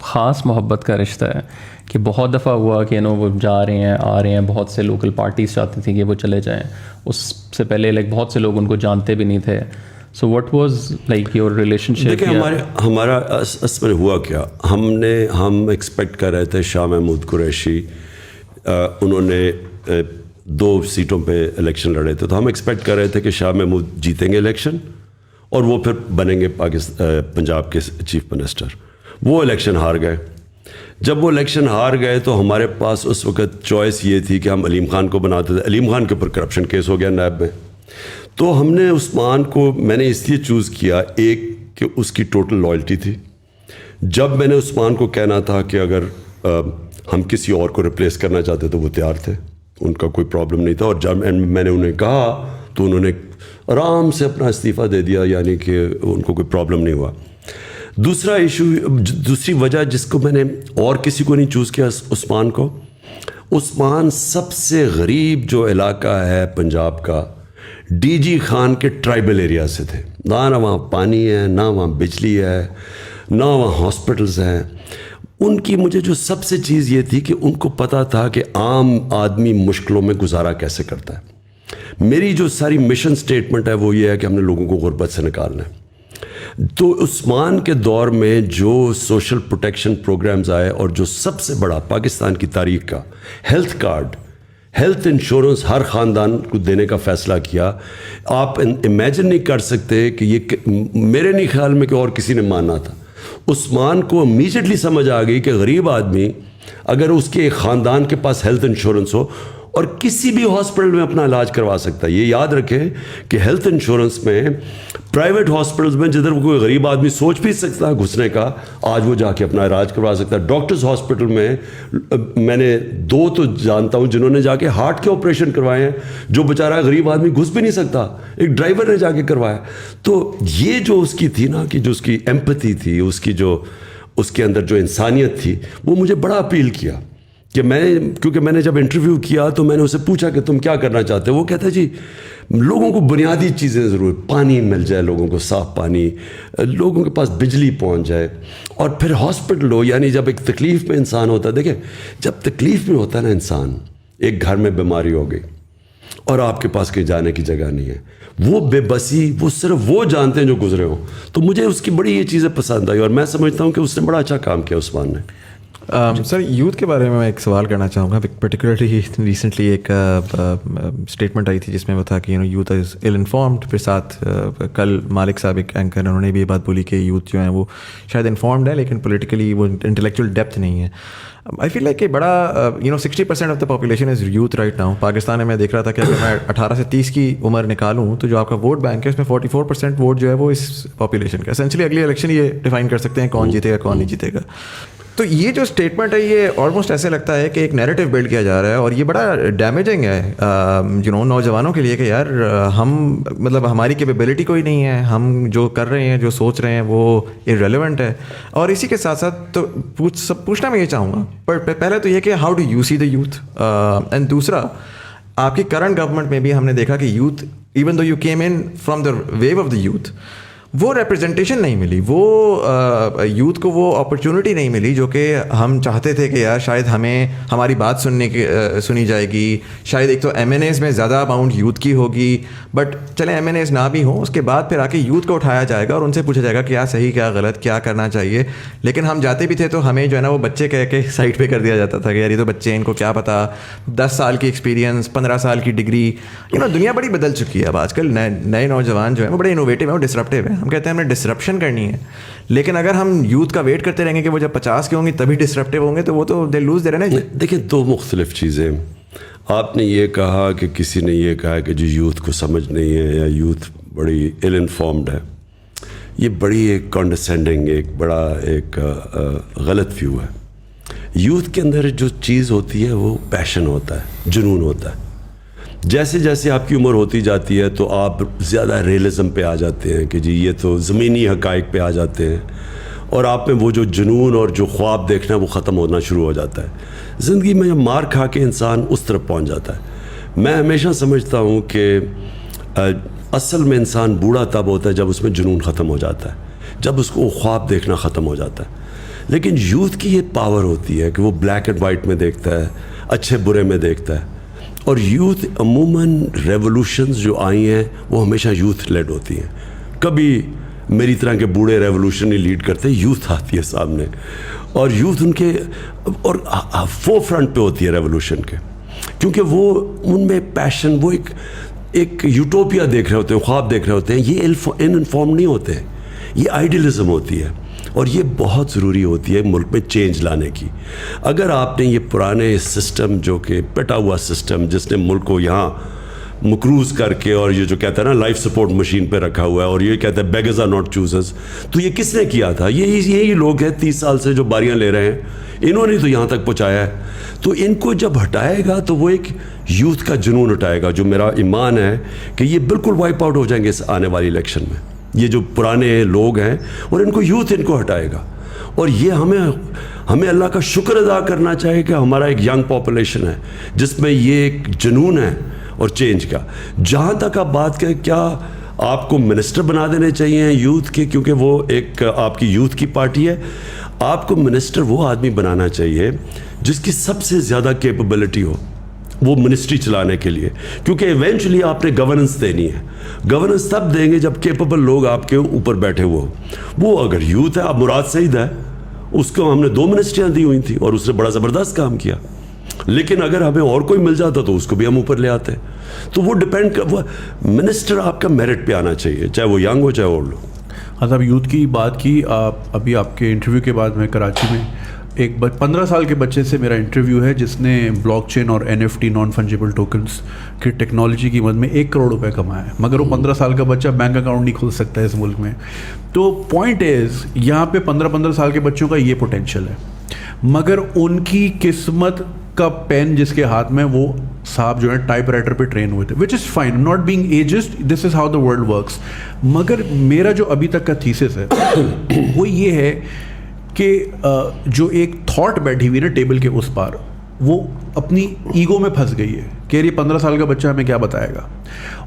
خاص محبت کا رشتہ ہے, کہ بہت دفعہ ہوا کہ وہ جا رہے ہیں آ رہے ہیں, بہت سے لوکل پارٹیز چاہتی تھیں کہ وہ چلے جائیں, اس سے پہلے بہت سے لوگ ان کو جانتے بھی نہیں تھے. So what was your relationship? دیکھیں ہمارا اصل میں ہوا کیا, ہم ایکسپیکٹ کر رہے تھے شاہ محمود قریشی, انہوں نے 2 سیٹوں پہ الیکشن لڑے تھے, تو ہم ایکسپیکٹ کر رہے تھے کہ شاہ محمود جیتیں گے الیکشن اور وہ پھر بنیں گے پنجاب کے چیف منسٹر. وہ الیکشن ہار گئے. جب وہ الیکشن ہار گئے تو ہمارے پاس اس وقت چوائس یہ تھی کہ ہم علیم خان کو بناتے تھے. علیم خان کے اوپر کرپشن کیس ہو گیا نیب میں, تو ہم نے عثمان کو, میں نے اس لیے چوز کیا, ایک کہ اس کی ٹوٹل لائلٹی تھی. جب میں نے عثمان کو کہنا تھا کہ اگر ہم کسی اور کو ریپلیس کرنا چاہتے تو وہ تیار تھے, ان کا کوئی پرابلم نہیں تھا. اور جب میں نے انہیں کہا تو انہوں نے آرام سے اپنا استعفیٰ دے دیا, یعنی کہ ان کو کوئی پرابلم نہیں ہوا. دوسری وجہ جس کو میں نے اور کسی کو نہیں چوز کیا, عثمان کو, عثمان سب سے غریب جو علاقہ ہے پنجاب کا, ڈی جی خان کے ٹرائبل ایریا سے تھے. نہ وہاں پانی ہے, نہ وہاں بجلی ہے, نہ وہاں ہاسپٹلز ہیں. ان کی مجھے جو سب سے چیز یہ تھی کہ ان کو پتہ تھا کہ عام آدمی مشکلوں میں گزارا کیسے کرتا ہے. میری جو ساری مشن سٹیٹمنٹ ہے وہ یہ ہے کہ ہم نے لوگوں کو غربت سے نکالنا ہے. تو عثمان کے دور میں جو سوشل پروٹیکشن پروگرامز آئے, اور جو سب سے بڑا پاکستان کی تاریخ کا ہیلتھ کارڈ, ہیلتھ انشورنس ہر خاندان کو دینے کا فیصلہ کیا, آپ امیجن نہیں کر سکتے کہ یہ میرے نہیں خیال میں کہ اور کسی نے ماننا تھا. عثمان کو امیجیٹلی سمجھ آ گئی کہ غریب آدمی اگر اس کے ایک خاندان کے پاس ہیلتھ انشورنس ہو اور کسی بھی ہاسپٹل میں اپنا علاج کروا سکتا ہے. یہ یاد رکھیں کہ ہیلتھ انشورنس میں پرائیویٹ ہاسپٹلز میں جدھر کوئی غریب آدمی سوچ بھی سکتا ہے گھسنے کا, آج وہ جا کے اپنا علاج کروا سکتا ہے. ڈاکٹرز ہاسپٹل میں نے 2 تو جانتا ہوں جنہوں نے جا کے ہارٹ کے آپریشن کروائے ہیں, جو بیچارہ غریب آدمی گھس بھی نہیں سکتا, ایک ڈرائیور نے جا کے کروایا. تو یہ جو اس کی تھی نا, کہ جو اس کی ایمپتھی تھی, اس کی جو اس کے اندر جو انسانیت تھی, وہ مجھے بڑا اپیل کیا کہ کیونکہ میں نے جب انٹرویو کیا تو میں نے اسے پوچھا کہ تم کیا کرنا چاہتے ہو. وہ کہتا ہے جی لوگوں کو بنیادی چیزیں ضرور, پانی مل جائے لوگوں کو, صاف پانی, لوگوں کے پاس بجلی پہنچ جائے, اور پھر ہاسپٹل ہو. یعنی جب ایک تکلیف میں انسان ہوتا ہے, دیکھیں جب تکلیف میں ہوتا ہے نا انسان, ایک گھر میں بیماری ہو گئی اور آپ کے پاس کہیں جانے کی جگہ نہیں ہے, وہ بے بسی وہ صرف وہ جانتے ہیں جو گزرے ہوں. تو مجھے اس کی بڑی یہ چیزیں پسند آئی, اور میں سمجھتا ہوں کہ اس نے بڑا اچھا کام کیا عثمان نے. سر یوتھ کے بارے میں ایک سوال کرنا چاہوں گا. پرٹیکولرلی ریسنٹلی ایک اسٹیٹمنٹ آئی تھی جس میں وہ تھا کہ یوتھ از ایل انفارمڈ. پھر ساتھ کل مالک صاحب ایک اینکر انہوں نے بھی یہ بات بولی کہ یوتھ جو ہیں وہ شاید انفارمڈ ہے لیکن پولیٹیکلی وہ انٹلیکچوئل ڈیپتھ نہیں ہے. آئی فیل لائک کہ بڑا 60% of the population is youth right now. Pakistan میں میں دیکھ رہا تھا کہ اگر میں 18 سے 30 کی عمر نکالوں تو جو آپ کا ووٹ بینک ہے اس میں 44% ووٹ جو ہے وہ اس پاپولیشن کا. اسینشلی اگلی الیکشن یہ ڈیفائن کر سکتے ہیں کون جیتے گا کون نہیں جیتے گا. تو یہ جو اسٹیٹمنٹ ہے یہ آلموسٹ ایسے لگتا ہے کہ ایک نیریٹو بلڈ کیا جا رہا ہے, اور یہ بڑا ڈیمیجنگ ہے نوجوانوں کے لیے کہ یار ہم مطلب ہماری کیپیبلٹی کوئی نہیں ہے, ہم جو کر رہے ہیں جو سوچ رہے ہیں وہ ارریلیونٹ ہے. اور اسی کے ساتھ ساتھ تو پوچھنا میں یہ چاہوں گا, پر پہلے تو یہ کہ how do you see the youth, and دوسرا آپ کی کرنٹ گورنمنٹ میں بھی ہم نے دیکھا کہ youth even though you came in from the view of the youth, وہ ریپرزنٹیشن نہیں ملی, وہ یوتھ کو وہ اپرچونٹی نہیں ملی جو کہ ہم چاہتے تھے کہ یار شاید ہمیں ہماری بات سنی جائے گی. شاید ایک تو ایم این ایز میں زیادہ اماؤنٹ یوتھ کی ہوگی, بٹ چلیں ایم این ایز نہ بھی ہوں, اس کے بعد پھر آ کے یوتھ کو اٹھایا جائے گا اور ان سے پوچھا جائے گا کیا صحیح کیا غلط کیا کرنا چاہیے. لیکن ہم جاتے بھی تھے تو ہمیں جو ہے نا وہ بچے کہہ کے سائڈ پہ کر دیا جاتا تھا کہ یار یہ تو بچے ہیں, ان کو کیا پتا, 10 سال کی ایکسپیرینس 15 سال کی ڈگری. دنیا بڑی بدل چکی ہے اب, آج کل نئے نوجوان جو ہیں وہ بڑے انوویٹیو ہیں, وہ ڈسرپٹیو ہیں. ہم کہتے ہیں ہمیں ڈسرپشن کرنی ہے, لیکن اگر ہم یوتھ کا ویٹ کرتے رہیں گے کہ وہ جب 50 کے ہوں گے تبھی ڈسرپٹیو ہوں گے تو وہ تو دے لوز دے رہے ہیں. دیکھیں دو مختلف چیزیں, آپ نے یہ کہا کہ کسی نے یہ کہا کہ جو یوتھ کو سمجھ نہیں ہے یا یوتھ بڑی ایل انفارمڈ ہے, یہ بڑی ایک کانڈسینڈنگ ایک بڑا ایک غلط ویو ہے. یوتھ کے اندر جو چیز ہوتی ہے وہ پیشن ہوتا ہے, جنون ہوتا ہے. جیسے جیسے آپ کی عمر ہوتی جاتی ہے تو آپ زیادہ ریئلزم پہ آ جاتے ہیں کہ جی یہ تو زمینی حقائق پہ آ جاتے ہیں, اور آپ میں وہ جو جنون اور جو خواب دیکھنا وہ ختم ہونا شروع ہو جاتا ہے. زندگی میں جب مار کھا کے انسان اس طرف پہنچ جاتا ہے. میں ہمیشہ سمجھتا ہوں کہ اصل میں انسان بوڑھا تب ہوتا ہے جب اس میں جنون ختم ہو جاتا ہے, جب اس کو خواب دیکھنا ختم ہو جاتا ہے. لیکن یوتھ کی یہ پاور ہوتی ہے کہ وہ بلیک اینڈ وائٹ میں دیکھتا ہے, اچھے برے میں دیکھتا ہے. اور یوتھ عموماً ریولوشنز جو آئی ہیں وہ ہمیشہ یوتھ لیڈ ہوتی ہیں. کبھی میری طرح کے بوڑھے ریولوشن نہیں لیڈ کرتے, یوتھ آتی ہے سامنے, اور یوتھ ان کے اور فور فرنٹ پہ ہوتی ہے ریولوشن کے, کیونکہ وہ ان میں پیشن, وہ ایک یوٹوپیا دیکھ رہے ہوتے ہیں, خواب دیکھ رہے ہوتے ہیں. یہ انفارم نہیں ہوتے ہیں, یہ آئیڈیلزم ہوتی ہے, اور یہ بہت ضروری ہوتی ہے ملک میں چینج لانے کی. اگر آپ نے یہ پرانے سسٹم جو کہ پٹا ہوا سسٹم جس نے ملک کو یہاں مقروض کر کے, اور یہ جو کہتا ہے نا لائف سپورٹ مشین پہ رکھا ہوا ہے, اور یہ کہتا ہے بیگرز آر ناٹ چوزرز, تو یہ کس نے کیا تھا؟ یہی لوگ ہیں 30 سال سے جو باریاں لے رہے ہیں, انہوں نے تو یہاں تک پہنچایا ہے. تو ان کو جب ہٹائے گا تو وہ ایک یوتھ کا جنون ہٹائے گا, جو میرا ایمان ہے کہ یہ بالکل وائپ آؤٹ ہو جائیں گے اس آنے والی الیکشن میں. یہ جو پرانے لوگ ہیں اور ان کو یوتھ ان کو ہٹائے گا. اور یہ ہمیں اللہ کا شکر ادا کرنا چاہیے کہ ہمارا ایک ینگ پاپولیشن ہے جس میں یہ ایک جنون ہے اور چینج کا. جہاں تک آپ بات کریں کیا آپ کو منسٹر بنا دینے چاہیے یوتھ کے, کیونکہ وہ ایک آپ کی یوتھ کی پارٹی ہے, آپ کو منسٹر وہ آدمی بنانا چاہیے جس کی سب سے زیادہ کیپبلٹی ہو وہ منسٹری چلانے کے لیے, کیونکہ ایونچولی آپ نے گورننس دینی ہے. گورننس تب دیں گے جب کیپبل لوگ آپ کے اوپر بیٹھے ہوئے ہوں. وہ اگر یوتھ ہے, اب مراد سعید ہے, اس کو ہم نے 2 منسٹریاں دی ہوئی تھیں اور اس نے بڑا زبردست کام کیا, لیکن اگر ہمیں اور کوئی مل جاتا تو اس کو بھی ہم اوپر لے آتے. تو وہ ڈپینڈ وہ منسٹر آپ کا میرٹ پہ آنا چاہیے, چاہے وہ ینگ ہو چاہے اولڈ ہو. اب یوتھ کی بات کی, ابھی آپ کے انٹرویو کے بعد میں کراچی میں ایک 15 سال کے بچے سے میرا انٹرویو ہے جس نے بلاک چین اور NFT نان فنجیبل ٹوکنس کی ٹیکنالوجی کی مد میں 1 کروڑ روپے کمایا ہے, مگر وہ 15 سال کا بچہ بینک اکاؤنٹ نہیں کھول سکتا ہے اس ملک میں. تو پوائنٹ از یہاں پہ 15 سال کے بچوں کا یہ پوٹینشیل ہے, مگر ان کی قسمت کا پین جس کے ہاتھ میں, وہ صاحب جو ہے ٹائپ رائٹر پہ ٹرین ہوئے تھے, which is fine, not being ageist, this is how the world works. مگر میرا جو ابھی تک کا تھیسس ہے وہ یہ ہے کہ جو ایک تھاٹ بیٹھی ہوئی نا ٹیبل کے اس پار, وہ اپنی ایگو میں پھنس گئی ہے کہ یہ 15 سال کا بچہ ہمیں کیا بتائے گا.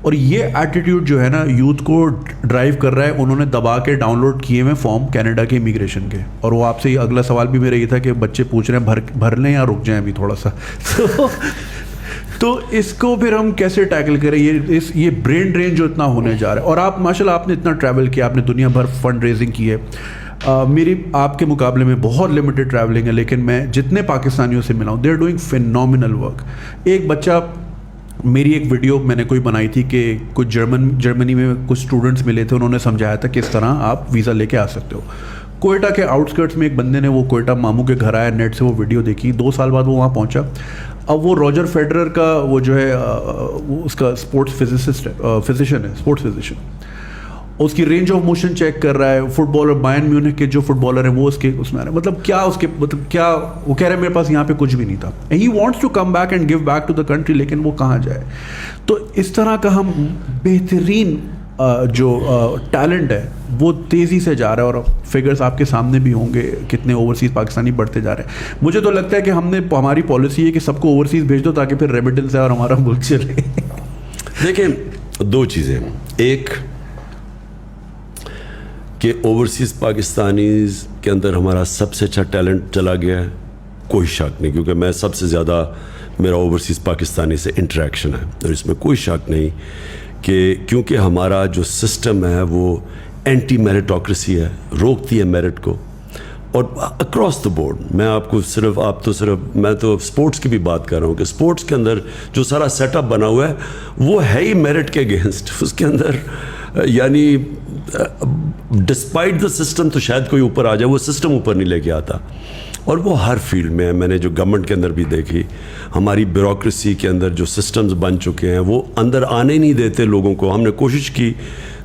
اور یہ ایٹیٹیوڈ جو ہے نا یوتھ کو ڈرائیو کر رہا ہے. انہوں نے دبا کے ڈاؤن لوڈ کیے ہوئے فارم کینیڈا کے امیگریشن کے, اور وہ آپ سے اگلا سوال بھی میرا یہ تھا کہ بچے پوچھ رہے ہیں بھر لیں یا رک جائیں ابھی تھوڑا سا. تو اس کو پھر ہم کیسے ٹیکل کریں, یہ برین ڈرین جو اتنا ہونے جا رہا ہے. اور آپ ماشاء اللہ آپ نے اتنا ٹریول کیا, آپ نے دنیا بھر فنڈ ریزنگ کی ہے. میری آپ کے مقابلے میں بہت لمیٹڈ ٹریولنگ ہے, لیکن میں جتنے پاکستانیوں سے ملا ہوں they are doing phenomenal work. ایک بچہ, میری ایک ویڈیو میں نے کوئی بنائی تھی کہ کچھ جرمنی میں کچھ اسٹوڈنٹس ملے تھے, انہوں نے سمجھایا تھا کس طرح آپ ویزا لے کے آ سکتے ہو. کوئٹہ کے آؤٹسکرٹس میں ایک بندے نے, وہ کوئٹہ ماموں کے گھر آیا, نیٹ سے وہ ویڈیو دیکھی, 2 سال بعد وہ وہاں پہنچا. اب وہ روجر فیڈرر کا وہ جو ہے اس کا اسپورٹس فزیشین ہے, اسپورٹس فزیشین, اس کی رینج آف موشن چیک کر رہا ہے. فٹ بالر بائرن میونخ کے جو فٹ بالر ہیں وہ اس کے اس میں آ رہے ہیں. مطلب کیا اس کے مطلب کیا وہ کہہ رہے ہیں میرے پاس یہاں پہ کچھ بھی نہیں تھا. He wants to come back and give back to the country, لیکن وہ کہاں جائے. تو اس طرح کا ہم بہترین جو ٹیلنٹ ہے وہ تیزی سے جا رہا ہے, اور فگرز آپ کے سامنے بھی ہوں گے کتنے اوورسیز پاکستانی بڑھتے جا رہے ہیں. مجھے تو لگتا ہے کہ ہماری پالیسی ہے کہ سب کو اوورسیز بھیج دو تاکہ پھر ریمیٹنس ہے اور ہمارا ملک چلے. دیکھیں 2 چیزیں, ایک کہ اوورسیز پاکستانیز کے اندر ہمارا سب سے اچھا ٹیلنٹ چلا گیا ہے, کوئی شک نہیں, کیونکہ میں سب سے زیادہ میرا اوورسیز پاکستانی سے انٹریکشن ہے, اور اس میں کوئی شک نہیں کہ کیونکہ ہمارا جو سسٹم ہے وہ اینٹی میرٹوکریسی ہے, روکتی ہے میرٹ کو, اور اکراس دا بورڈ. میں آپ کو میں تو اسپورٹس کی بھی بات کر رہا ہوں کہ اسپورٹس کے اندر جو سارا سیٹ اپ بنا ہوا ہے وہ ہے ہی میرٹ کے اگینسٹ. اس کے اندر یعنی ڈسپائٹ دا سسٹم تو شاید کوئی اوپر آ جائے, وہ سسٹم اوپر نہیں لے کے آتا. اور وہ ہر فیلڈ میں ہے. میں نے جو گورنمنٹ کے اندر بھی دیکھی, ہماری بیوروکریسی کے اندر جو سسٹمز بن چکے ہیں وہ اندر آنے نہیں دیتے لوگوں کو. ہم نے کوشش کی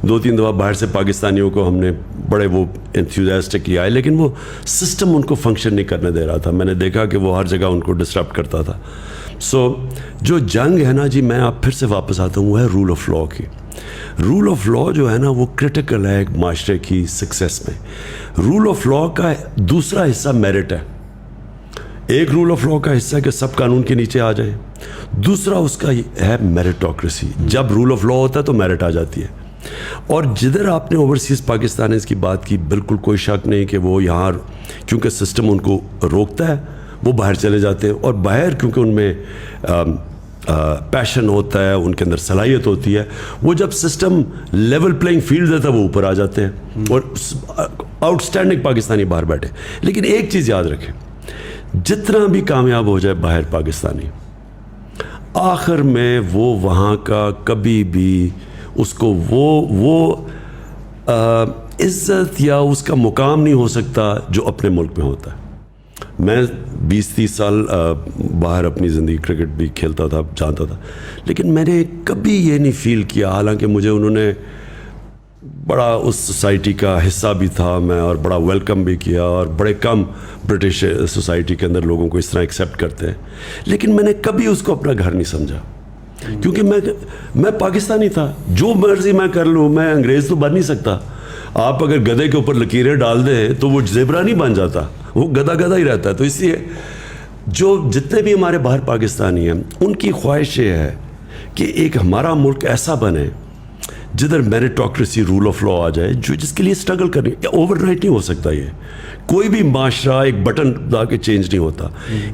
2-3 دفعہ باہر سے پاکستانیوں کو ہم نے بڑے وہ انتھوزیاسٹک آئے, لیکن وہ سسٹم ان کو فنکشن نہیں کرنے دے رہا تھا. میں نے دیکھا کہ وہ ہر جگہ ان کو ڈسٹرپٹ کرتا تھا. سو جو جنگ ہے نا جی, میں آپ پھر سے واپس آتا ہوں, وہ ہے رول آف لا کی. رول آف لا جو ہے نا وہ کرٹیکل ہے ایک معاشرے کی سکسیس میں. رول آف لا کا دوسرا حصہ میرٹ ہے. ایک رول آف لا کا حصہ ہے کہ سب قانون کے نیچے آ جائیں, دوسرا اس کا ہے میرٹوکریسی. جب رول آف لا ہوتا ہے تو میرٹ آ جاتی ہے. اور جدھر آپ نے اوورسیز پاکستانیز کی بات کی, بالکل کوئی شک نہیں کہ وہ یہاں کیونکہ سسٹم ان کو روکتا ہے وہ باہر چلے جاتے ہیں, اور باہر کیونکہ ان میں پیشن ہوتا ہے, ان کے اندر صلاحیت ہوتی ہے, وہ جب سسٹم لیول پلینگ فیلڈ دیتا ہے وہ اوپر آ جاتے ہیں, اور آؤٹ اسٹینڈنگ پاکستانی باہر بیٹھے. لیکن ایک چیز یاد رکھیں, جتنا بھی کامیاب ہو جائے باہر پاکستانی, آخر میں وہ وہاں کا کبھی بھی اس کو وہ عزت یا اس کا مقام نہیں ہو سکتا جو اپنے ملک میں ہوتا ہے. میں 20-30 سال باہر اپنی زندگی کرکٹ بھی کھیلتا تھا, جانتا تھا, لیکن میں نے کبھی یہ نہیں فیل کیا, حالانکہ مجھے انہوں نے بڑا اس سوسائٹی کا حصہ بھی تھا میں, اور بڑا ویلکم بھی کیا, اور بڑے کم برٹش سوسائٹی کے اندر لوگوں کو اس طرح ایکسیپٹ کرتے ہیں, لیکن میں نے کبھی اس کو اپنا گھر نہیں سمجھا, کیونکہ میں پاکستانی تھا. جو مرضی میں کر لوں, میں انگریز تو بن نہیں سکتا. آپ اگر گدھے کے اوپر لکیریں ڈال دیں تو وہ زیبرا نہیں بن جاتا, وہ گدھا ہی رہتا ہے. تو اس لیے جو جتنے بھی ہمارے باہر پاکستانی ہیں ان کی خواہش یہ ہے کہ ایک ہمارا ملک ایسا بنے جدھر میرٹوکریسی رول آف لا آ جائے, جس کے لیے اسٹرگل کرنی. اوور نائٹ نہیں ہو سکتا. یہ کوئی بھی معاشرہ ایک بٹن دبا کے چینج نہیں ہوتا.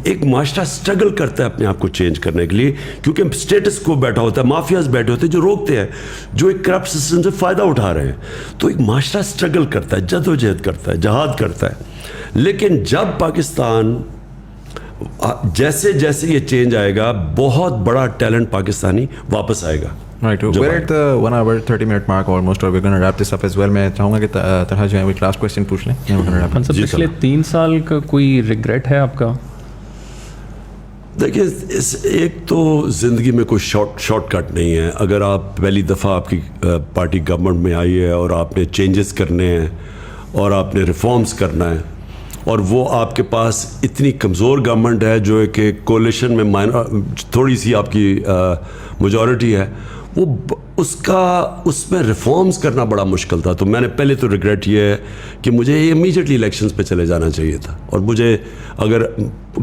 ایک معاشرہ اسٹرگل کرتا ہے اپنے آپ کو چینج کرنے کے لیے, کیونکہ اسٹیٹس کو بیٹھا ہوتا ہے, مافیاز بیٹھے ہوتے ہیں جو روکتے ہیں, جو ایک کرپٹ سسٹم سے فائدہ اٹھا رہے ہیں. تو ایک معاشرہ اسٹرگل کرتا ہے, جدوجہد کرتا ہے, جہاد کرتا ہے. لیکن جب پاکستان جیسے جیسے یہ چینج آئے گا, بہت بڑا ٹیلنٹ پاکستانی واپس آئے گا. Right, we're at the 1 hour 30 minute mark almost, or we're going to wrap this up as well. میں چاہوں گا کہ طرح جو ہے وہ last question پوچھ لیں. پچھلے 3 سال کا کوئی ریگریٹ ہے آپ کا؟ دیکھیے, ایک تو زندگی میں کوئی شارٹ کٹ نہیں ہے. اگر آپ پہلی دفعہ آپ کی پارٹی گورنمنٹ میں آئی ہے اور آپ نے چینجز کرنے ہیں اور آپ نے ریفارمز کرنا ہے, اور وہ آپ کے پاس اتنی کمزور گورنمنٹ ہے جو کہ کولیشن میں تھوڑی سی آپ کی میجورٹی ہے, وہ اس میں ریفارمز کرنا بڑا مشکل تھا. تو میں نے پہلے تو ریگریٹ یہ ہے کہ مجھے امیجیٹلی الیکشنز پہ چلے جانا چاہیے تھا, اور مجھے اگر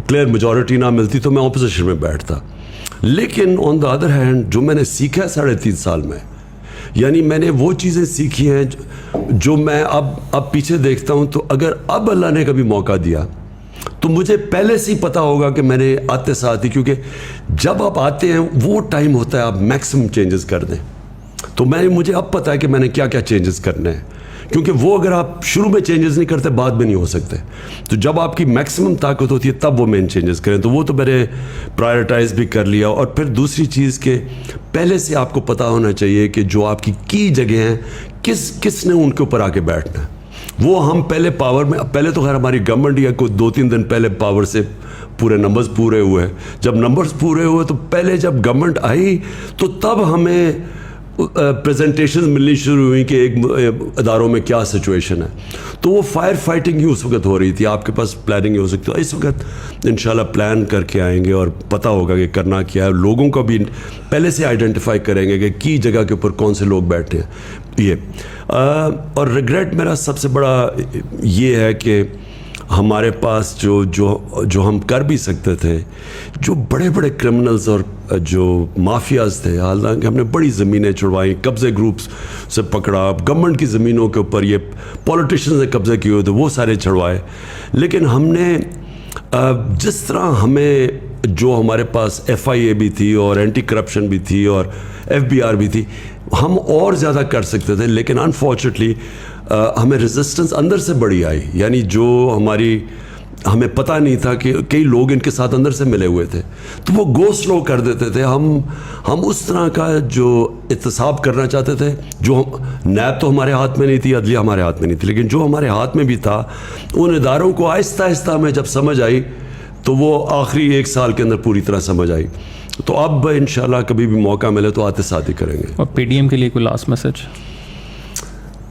کلیئر میجورٹی نہ ملتی تو میں اپوزیشن میں بیٹھتا. لیکن آن دا ادر ہینڈ جو میں نے سیکھا ہے 3.5 سال میں, یعنی میں نے وہ چیزیں سیکھی ہیں جو میں اب پیچھے دیکھتا ہوں, تو اگر اب اللہ نے کبھی موقع دیا تو مجھے پہلے سے ہی پتا ہوگا کہ میں نے آتے ساتھ ہی, کیونکہ جب آپ آتے ہیں وہ ٹائم ہوتا ہے آپ میکسیمم چینجز کر دیں. تو مجھے اب پتا ہے کہ میں نے کیا کیا چینجز کرنے ہیں, کیونکہ وہ اگر آپ شروع میں چینجز نہیں کرتے بعد میں نہیں ہو سکتے. تو جب آپ کی میکسیمم طاقت ہوتی ہے تب وہ مین چینجز کریں. تو وہ تو میں نے پرائرٹائز بھی کر لیا. اور پھر دوسری چیز کہ پہلے سے آپ کو پتا ہونا چاہیے کہ جو آپ کی جگہ ہیں کس نے ان کے اوپر آ کے بیٹھنا ہے. وہ ہم پہلے پاور میں, پہلے تو خیر ہماری گورنمنٹ یا کوئی 2-3 دن پہلے پاور سے پورے نمبرز پورے ہوئے. جب نمبرز پورے ہوئے تو پہلے جب گورنمنٹ آئی تو تب ہمیں پریزنٹیشن ملنی شروع ہوئی کہ ایک اداروں میں کیا سچویشن ہے. تو وہ فائر فائٹنگ ہی اس وقت ہو رہی تھی. آپ کے پاس پلاننگ ہی ہو سکتی ہے. اس وقت انشاءاللہ پلان کر کے آئیں گے اور پتہ ہوگا کہ کرنا کیا ہے. لوگوں کو بھی پہلے سے آئیڈینٹیفائی کریں گے کہ کی جگہ کے اوپر کون سے لوگ بیٹھے ہیں. یہ اور ریگریٹ میرا سب سے بڑا یہ ہے کہ ہمارے پاس جو ہم کر بھی سکتے تھے, جو بڑے بڑے کرمنلز اور جو مافیاز تھے, حالانکہ ہم نے بڑی زمینیں چھڑوائیں, قبضے گروپس سے پکڑا, گورنمنٹ کی زمینوں کے اوپر یہ پولیٹیشنز نے قبضے کیے ہوئے تھے وہ سارے چھڑوائے. لیکن ہم نے جس طرح ہمیں جو ہمارے پاس FIA بھی تھی اور اینٹی کرپشن بھی تھی اور FBR بھی تھی, ہم اور زیادہ کر سکتے تھے. لیکن انفارچونیٹلی ہمیں ریزسٹنس اندر سے بڑی آئی. یعنی جو ہمیں پتہ نہیں تھا کہ کئی لوگ ان کے ساتھ اندر سے ملے ہوئے تھے, تو وہ گو سلو کر دیتے تھے. ہم اس طرح کا جو احتساب کرنا چاہتے تھے, جو نیب تو ہمارے ہاتھ میں نہیں تھی, عدلیہ ہمارے ہاتھ میں نہیں تھی, لیکن جو ہمارے ہاتھ میں بھی تھا ان اداروں کو آہستہ آہستہ ہمیں جب سمجھ آئی تو وہ آخری 1 سال کے اندر پوری طرح سمجھ آئی. تو اب انشاءاللہ کبھی بھی موقع ملے تو آتے ساتھ ہی کریں گے. اور PDM کے لیے کوئی لاسٹ میسج؟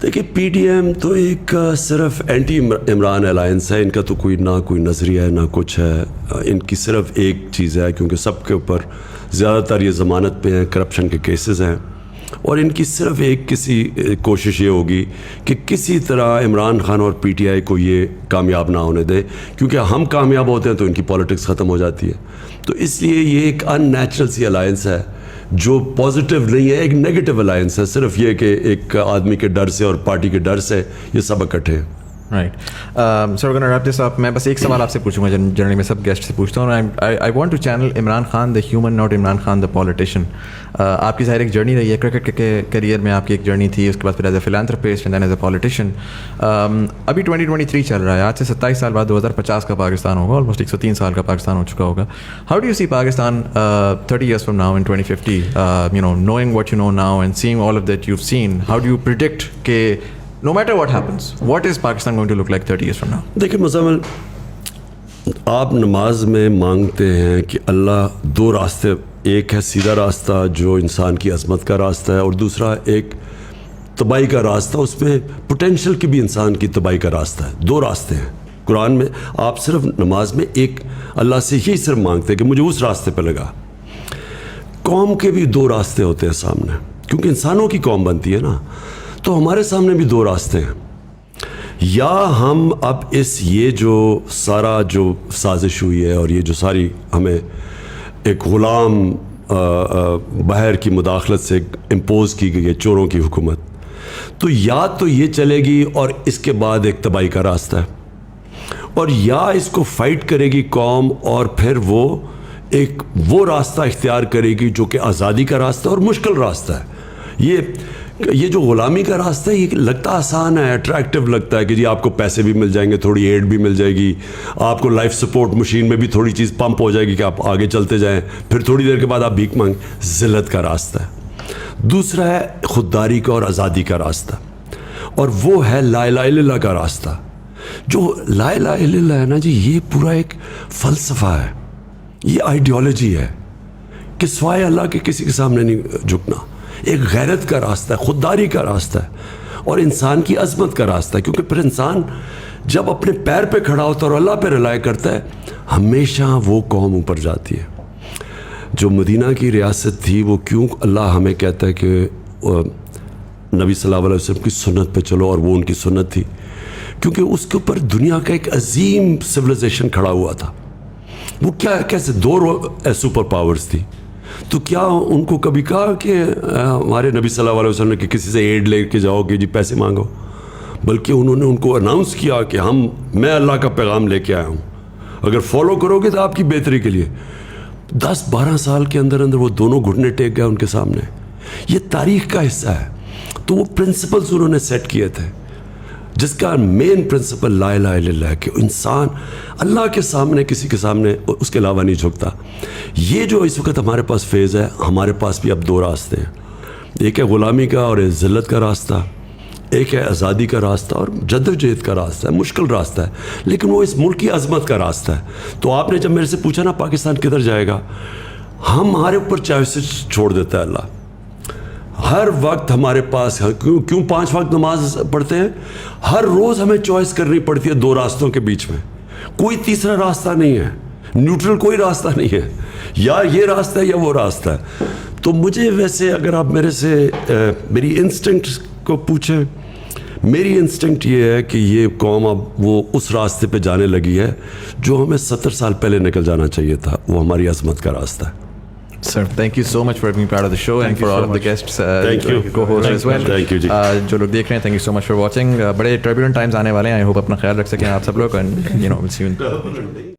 دیکھیے PDM تو ایک صرف اینٹی عمران الائنس ہے. ان کا تو کوئی نظریہ ہے نہ کچھ ہے. ان کی صرف ایک چیز ہے, کیونکہ سب کے اوپر زیادہ تر یہ ضمانت پہ ہیں, کرپشن کے کیسز ہیں, اور ان کی صرف ایک کوشش یہ ہوگی کہ کسی طرح عمران خان اور PTI کو یہ کامیاب نہ ہونے دے, کیونکہ ہم کامیاب ہوتے ہیں تو ان کی پالیٹکس ختم ہو جاتی ہے. تو اس لیے یہ ایک ان نیچرل سی الائنس ہے جو پازیٹیو نہیں ہے, ایک نیگیٹو الائنس ہے. صرف یہ کہ ایک آدمی کے ڈر سے اور پارٹی کے ڈر سے یہ سب اکٹھے ہیں. رائٹ سر, اگر ریپ دس اپ, میں بس ایک سوال آپ سے پوچھوں گا, جنرلی میں سب گیسٹ سے پوچھتا ہوں. I want to channel Imran Khan the human, not Imran Khan the politician. آپ کی ظاہر ایک جرنی رہی ہے, کرکٹ کے کریئر میں آپ کی ایک جرنی تھی, اس کے بعد پھر as a philanthropist and then as a politician. ابھی 2023 چل رہا ہے, آج سے 27 سال بعد 2050 کا پاکستان ہوگا, آلموسٹ 103 سال کا پاکستان ہو چکا ہوگا. How do you see Pakistan 30 years from now in 2050, knowing what you know now and seeing all of that you've seen, how do you predict کہ no matter what happens, what is Pakistan going to look like 30 years from now? دیکھیں مزمل, آپ نماز میں مانگتے ہیں کہ اللہ 2 راستے, ایک ہے سیدھا راستہ جو انسان کی عظمت کا راستہ ہے, اور دوسرا ایک تباہی کا راستہ, اس میں پوٹینشیل کی بھی انسان کی تباہی کا راستہ ہے. 2 راستے ہیں قرآن میں. آپ صرف نماز میں ایک اللہ سے یہی صرف مانگتے ہیں کہ مجھے اس راستے پہ لگا. قوم کے بھی 2 راستے ہوتے ہیں سامنے, کیونکہ انسانوں کی قوم بنتی ہے نا, تو ہمارے سامنے بھی 2 راستے ہیں. یا ہم اب یہ جو سارا جو سازش ہوئی ہے اور یہ جو ساری ہمیں ایک غلام باہر کی مداخلت سے امپوز کی گئی ہے چوروں کی حکومت, تو یا تو یہ چلے گی اور اس کے بعد ایک تباہی کا راستہ ہے, اور یا اس کو فائٹ کرے گی قوم اور پھر وہ راستہ اختیار کرے گی جو کہ آزادی کا راستہ اور مشکل راستہ ہے. یہ جو غلامی کا راستہ ہے یہ لگتا آسان ہے, اٹریکٹیو لگتا ہے کہ جی آپ کو پیسے بھی مل جائیں گے, تھوڑی ایڈ بھی مل جائے گی, آپ کو لائف سپورٹ مشین میں بھی تھوڑی چیز پمپ ہو جائے گی کہ آپ آگے چلتے جائیں, پھر تھوڑی دیر کے بعد آپ بھیک مانگیں. ذلت کا راستہ ہے. دوسرا ہے خودداری کا اور آزادی کا راستہ, اور وہ ہے لا الہ الا اللہ کا راستہ. جو لا الہ الا اللہ ہے نا جی, یہ پورا ایک فلسفہ ہے, یہ آئیڈیالوجی ہے کہ سوائے اللہ کے کسی کے سامنے نہیں جھکنا. ایک غیرت کا راستہ ہے, خودداری کا راستہ ہے, اور انسان کی عظمت کا راستہ ہے. کیونکہ پھر انسان جب اپنے پیر پہ کھڑا ہوتا ہے اور اللہ پہ رلائے کرتا ہے, ہمیشہ وہ قوم اوپر جاتی ہے. جو مدینہ کی ریاست تھی, وہ کیوں اللہ ہمیں کہتا ہے کہ نبی صلی اللہ علیہ وسلم کی سنت پہ چلو, اور وہ ان کی سنت تھی, کیونکہ اس کے اوپر دنیا کا ایک عظیم سویلائزیشن کھڑا ہوا تھا. وہ کیا کیسے 2 سپر پاورز تھی, تو کیا ان کو کبھی کہا کہ ہمارے نبی صلی اللہ علیہ وسلم نے کہ کسی سے ایڈ لے کے جاؤ کہ جی پیسے مانگو, بلکہ انہوں نے ان کو اناؤنس کیا کہ میں اللہ کا پیغام لے کے آیا ہوں, اگر فالو کرو گے تو آپ کی بہتری کے لیے. 10-12 سال کے اندر وہ دونوں گھٹنے ٹیک گئے ان کے سامنے. یہ تاریخ کا حصہ ہے. تو وہ پرنسپلز انہوں نے سیٹ کیے تھے, جس کا مین پرنسپل لا الہ الا اللہ ہے, کہ انسان اللہ کے سامنے کسی کے سامنے اس کے علاوہ نہیں جھکتا. یہ جو اس وقت ہمارے پاس فیز ہے, ہمارے پاس بھی اب 2 راستے ہیں. ایک ہے غلامی کا اور ذلت کا راستہ, ایک ہے آزادی کا راستہ اور جدوجہد کا راستہ ہے. مشکل راستہ ہے, لیکن وہ اس ملک کی عظمت کا راستہ ہے. تو آپ نے جب میرے سے پوچھا نا پاکستان کدھر جائے گا, ہمارے اوپر چوائسز چھوڑ دیتا ہے اللہ. ہر وقت ہمارے پاس کیوں 5 وقت نماز پڑھتے ہیں, ہر روز ہمیں چوائس کرنی پڑتی ہے 2 راستوں کے بیچ میں. کوئی تیسرا راستہ نہیں ہے, نیوٹرل کوئی راستہ نہیں ہے, یا یہ راستہ ہے یا وہ راستہ ہے. تو مجھے ویسے اگر آپ میرے سے میری انسٹنکٹ کو پوچھیں, میری انسٹنکٹ یہ ہے کہ یہ قوم اب وہ اس راستے پہ جانے لگی ہے جو ہمیں 70 سال پہلے نکل جانا چاہیے تھا. وہ ہماری عظمت کا راستہ ہے. Sir, thank you so much for being part of the show and for all of the guests, Thank you. co-hosts as well. Thank you, جی. جو لوگ دیکھ رہے ہیں, thank you so much for watching. بڑے turbulent times آنے والے ہیں. I hope اپنا خیال رکھ سکیں آپ سب لوگ, and we'll see you in